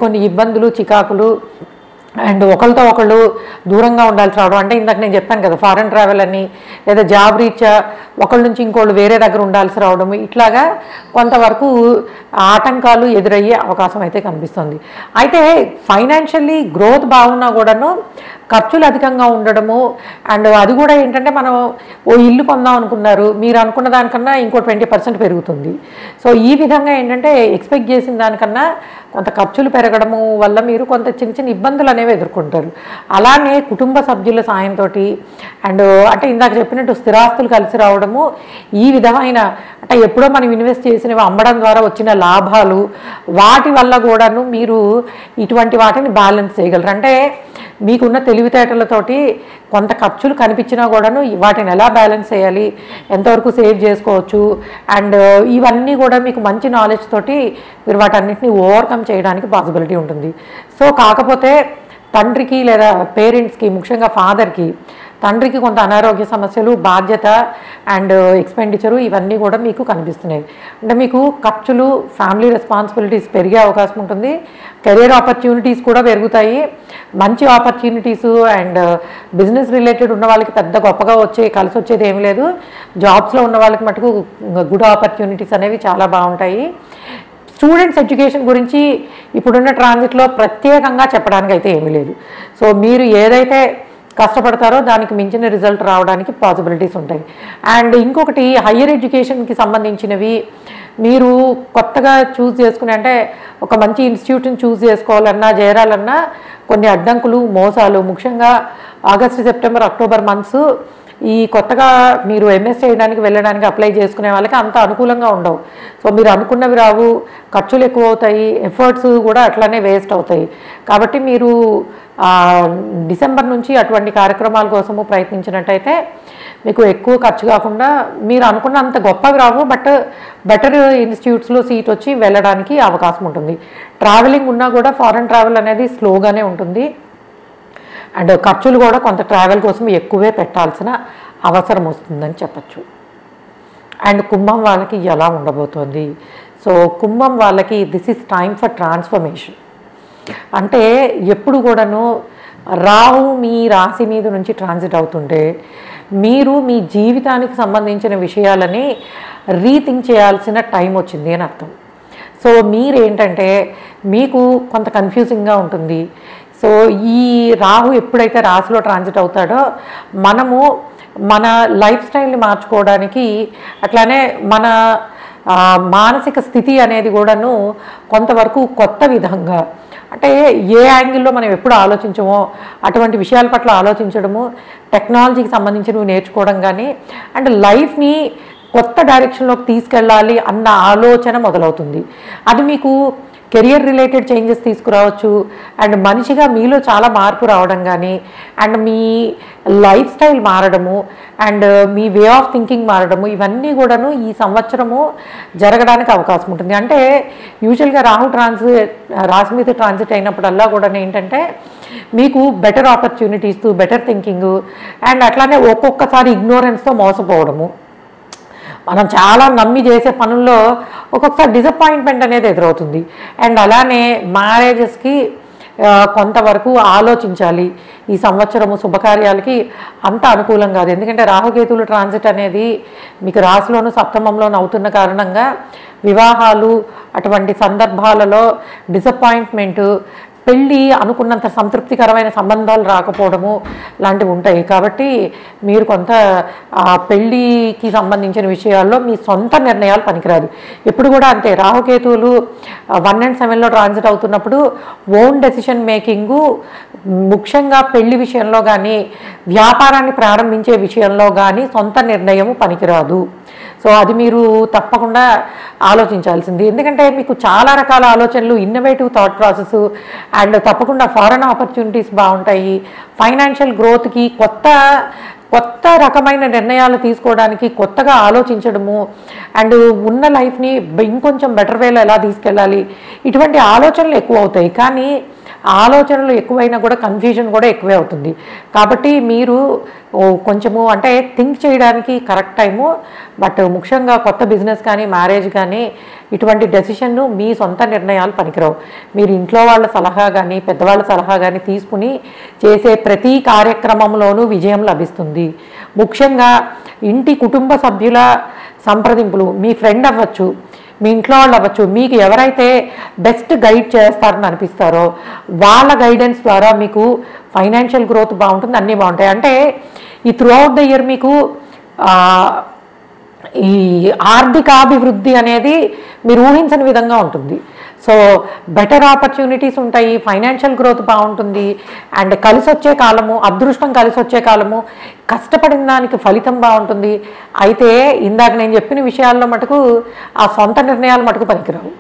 కొన్ని ఇబ్బందులు, చికాకులు అండ్ ఒకరితో ఒకళ్ళు దూరంగా ఉండాల్సి రావడం. అంటే ఇందాక నేను చెప్పాను కదా ఫారెన్ ట్రావెల్ అని, లేదా జాబ్ రీత్యా ఒకళ్ళ నుంచి ఇంకోళ్ళు వేరే దగ్గర ఉండాల్సి రావడం, ఇట్లాగా కొంతవరకు ఆటంకాలు ఎదురయ్యే అవకాశం అయితే కనిపిస్తుంది. అయితే ఫైనాన్షియల్లీ గ్రోత్ బాగున్నా కూడాను ఖర్చులు అధికంగా ఉండడము అండ్ అది కూడా ఏంటంటే మనం ఓ ఇల్లు కొందాం అనుకున్నారు, మీరు అనుకున్న దానికన్నా ఇంకో 20% పెరుగుతుంది. సో ఈ విధంగా ఏంటంటే ఎక్స్పెక్ట్ చేసిన దానికన్నా కొంత ఖర్చులు పెరగడము వల్ల మీరు కొంత చిన్న చిన్న ఇబ్బందులు అనేవి ఎదుర్కొంటారు. అలానే కుటుంబ సభ్యుల సాయంతో అండ్ అంటే ఇందాక చెప్పినట్టు స్థిరాస్తులు కలిసి రావడము, ఈ విధమైన అంటే ఎప్పుడో మనం ఇన్వెస్ట్ చేసినవి అమ్మడం ద్వారా వచ్చిన లాభాలు, వాటి వల్ల కూడాను మీరు ఇటువంటి వాటిని బ్యాలెన్స్ చేయగలరు. అంటే మీకున్న తెలివితేటలతోటి కొంత ఖర్చులు కనిపించినా కూడాను వాటిని ఎలా బ్యాలెన్స్ చేయాలి, ఎంతవరకు సేవ్ చేసుకోవచ్చు, అండ్ ఇవన్నీ కూడా మీకు మంచి నాలెడ్జ్ తోటి మీరు వాటన్నిటిని ఓవర్కమ్ చేయడానికి పాసిబిలిటీ ఉంటుంది. సో కాకపోతే తండ్రికి లేదా పేరెంట్స్కి, ముఖ్యంగా ఫాదర్కి, తండ్రికి కొంత అనారోగ్య సమస్యలు, బాధ్యత అండ్ ఎక్స్పెండిచరు ఇవన్నీ కూడా మీకు కనిపిస్తున్నాయి. అంటే మీకు ఖర్చులు, ఫ్యామిలీ రెస్పాన్సిబిలిటీస్ పెరిగే అవకాశం ఉంటుంది. కెరియర్ ఆపర్చునిటీస్ కూడా పెరుగుతాయి. మంచి ఆపర్చునిటీస్ అండ్ బిజినెస్ రిలేటెడ్ ఉన్న వాళ్ళకి పెద్ద గొప్పగా కలిసి వచ్చేది ఏమీ లేదు. జాబ్స్లో ఉన్న వాళ్ళకి మటుకు గుడ్ ఆపర్చునిటీస్ అనేవి చాలా బాగుంటాయి. స్టూడెంట్స్ ఎడ్యుకేషన్ గురించి ఇప్పుడున్న ట్రాన్సిట్లో ప్రత్యేకంగా చెప్పడానికి అయితే ఏమీ లేదు. సో మీరు ఏదైతే కష్టపడతారో దానికి మించిన రిజల్ట్ రావడానికి పాసిబిలిటీస్ ఉంటాయి. అండ్ ఇంకొకటి, హయ్యర్ ఎడ్యుకేషన్కి సంబంధించినవి మీరు కొత్తగా చూస్ చేసుకుని, అంటే ఒక మంచి ఇన్స్టిట్యూట్ని చూస్ చేసుకోవాలన్నా, చేరాలన్నా కొన్ని అడ్డంకులు, మోసాలు, ముఖ్యంగా ఆగస్టు, సెప్టెంబర్, అక్టోబర్ మంత్స్ ఈ కొత్తగా మీరు ఎంఎస్ చేయడానికి వెళ్ళడానికి అప్లై చేసుకునే వాళ్ళకి అంత అనుకూలంగా ఉండవు. సో మీరు అనుకున్నవి రావు, ఖర్చులు ఎక్కువ అవుతాయి, ఎఫర్ట్స్ కూడా అట్లానే వేస్ట్ అవుతాయి. కాబట్టి మీరు డిసెంబర్ నుంచి అటువంటి కార్యక్రమాల కోసము ప్రయత్నించినట్టయితే మీకు ఎక్కువ ఖర్చు కాకుండా మీరు అనుకున్న అంత గొప్పవి రావు, బట్ బెటర్ ఇన్స్టిట్యూట్స్లో సీట్ వచ్చి వెళ్ళడానికి అవకాశం ఉంటుంది. ట్రావెలింగ్ ఉన్నా కూడా ఫారెన్ ట్రావెల్ అనేది స్లోగానే ఉంటుంది. అండ్ ఖర్చులు కూడా కొంత ట్రావెల్ కోసం ఎక్కువే పెట్టాల్సిన అవసరం వస్తుందని చెప్పచ్చు. అండ్ కుంభం వాళ్ళకి ఎలా ఉండబోతోంది? సో కుంభం వాళ్ళకి this is time for transformation. అంటే ఎప్పుడు కూడాను రాహు మీ రాశి మీద నుంచి ట్రాన్సిట్ అవుతుంటే మీరు మీ జీవితానికి సంబంధించిన విషయాలని రీథింక్ చేయాల్సిన టైం వచ్చింది అని అర్థం. సో మీరేంటంటే మీకు కొంత కన్ఫ్యూజింగ్గా ఉంటుంది. సో ఈ రాహు ఎప్పుడైతే రాశిలో ట్రాన్సిట్ అవుతాడో మనము మన లైఫ్ స్టైల్ని మార్చుకోవడానికి, అట్లానే మన మానసిక స్థితి అనేది కూడాను కొంతవరకు కొత్త విధంగా, అంటే ఏ యాంగిల్లో మనం ఎప్పుడు ఆలోచించమో అటువంటి విషయాల పట్ల ఆలోచించడము, టెక్నాలజీకి సంబంధించినవి నేర్చుకోవడం కానీ, అండ్ లైఫ్ని కొత్త డైరెక్షన్లోకి తీసుకెళ్ళాలి అన్న ఆలోచన మొదలవుతుంది. అది మీకు కెరియర్ రిలేటెడ్ చేంజెస్ తీసుకురావచ్చు, అండ్ మనిషిగా మీలో చాలా మార్పు రావడం కానీ, అండ్ మీ లైఫ్ స్టైల్ మారడము, అండ్ మీ వే ఆఫ్ థింకింగ్ మారడము, ఇవన్నీ కూడాను ఈ సంవత్సరము జరగడానికి అవకాశం ఉంటుంది. అంటే యూజువల్గా రాశి మీద ట్రాన్సిట్ అయినప్పుడల్లా కూడా ఏంటంటే మీకు better opportunities, better thinking, and అట్లానే ఒక్కొక్కసారి ఇగ్నోరెన్స్తో మోసపోవడము, మనం చాలా నమ్మి చేసే పనుల్లో ఒక్కొక్కసారి డిసప్పాయింట్మెంట్ అనేది ఎదురవుతుంది. అండ్ అలానే మ్యారేజెస్కి కొంతవరకు ఆలోచించాలి. ఈ సంవత్సరము శుభకార్యాలకి అంత అనుకూలం కాదు. ఎందుకంటే రాహుకేతువుల ట్రాన్సిట్ అనేది మీకు రాశిలోను సప్తమంలోను అవుతున్న కారణంగా వివాహాలు అటువంటి సందర్భాలలో డిసప్పాయింట్మెంటు, పెళ్ళి అనుకున్నంత సంతృప్తికరమైన సంబంధాలు రాకపోవడము లాంటివి ఉంటాయి. కాబట్టి మీరు కొంత పెళ్ళికి సంబంధించిన విషయాల్లో మీ సొంత నిర్ణయాలు పనికిరాదు. ఎప్పుడు కూడా అంతే, రాహుకేతువులు 1 and 7లో ట్రాన్సిట్ అవుతున్నప్పుడు ఓన్ డెసిషన్ మేకింగు, ముఖ్యంగా పెళ్లి విషయంలో కానీ, వ్యాపారాన్ని ప్రారంభించే విషయంలో కానీ సొంత నిర్ణయము పనికిరాదు. సో అది మీరు తప్పకుండా ఆలోచించాల్సింది. ఎందుకంటే మీకు చాలా రకాల ఆలోచనలు, ఇన్నోవేటివ్ థాట్ ప్రాసెస్, అండ్ తప్పకుండా ఫారెన్ ఆపర్చునిటీస్ బాగుంటాయి. ఫైనాన్షియల్ గ్రోత్కి కొత్త రకమైన నిర్ణయాలు తీసుకోవడానికి, కొత్తగా ఆలోచించడము, అండ్ ఉన్న లైఫ్ని ఇంకొంచెం బెటర్ వేలో ఎలా తీసుకెళ్ళాలి, ఇటువంటి ఆలోచనలు ఎక్కువ అవుతాయి. కానీ ఆలోచనలు ఎక్కువైనా కూడా కన్ఫ్యూజన్ కూడా ఎక్కువే అవుతుంది. కాబట్టి మీరు కొంచెము అంటే థింక్ చేయడానికి కరెక్ట్ టైము, బట్ ముఖ్యంగా కొత్త బిజినెస్ కానీ, మ్యారేజ్ కానీ ఇటువంటి డెసిషన్ను మీ సొంత నిర్ణయాలు పనికిరావు. మీరు ఇంట్లో వాళ్ళ సలహా కానీ, పెద్దవాళ్ళ సలహా కానీ తీసుకుని చేసే ప్రతి కార్యక్రమంలోనూ విజయం లభిస్తుంది. ముఖ్యంగా ఇంటి కుటుంబ సభ్యుల సంప్రదింపులు, మీ ఫ్రెండ్ అవ్వచ్చు, మీ ఇంట్లో వాళ్ళు అవ్వచ్చు, మీకు ఎవరైతే బెస్ట్ గైడ్ చేస్తారని అనిపిస్తారో వాళ్ళ గైడెన్స్ ద్వారా మీకు ఫైనాన్షియల్ గ్రోత్ బాగుంటుంది, అన్నీ బాగుంటాయి. అంటే ఈ త్రూ అవుట్ ద ఇయర్ మీకు ఈ ఆర్థికాభివృద్ధి అనేది మీరు ఊహించని విధంగా ఉంటుంది. సో బెటర్ ఆపర్చునిటీస్ ఉంటాయి, ఫైనాన్షియల్ గ్రోత్ బాగుంటుంది, అండ్ కలిసి వచ్చే కాలము, అదృష్టం కలిసి వచ్చే కాలము, కష్టపడిన దానికి ఫలితం బాగుంటుంది. అయితే ఇందాక నేను చెప్పిన విషయాల్లో మటుకు ఆ సొంత నిర్ణయాలు మటుకు పనికిరావు.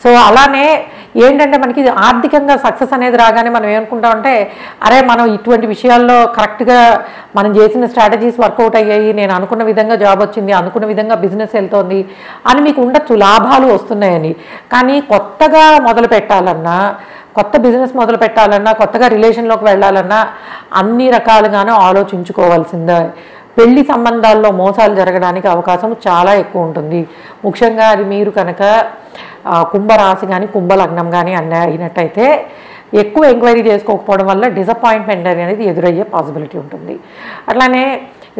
సో అలానే ఏంటంటే మనకి ఆర్థికంగా సక్సెస్ అనేది రాగానే మనం ఏమనుకుంటామంటే, అరే మనం ఇటువంటి విషయాల్లో కరెక్ట్గా మనం చేసిన స్ట్రాటజీస్ వర్కౌట్ అయ్యాయి, నేను అనుకున్న విధంగా జాబ్ వచ్చింది, అనుకున్న విధంగా బిజినెస్ వెళ్తోంది అని మీకు ఉండొచ్చు, లాభాలు వస్తున్నాయని. కానీ కొత్తగా మొదలు పెట్టాలన్నా, కొత్త బిజినెస్ మొదలు పెట్టాలన్నా, కొత్తగా రిలేషన్లోకి వెళ్ళాలన్నా అన్ని రకాలుగానూ ఆలోచించుకోవాల్సిందే. పెళ్లి సంబంధాల్లో మోసాలు జరగడానికి అవకాశం చాలా ఎక్కువ ఉంటుంది. ముఖ్యంగా అది మీరు కనుక కుంభరాశి కానీ కుంభలగ్నం కానీ అయినట్టయితే ఎక్కువ ఎంక్వైరీ చేసుకోకపోవడం వల్ల డిసప్పాయింట్మెంట్ అనేది ఎదురయ్యే పాసిబిలిటీ ఉంటుంది. అట్లానే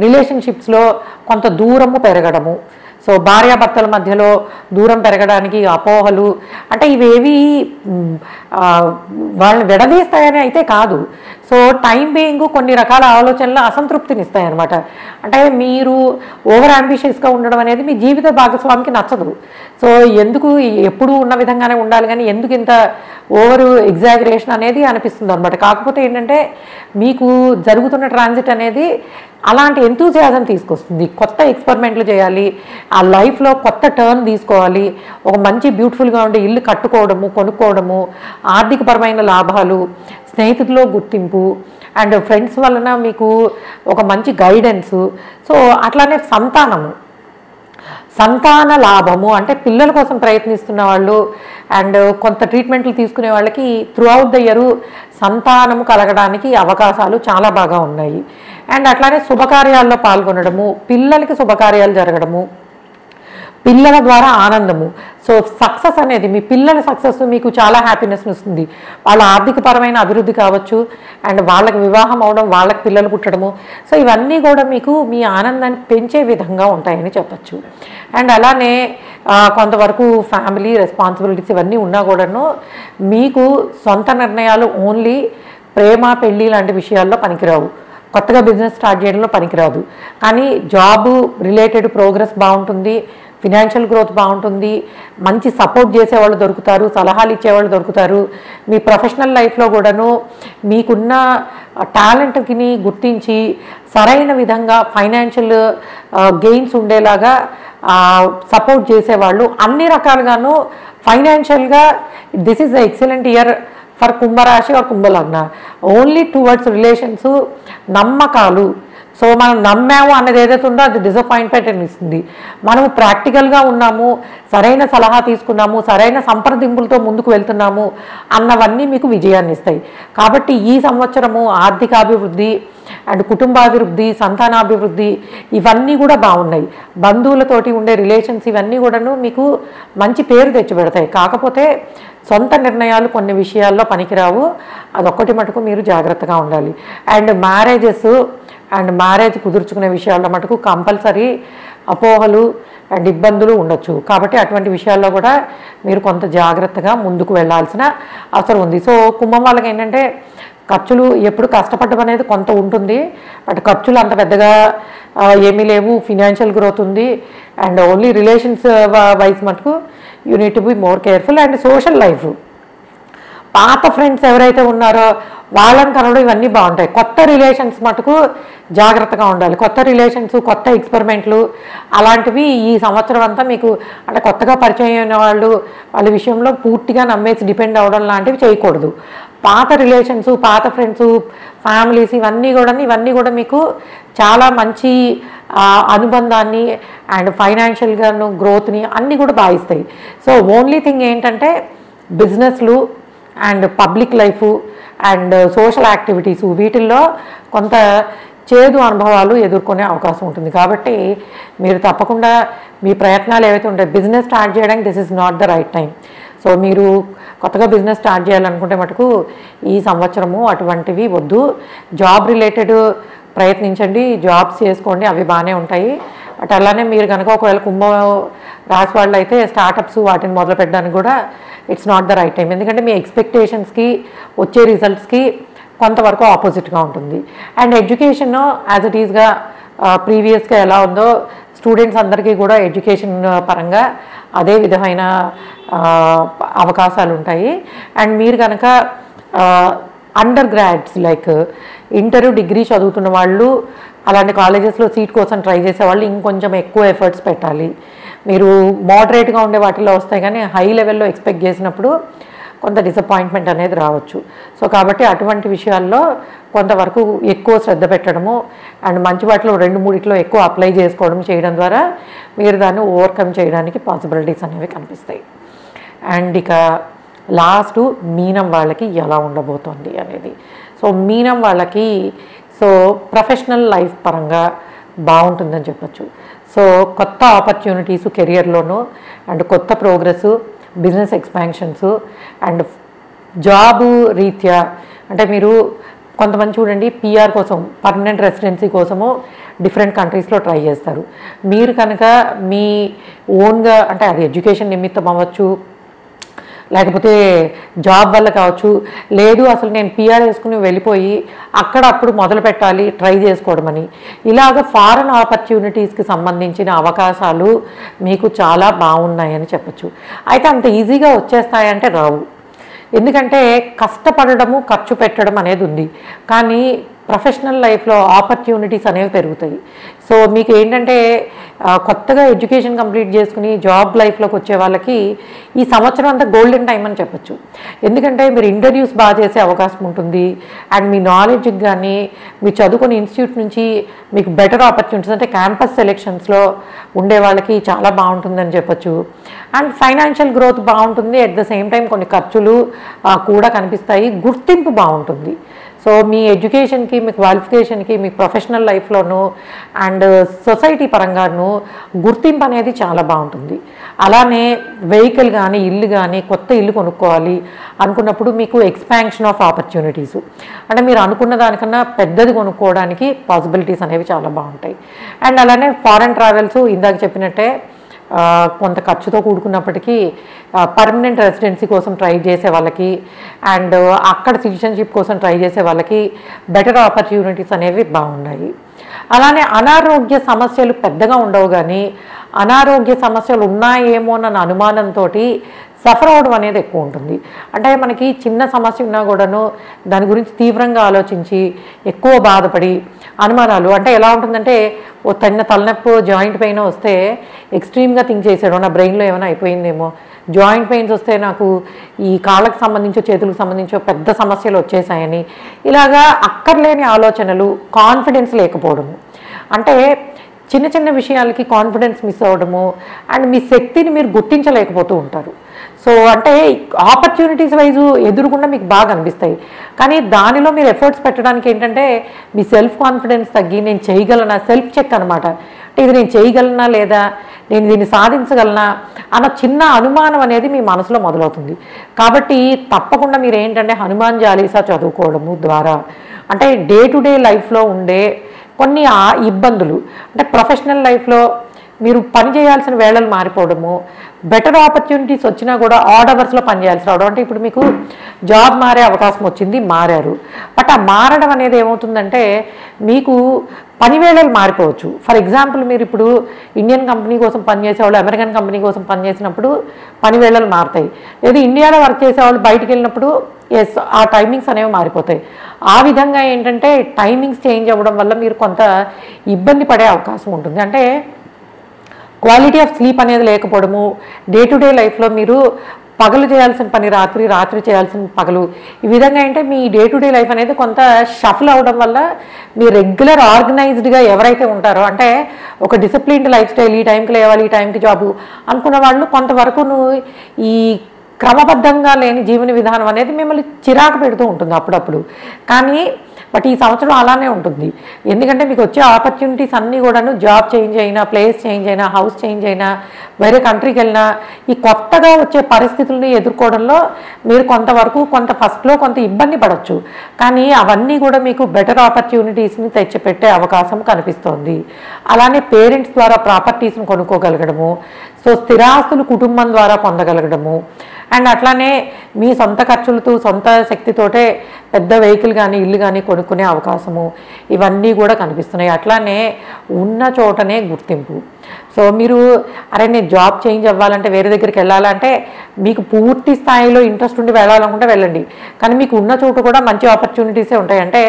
రిలేషన్షిప్స్లో కొంత దూరము పెరగడము, సో భార్యాభర్తల మధ్యలో దూరం పెరగడానికి అపోహలు, అంటే ఇవేవి వాళ్ళని విడదీస్తాయని అయితే కాదు. సో టైం బీయింగ్ కొన్ని రకాల ఆలోచనలు అసంతృప్తిని ఇస్తాయన్నమాట. అంటే మీరు ఓవర్ అంబిషియస్గా ఉండడం అనేది మీ జీవిత భాగస్వామికి నచ్చదు. సో ఎందుకు ఎప్పుడూ ఉన్న విధంగానే ఉండాలి కానీ ఎందుకు ఇంత ఓవర్ ఎగ్జాగరేషన్ అనేది అనిపిస్తుంది అనమాట. కాకపోతే ఏంటంటే మీకు జరుగుతున్న ట్రాన్సిట్ అనేది అలాంటి ఎంతూజియాజం తీసుకొస్తుంది. కొత్త ఎక్స్పెరిమెంట్లు చేయాలి, ఆ లైఫ్లో కొత్త టర్న్ తీసుకోవాలి, ఒక మంచి బ్యూటిఫుల్గా ఉండే ఇల్లు కట్టుకోవడము, కొనుక్కోవడము, ఆర్థికపరమైన లాభాలు, స్నేహితుల్లో గుర్తింపు, అండ్ ఫ్రెండ్స్ వలన మీకు ఒక మంచి గైడెన్సు. సో అట్లానే సంతాన లాభము, అంటే పిల్లల కోసం ప్రయత్నిస్తున్న వాళ్ళు అండ్ కొంత ట్రీట్మెంట్లు తీసుకునే వాళ్ళకి త్రూ అవుట్ ద ఇయర్ సంతానము కలగడానికి అవకాశాలు చాలా బాగా ఉన్నాయి. అండ్ అట్లానే శుభకార్యాల్లో పాల్గొనడము, పిల్లలకి శుభకార్యాలు జరగడము, పిల్లల ద్వారా ఆనందము. సో సక్సెస్ అనేది, మీ పిల్లల సక్సెస్ మీకు చాలా హ్యాపీనెస్ని ఇస్తుంది. వాళ్ళ ఆర్థికపరమైన అభివృద్ధి కావచ్చు, అండ్ వాళ్ళకి వివాహం అవడం, వాళ్ళకి పిల్లలు పుట్టడము, సో ఇవన్నీ కూడా మీకు మీ ఆనందాన్ని పెంచే విధంగా ఉంటాయని చెప్పచ్చు. అండ్ అలానే కొంతవరకు ఫ్యామిలీ రెస్పాన్సిబిలిటీస్ ఇవన్నీ ఉన్నా కూడాను మీకు సొంత నిర్ణయాలు ఓన్లీ ప్రేమ పెళ్ళి లాంటి విషయాల్లో పనికిరావు, కొత్తగా బిజినెస్ స్టార్ట్ చేయడంలో పనికిరాదు. కానీ జాబు రిలేటెడ్ ప్రోగ్రెస్ బాగుంటుంది, ఫినాన్షియల్ గ్రోత్ బాగుంటుంది, మంచి సపోర్ట్ చేసేవాళ్ళు దొరుకుతారు, సలహాలు ఇచ్చేవాళ్ళు దొరుకుతారు. మీ ప్రొఫెషనల్ లైఫ్లో కూడాను మీకున్న టాలెంట్ని గుర్తించి సరైన విధంగా ఫైనాన్షియల్ గెయిన్స్ ఉండేలాగా సపోర్ట్ చేసేవాళ్ళు అన్ని రకాలుగాను ఫైనాన్షియల్గా this is the excellent year for కుంభరాశి ఆర్ కుంభలగ్న. ఓన్లీ టువర్డ్స్ రిలేషన్స్, నమ్మకాలు. సో మనం నమ్మాము అన్నది ఏదైతే ఉందో అది డిసప్పాయింట్మెంట్ అనిపిస్తుంది. మనము ప్రాక్టికల్గా ఉన్నాము, సరైన సలహా తీసుకున్నాము, సరైన సంప్రదింపులతో ముందుకు వెళ్తున్నాము అన్నవన్నీ మీకు విజయాన్ని ఇస్తాయి. కాబట్టి ఈ సంవత్సరము ఆర్థికాభివృద్ధి అండ్ కుటుంబాభివృద్ధి, సంతానాభివృద్ధి ఇవన్నీ కూడా బాగున్నాయి. బంధువులతోటి ఉండే రిలేషన్స్ ఇవన్నీ కూడాను మీకు మంచి పేరు తెచ్చిపెడతాయి. కాకపోతే సొంత నిర్ణయాలు కొన్ని విషయాల్లో పనికిరావు, అదొక్కటి మటుకు మీరు జాగ్రత్తగా ఉండాలి. అండ్ మ్యారేజ్ కుదుర్చుకునే విషయాల్లో మటుకు కంపల్సరీ అపోహలు అండ్ ఇబ్బందులు ఉండొచ్చు. కాబట్టి అటువంటి విషయాల్లో కూడా మీరు కొంత జాగ్రత్తగా ముందుకు వెళ్ళాల్సిన అవసరం ఉంది. సో కుంభం వాళ్ళకి ఏంటంటే ఖర్చులు ఎప్పుడు కష్టపడడం అనేది కొంత ఉంటుంది, బట్ ఖర్చులు అంత పెద్దగా ఏమీ లేవు, ఫినాన్షియల్ గ్రోత్ ఉంది. అండ్ ఓన్లీ రిలేషన్స్ వైజ్ మటుకు you need to be more careful. And social life, పాత ఫ్రెండ్స్ ఎవరైతే ఉన్నారో వాళ్ళని కనడం ఇవన్నీ బాగుంటాయి. కొత్త రిలేషన్స్ మటుకు జాగ్రత్తగా ఉండాలి. కొత్త రిలేషన్స్, కొత్త ఎక్స్పెరిమెంట్లు అలాంటివి ఈ సంవత్సరం అంతా మీకు, అంటే కొత్తగా పరిచయం అయిన వాళ్ళ విషయంలో పూర్తిగా నమ్మేసి డిపెండ్ అవ్వడం లాంటివి చేయకూడదు. పాత రిలేషన్స్, పాత ఫ్రెండ్స్, ఫ్యామిలీస్ ఇవన్నీ కూడా మీకు చాలా మంచి అనుబంధాన్ని అండ్ ఫైనాన్షియల్గాను గ్రోత్ని అన్నీ కూడా భావిస్తాయి. సో ఓన్లీ థింగ్ ఏంటంటే బిజినెస్లు and public life and social activities వీటిల్లో కొంత చేదు అనుభవాలు ఎదుర్కొనే అవకాశం ఉంటుంది. కాబట్టి మీరు తప్పకుండా మీ ప్రయత్నాలు ఏవైతే ఉంటాయి, బిజినెస్ స్టార్ట్ చేయడానికి this is not the right time. So మీరు కొత్తగా బిజినెస్ స్టార్ట్ చేయాలనుకుంటే మటుకు ఈ సంవత్సరము అటువంటివి వద్దు. జాబ్ రిలేటెడ్ ప్రయత్నించండి, జాబ్స్ చేసుకోండి, అవి బాగానే ఉంటాయి. బట్ అలానే మీరు కనుక ఒకవేళ కుంభ రాశి వాళ్ళు అయితే స్టార్టప్స్ వాటిని మొదలు పెట్టడానికి కూడా it's not the right time. ఎందుకంటే మీ ఎక్స్పెక్టేషన్స్కి వచ్చే రిజల్ట్స్కి కొంతవరకు ఆపోజిట్గా ఉంటుంది. అండ్ ఎడ్యుకేషన్ యాజ్ ఇట్ ఈస్గా ప్రీవియస్గా ఎలా ఉందో స్టూడెంట్స్ అందరికీ కూడా ఎడ్యుకేషన్ పరంగా అదే విధమైన అవకాశాలు ఉంటాయి. అండ్ మీరు కనుక under grads like inter degree చదువుతున్న వాళ్ళు అలాంటి కాలేజెస్లో సీట్ కోసం ట్రై చేసేవాళ్ళు ఇంకొంచెం ఎక్కువ ఎఫర్ట్స్ పెట్టాలి. మీరు మోడరేట్గా ఉండే వాటిలో వస్తాయి, కానీ హై లెవెల్లో ఎక్స్పెక్ట్ చేసినప్పుడు కొంత డిసప్పాయింట్మెంట్ అనేది రావచ్చు. సో కాబట్టి అటువంటి విషయాల్లో కొంతవరకు ఎక్కువ శ్రద్ధ పెట్టడము అండ్ మంచి వాటిలో 2-3 ఎక్కువ అప్లై చేసుకోవడం చేయడం ద్వారా మీరు దాన్ని ఓవర్కమ్ చేయడానికి పాసిబిలిటీస్ అనేవి కనిపిస్తాయి. అండ్ ఇక లాస్ట్ మీనం వాళ్ళకి ఎలా ఉండబోతోంది అనేది. సో మీనం వాళ్ళకి సో ప్రొఫెషనల్ లైఫ్ పరంగా బాగుంటుందని చెప్పచ్చు. సో కొత్త ఆపర్చునిటీసు కెరియర్లోనూ అండ్ కొత్త progress, business expansions and job రీత్యా అంటే మీరు కొంతమంది చూడండి పిఆర్ కోసం పర్మనెంట్ రెసిడెన్సీ కోసము డిఫరెంట్ కంట్రీస్లో ట్రై చేస్తారు. మీరు కనుక మీ ఓన్గా అంటే అది ఎడ్యుకేషన్ నిమిత్తం అవ్వచ్చు, లేకపోతే జాబ్ వల్ల కావచ్చు, లేదు అసలు నేను పిఆర్ వేసుకుని వెళ్ళిపోయి అక్కడ అప్పుడు మొదలు పెట్టాలి ట్రై చేసుకోవడం అని, ఇలాగ ఫారెన్ ఆపర్చునిటీస్కి సంబంధించిన అవకాశాలు మీకు చాలా బాగున్నాయని చెప్పచ్చు. అయితే అంత ఈజీగా వచ్చేస్తాయంటే రావు, ఎందుకంటే కష్టపడడము ఖర్చు పెట్టడం అనేది ఉంది, కానీ ప్రొఫెషనల్ లైఫ్లో ఆపర్చునిటీస్ అనేవి పెరుగుతాయి. సో మీకు ఏంటంటే కొత్తగా ఎడ్యుకేషన్ కంప్లీట్ చేసుకుని జాబ్ లైఫ్లోకి వచ్చే వాళ్ళకి ఈ సంవత్సరం అంతా గోల్డెన్ టైం అని చెప్పచ్చు. ఎందుకంటే మీరు ఇంటర్వ్యూస్ బాగా చేసే అవకాశం ఉంటుంది అండ్ మీ నాలెడ్జ్కి కానీ మీ చదువుకునే ఇన్స్టిట్యూట్ నుంచి మీకు బెటర్ ఆపర్చునిటీస్ అంటే క్యాంపస్ సెలెక్షన్స్లో ఉండే వాళ్ళకి చాలా బాగుంటుందని చెప్పచ్చు. అండ్ ఫైనాన్షియల్ గ్రోత్ బాగుంటుంది, అట్ ద సేమ్ టైం కొన్ని ఖర్చులు కూడా కనిపిస్తాయి, గుర్తింపు బాగుంటుంది. సో మీ ఎడ్యుకేషన్కి, మీ క్వాలిఫికేషన్కి, మీ ప్రొఫెషనల్ లైఫ్లోనూ అండ్ సొసైటీ పరంగాను గుర్తింపు అనేది చాలా బాగుంటుంది. అలానే వెహికల్ కానీ ఇల్లు కానీ కొత్త ఇల్లు కొనుక్కోవాలి అనుకున్నప్పుడు మీకు ఎక్స్పాన్షన్ ఆఫ్ ఆపర్చునిటీస్ అంటే మీరు అనుకున్న దానికన్నా పెద్దది కొనుక్కోవడానికి పాసిబిలిటీస్ అనేవి చాలా బాగుంటాయి. అండ్ అలానే ఫారెన్ ట్రావెల్స్ ఇందాక చెప్పినట్టే కొంత ఖర్చుతో కూడుకున్నప్పటికీ పర్మనెంట్ రెసిడెన్సీ కోసం ట్రై చేసే వాళ్ళకి అండ్ అక్కడ సిటిజన్షిప్ కోసం ట్రై చేసే వాళ్ళకి బెటర్ ఆపర్చునిటీస్ అనేవి బాగున్నాయి. అలానే అనారోగ్య సమస్యలు పెద్దగా ఉండవు, కానీ అనారోగ్య సమస్యలు ఉన్నాయేమోనన్న అనుమానంతో సఫర్ అవడం అనేది ఎక్కువ ఉంటుంది. అంటే మనకి చిన్న సమస్య ఉన్నా కూడాను దాని గురించి తీవ్రంగా ఆలోచించి ఎక్కువ బాధపడి అనుమానాలు అంటే ఎలా ఉంటుందంటే ఓ తలనొప్పి జాయింట్ పెయిన్ వస్తే ఎక్స్ట్రీమ్గా థింక్ చేసాడు, నా బ్రెయిన్లో ఏమైనా అయిపోయిందేమో, జాయింట్ పెయిన్స్ వస్తే నాకు ఈ కాళ్ళకు సంబంధించో చేతులకు సంబంధించో పెద్ద సమస్యలు వచ్చేసాయని ఇలాగా అక్కర్లేని ఆలోచనలు, కాన్ఫిడెన్స్ లేకపోవడము అంటే చిన్న చిన్న విషయాలకి కాన్ఫిడెన్స్ మిస్ అవ్వడము అండ్ మీ శక్తిని మీరు గుర్తించలేకపోతూ ఉంటారు. సో అంటే ఆపర్చునిటీస్ వైజు ఎదురుకుండా మీకు బాగా అనిపిస్తాయి, కానీ దానిలో మీరు ఎఫర్ట్స్ పెట్టడానికి ఏంటంటే మీ సెల్ఫ్ కాన్ఫిడెన్స్ తగ్గి నేను చేయగలనా, సెల్ఫ్ చెక్ అనమాట, అంటే ఇది నేను చేయగలనా లేదా, నేను దీన్ని సాధించగలనా అన్న చిన్న అనుమానం అనేది మీ మనసులో మొదలవుతుంది. కాబట్టి తప్పకుండా మీరు ఏంటంటే హనుమాన్ చాలీసా చదువుకోవడము ద్వారా అంటే డే టు డే లైఫ్లో ఉండే కొన్ని ఇబ్బందులు అంటే ప్రొఫెషనల్ లైఫ్లో మీరు పని చేయాల్సిన వేళలు మారిపోవడము, బెటర్ ఆపర్చునిటీస్ వచ్చినా కూడా ఆడ్ అవర్స్లో పనిచేయాల్సి రావడం అంటే ఇప్పుడు మీకు జాబ్ మారే అవకాశం వచ్చింది, మారారు, బట్ ఆ మారడం అనేది ఏమవుతుందంటే మీకు పని వేళలు మారిపోవచ్చు. ఫర్ ఎగ్జాంపుల్ మీరు ఇప్పుడు ఇండియన్ కంపెనీ కోసం పనిచేసేవాళ్ళు అమెరికన్ కంపెనీ కోసం పనిచేసినప్పుడు పని వేళలు మారుతాయి, లేదా ఇండియాలో వర్క్ చేసేవాళ్ళు బయటికి వెళ్ళినప్పుడు ఎస్ ఆ టైమింగ్స్ అనేవి మారిపోతాయి. ఆ విధంగా ఏంటంటే టైమింగ్స్ చేంజ్ అవ్వడం వల్ల మీరు కొంత ఇబ్బంది పడే అవకాశం ఉంటుంది. అంటే క్వాలిటీ ఆఫ్ స్లీప్ అనేది లేకపోవడము, డే టు డే లైఫ్లో మీరు పగలు చేయాల్సిన పని రాత్రి, రాత్రి చేయాల్సిన పగలు, ఈ విధంగా అంటే మీ డే టు డే లైఫ్ అనేది కొంత షఫల్ అవడం వల్ల మీ రెగ్యులర్ ఆర్గనైజ్డ్గా ఎవరైతే ఉంటారో అంటే ఒక డిసిప్లిన్డ్ లైఫ్ స్టైల్, ఈ టైంకి లేవాలి, ఈ టైంకి జాబు అనుకున్న వాళ్ళు కొంతవరకు ఈ క్రమబద్ధంగా లేని జీవన విధానం అనేది మిమ్మల్ని చిరాకు పెడుతూ ఉంటుంది అప్పుడప్పుడు. కానీ బట్ ఈ సంవత్సరం అలానే ఉంటుంది, ఎందుకంటే మీకు వచ్చే ఆపర్చునిటీస్ అన్నీ కూడాను జాబ్ చేంజ్ అయినా, ప్లేస్ చేంజ్ అయినా, హౌస్ చేంజ్ అయినా, వేరే కంట్రీకి వెళ్ళినా ఈ కొత్తగా వచ్చే పరిస్థితుల్ని ఎదుర్కోవడంలో మీరు కొంతవరకు ఫస్ట్లో కొంత ఇబ్బంది పడవచ్చు, కానీ అవన్నీ కూడా మీకు బెటర్ ఆపర్చునిటీస్ని తెచ్చిపెట్టే అవకాశం కనిపిస్తోంది. అలానే పేరెంట్స్ ద్వారా ప్రాపర్టీస్ని కొనుక్కోగలగడము, సో స్థిరాస్తులు కుటుంబం ద్వారా పొందగలగడము, అండ్ అట్లానే మీ సొంత ఖర్చులతో సొంత శక్తితోటే పెద్ద వెహికల్ కానీ ఇల్లు కానీ కొనుక్కునే అవకాశము, ఇవన్నీ కూడా కనిపిస్తున్నాయి. అట్లానే ఉన్న చోటనే గుర్తింపు. సో మీరు అరే నేను జాబ్ చేంజ్ అవ్వాలంటే వేరే దగ్గరికి వెళ్ళాలంటే మీకు పూర్తి స్థాయిలో ఇంట్రెస్ట్ ఉండి వెళ్ళాలనుకుంటే వెళ్ళండి, కానీ మీకు ఉన్న చోటు కూడా మంచి ఆపర్చునిటీసే ఉంటాయి. అంటే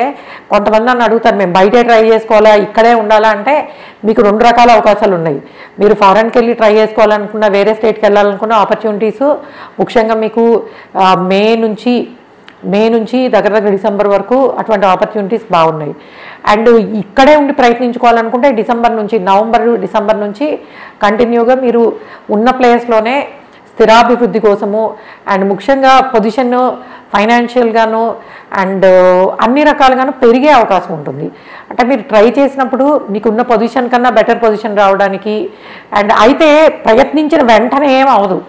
కొంతమంది నన్ను అడుగుతారు మేము బయటే ట్రై చేసుకోవాలా ఇక్కడే ఉండాలా అంటే మీకు 2 రకాల అవకాశాలు ఉన్నాయి. మీరు ఫారెన్కి వెళ్ళి ట్రై చేసుకోవాలనుకున్న, వేరే స్టేట్కి వెళ్ళాలనుకున్న ఆపర్చునిటీస్ ముఖ్యంగా మీకు మే నుంచి దగ్గర డిసెంబర్ వరకు అటువంటి ఆపర్చునిటీస్ బాగున్నాయి. అండ్ ఇక్కడే ఉండి ప్రయత్నించుకోవాలనుకుంటే నవంబర్ డిసెంబర్ నుంచి కంటిన్యూగా మీరు ఉన్న ప్లేస్లోనే స్థిరాభివృద్ధి కోసము అండ్ ముఖ్యంగా పొజిషన్ ఫైనాన్షియల్గాను అండ్ అన్ని రకాలుగాను పెరిగే అవకాశం ఉంటుంది. అంటే మీరు ట్రై చేసినప్పుడు మీకున్న పొజిషన్ కన్నా బెటర్ పొజిషన్ రావడానికి, అండ్ అయితే ప్రయత్నించిన వెంటనే ఏం అవదు.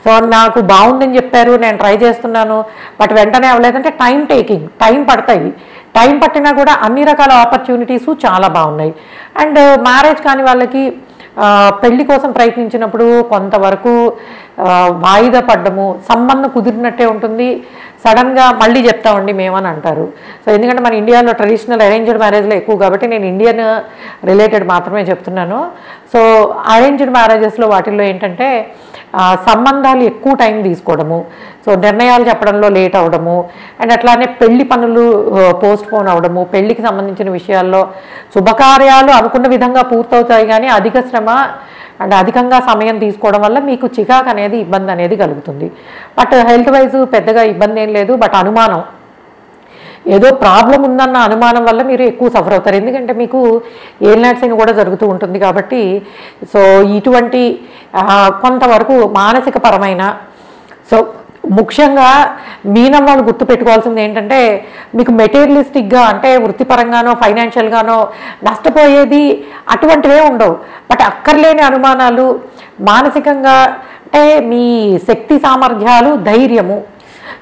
సో నాకు బాగుందని చెప్పారు నేను ట్రై చేస్తున్నాను బట్ వెంటనే అవ్వలేదంటే టైం పడతాయి. టైం పట్టినా కూడా అన్ని రకాల ఆపర్చునిటీస్ చాలా బాగున్నాయి. అండ్ మ్యారేజ్ కాని వాళ్ళకి పెళ్లి కోసం ప్రయత్నించినప్పుడు కొంతవరకు వాయిదా పడ్డము, సంబంధం కుదిరినట్టే ఉంటుంది, సడన్గా మళ్ళీ చెప్తామండి మేమని అంటారు. సో ఎందుకంటే మన ఇండియాలో ట్రెడిషనల్ అరేంజ్డ్ మ్యారేజ్లో ఎక్కువ కాబట్టి నేను ఇండియన్ రిలేటెడ్ మాత్రమే చెప్తున్నాను. సో అరేంజ్డ్ మ్యారేజెస్లో వాటిల్లో ఏంటంటే సంబంధాలు ఎక్కువ టైం తీసుకోవడము, సో నిర్ణయాలు చెప్పడంలో లేట్ అవ్వడము, అండ్ అట్లానే పెళ్లి పనులు పోస్ట్ పోన్ అవ్వడము, పెళ్లికి సంబంధించిన విషయాల్లో శుభకార్యాలు అనుకున్న విధంగా పూర్తవుతాయి కానీ అధిక శ్రమ అండ్ అధికంగా సమయం తీసుకోవడం వల్ల మీకు చికాకు అనేది ఇబ్బంది అనేది కలుగుతుంది. బట్ హెల్త్ వైజ్ పెద్దగా ఇబ్బంది ఏం లేదు, బట్ అనుమానం ఏదో ప్రాబ్లం ఉందన్న అనుమానం వల్ల మీరు ఎక్కువ సఫర్ అవుతారు. ఎందుకంటే మీకు ఏలినాటి కూడా జరుగుతూ ఉంటుంది కాబట్టి. సో ఇటువంటి కొంతవరకు మానసిక పరమైన, సో ముఖ్యంగా మీనం వాళ్ళు గుర్తుపెట్టుకోవాల్సింది ఏంటంటే మీకు మెటీరియలిస్టిక్గా అంటే వృత్తిపరంగానో ఫైనాన్షియల్గానో నష్టపోయేది అటువంటివే ఉండవు. బట్ అక్కర్లేని అనుమానాలు, మానసికంగా అంటే మీ శక్తి సామర్థ్యాలు, ధైర్యము,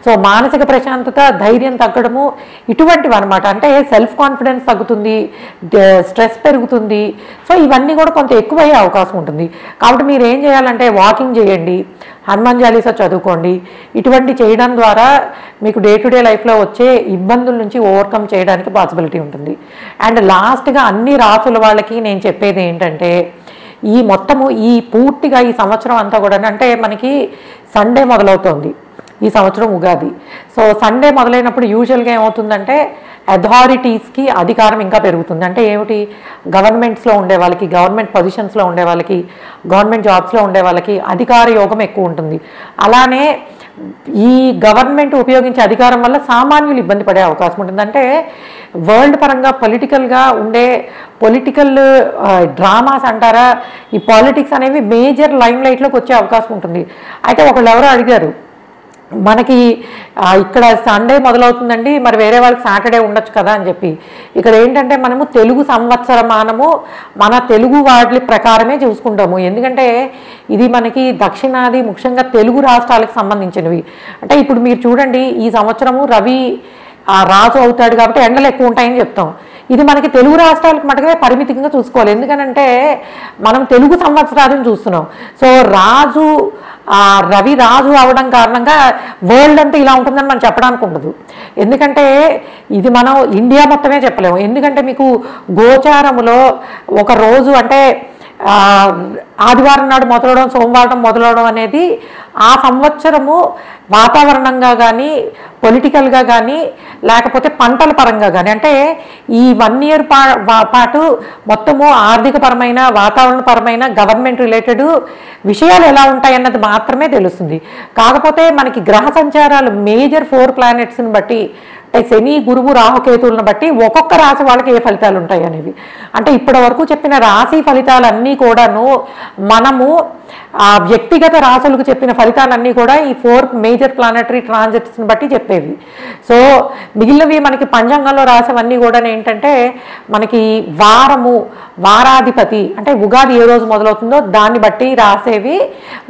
సో మానసిక ప్రశాంతత, ధైర్యం తగ్గడము ఇటువంటివి అనమాట. అంటే సెల్ఫ్ కాన్ఫిడెన్స్ తగ్గుతుంది, స్ట్రెస్ పెరుగుతుంది. సో ఇవన్నీ కూడా కొంత ఎక్కువయ్యే అవకాశం ఉంటుంది. కాబట్టి మీరు ఏం చేయాలంటే వాకింగ్ చేయండి, హనుమాన్ చాలీసా చదువుకోండి. ఇటువంటి చేయడం ద్వారా మీకు డే టు డే లైఫ్లో వచ్చే ఇబ్బందుల నుంచి ఓవర్కమ్ చేయడానికి పాసిబిలిటీ ఉంటుంది. అండ్ లాస్ట్గా అన్ని రాసుల వాళ్ళకి నేను చెప్పేది ఏంటంటే ఈ పూర్తిగా ఈ సంవత్సరం అంతా కూడా అంటే మనకి సండే మొదలవుతుంది ఈ సంవత్సరం ఉగాది. సో సండే మొదలైనప్పుడు యూజువల్గా ఏమవుతుందంటే అథారిటీస్కి అధికారం ఇంకా పెరుగుతుంది. అంటే ఏమిటి, గవర్నమెంట్స్లో ఉండే వాళ్ళకి, గవర్నమెంట్ పొజిషన్స్లో ఉండే వాళ్ళకి, గవర్నమెంట్ జాబ్స్లో ఉండే వాళ్ళకి అధికార యోగం ఎక్కువ ఉంటుంది. అలానే ఈ గవర్నమెంట్ ఉపయోగించే అధికారం వల్ల సామాన్యులు ఇబ్బంది పడే అవకాశం ఉంటుంది. అంటే వరల్డ్ పరంగా పొలిటికల్గా ఉండే పొలిటికల్ డ్రామాస్ అంటారా, ఈ పాలిటిక్స్ అనేవి మేజర్ లైమ్ లైట్లోకి వచ్చే అవకాశం ఉంటుంది. అయితే ఒకళ్ళు ఎవరో అడిగారు మనకి ఇక్కడ సండే మొదలవుతుందండి మరి వేరే వాళ్ళకి సాటర్డే ఉండొచ్చు కదా అని చెప్పి. ఇక్కడ ఏంటంటే మనము తెలుగు సంవత్సరమానము మన తెలుగు వాటి ప్రకారమే చూసుకుంటాము. ఎందుకంటే ఇది మనకి దక్షిణాది ముఖ్యంగా తెలుగు రాష్ట్రాలకు సంబంధించినవి. అంటే ఇప్పుడు మీరు చూడండి ఈ సంవత్సరము రవి రాజు అవుతాడు కాబట్టి ఎండలు ఎక్కువ ఉంటాయని చెప్తాం. ఇది మనకి తెలుగు రాష్ట్రాలకు మటుకే పరిమితంగా చూసుకోవాలి. ఎందుకనంటే మనం తెలుగు సంవత్సరాలను చూస్తున్నాం. సో రవి రాజు అవడం కారణంగా వరల్డ్ అంతా ఇలా ఉంటుందని మనం చెప్పడానికి ఉండదు. ఎందుకంటే ఇది మనం ఇండియా మొత్తమే చెప్పలేము. ఎందుకంటే మీకు గోచారములో ఒక రోజు అంటే ఆదివారం నాడు మొదలవడం, సోమవారం మొదలవడం అనేది ఆ సంవత్సరము వాతావరణంగా కానీ, పొలిటికల్గా కానీ, లేకపోతే పంటల పరంగా కానీ, అంటే ఈ 1 year పాటు మొత్తము ఆర్థికపరమైన, వాతావరణపరమైన, గవర్నమెంట్ రిలేటెడ్ విషయాలు ఎలా ఉంటాయన్నది మాత్రమే తెలుస్తుంది. కాకపోతే మనకి గ్రహ సంచారాలు మేజర్ 4 planetsని బట్టి అంటే శని, గురువు, రాహుకేతువులను బట్టి ఒక్కొక్క రాశి వాళ్ళకి ఏ ఫలితాలు ఉంటాయి అనేవి. అంటే ఇప్పటి వరకు చెప్పిన రాశి ఫలితాలన్నీ కూడాను మనము వ్యక్తిగత రాశులకు చెప్పిన ఫలితాలన్నీ కూడా ఈ 4 మేజర్ ప్లానటరీ ట్రాన్సిట్స్ని బట్టి చెప్పేవి. సో మిగిలినవి మనకి పంచాంగంలో రాసేవన్నీ కూడా ఏంటంటే మనకి వారము, వారాధిపతి అంటే ఉగాది ఏ రోజు మొదలవుతుందో దాన్ని బట్టి రాసేవి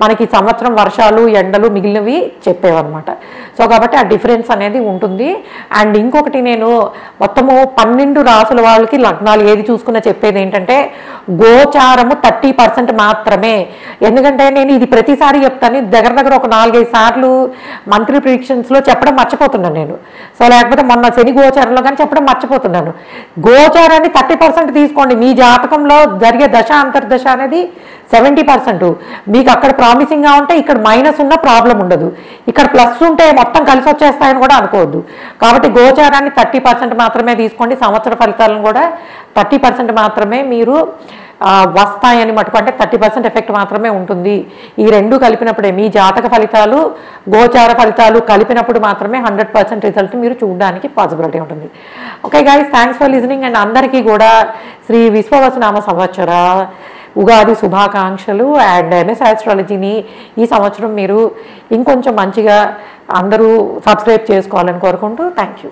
మనకి సంవత్సరం వర్షాలు ఎండలు మిగిలినవి చెప్పేవన్నమాట. సో కాబట్టి ఆ డిఫరెన్స్ అనేది ఉంటుంది. అండ్ ఇంకొకటి నేను మొత్తము 12 రాసుల వాళ్ళకి లగ్నాలు ఏది చూసుకున్నా చెప్పేది ఏంటంటే గోచారము 30% మాత్రమే. ఎందుకంటే నేను ఇది ప్రతిసారి చెప్తాను, దగ్గర ఒక 4-5 సార్లు మంత్లీ ప్రిడిక్షన్స్లో చెప్పడం మర్చిపోతున్నాను నేను. సో లేకపోతే మొన్న శని గోచారంలో కానీ చెప్పడం మర్చిపోతున్నాను. గోచారాన్ని 30% తీసుకోండి. మీ జాతకంలో జరిగే దశ అంతర్దశ అనేది 70%. మీకు అక్కడ ప్రామిసింగ్గా ఉంటే ఇక్కడ మైనస్ ఉన్న ప్రాబ్లం ఉండదు, ఇక్కడ ప్లస్ ఉంటే మొత్తం కలిసి వచ్చేస్తాయని కూడా అనుకోవద్దు. కాబట్టి గోచారాన్ని 30% మాత్రమే తీసుకోండి. సంవత్సర ఫలితాలను కూడా 30% మాత్రమే మీరు వస్తాయని మటుకు, అంటే 30% ఎఫెక్ట్ మాత్రమే ఉంటుంది. ఈ రెండు కలిపినప్పుడే మీ జాతక ఫలితాలు గోచార ఫలితాలు కలిపినప్పుడు మాత్రమే 100% రిజల్ట్ మీరు చూడడానికి పాసిబిలిటీ ఉంటుంది. Okay guys, thanks for listening. And అందరికీ కూడా శ్రీ విశ్వవసునామ సంవత్సర ఉగాది శుభాకాంక్షలు. అండ్ ఎంఎస్ ఆస్ట్రాలజీని ఈ సంవత్సరం మీరు ఇంకొంచెం మంచిగా అందరూ సబ్స్క్రైబ్ చేసుకోవాలని కోరుకుంటూ థ్యాంక్ యూ.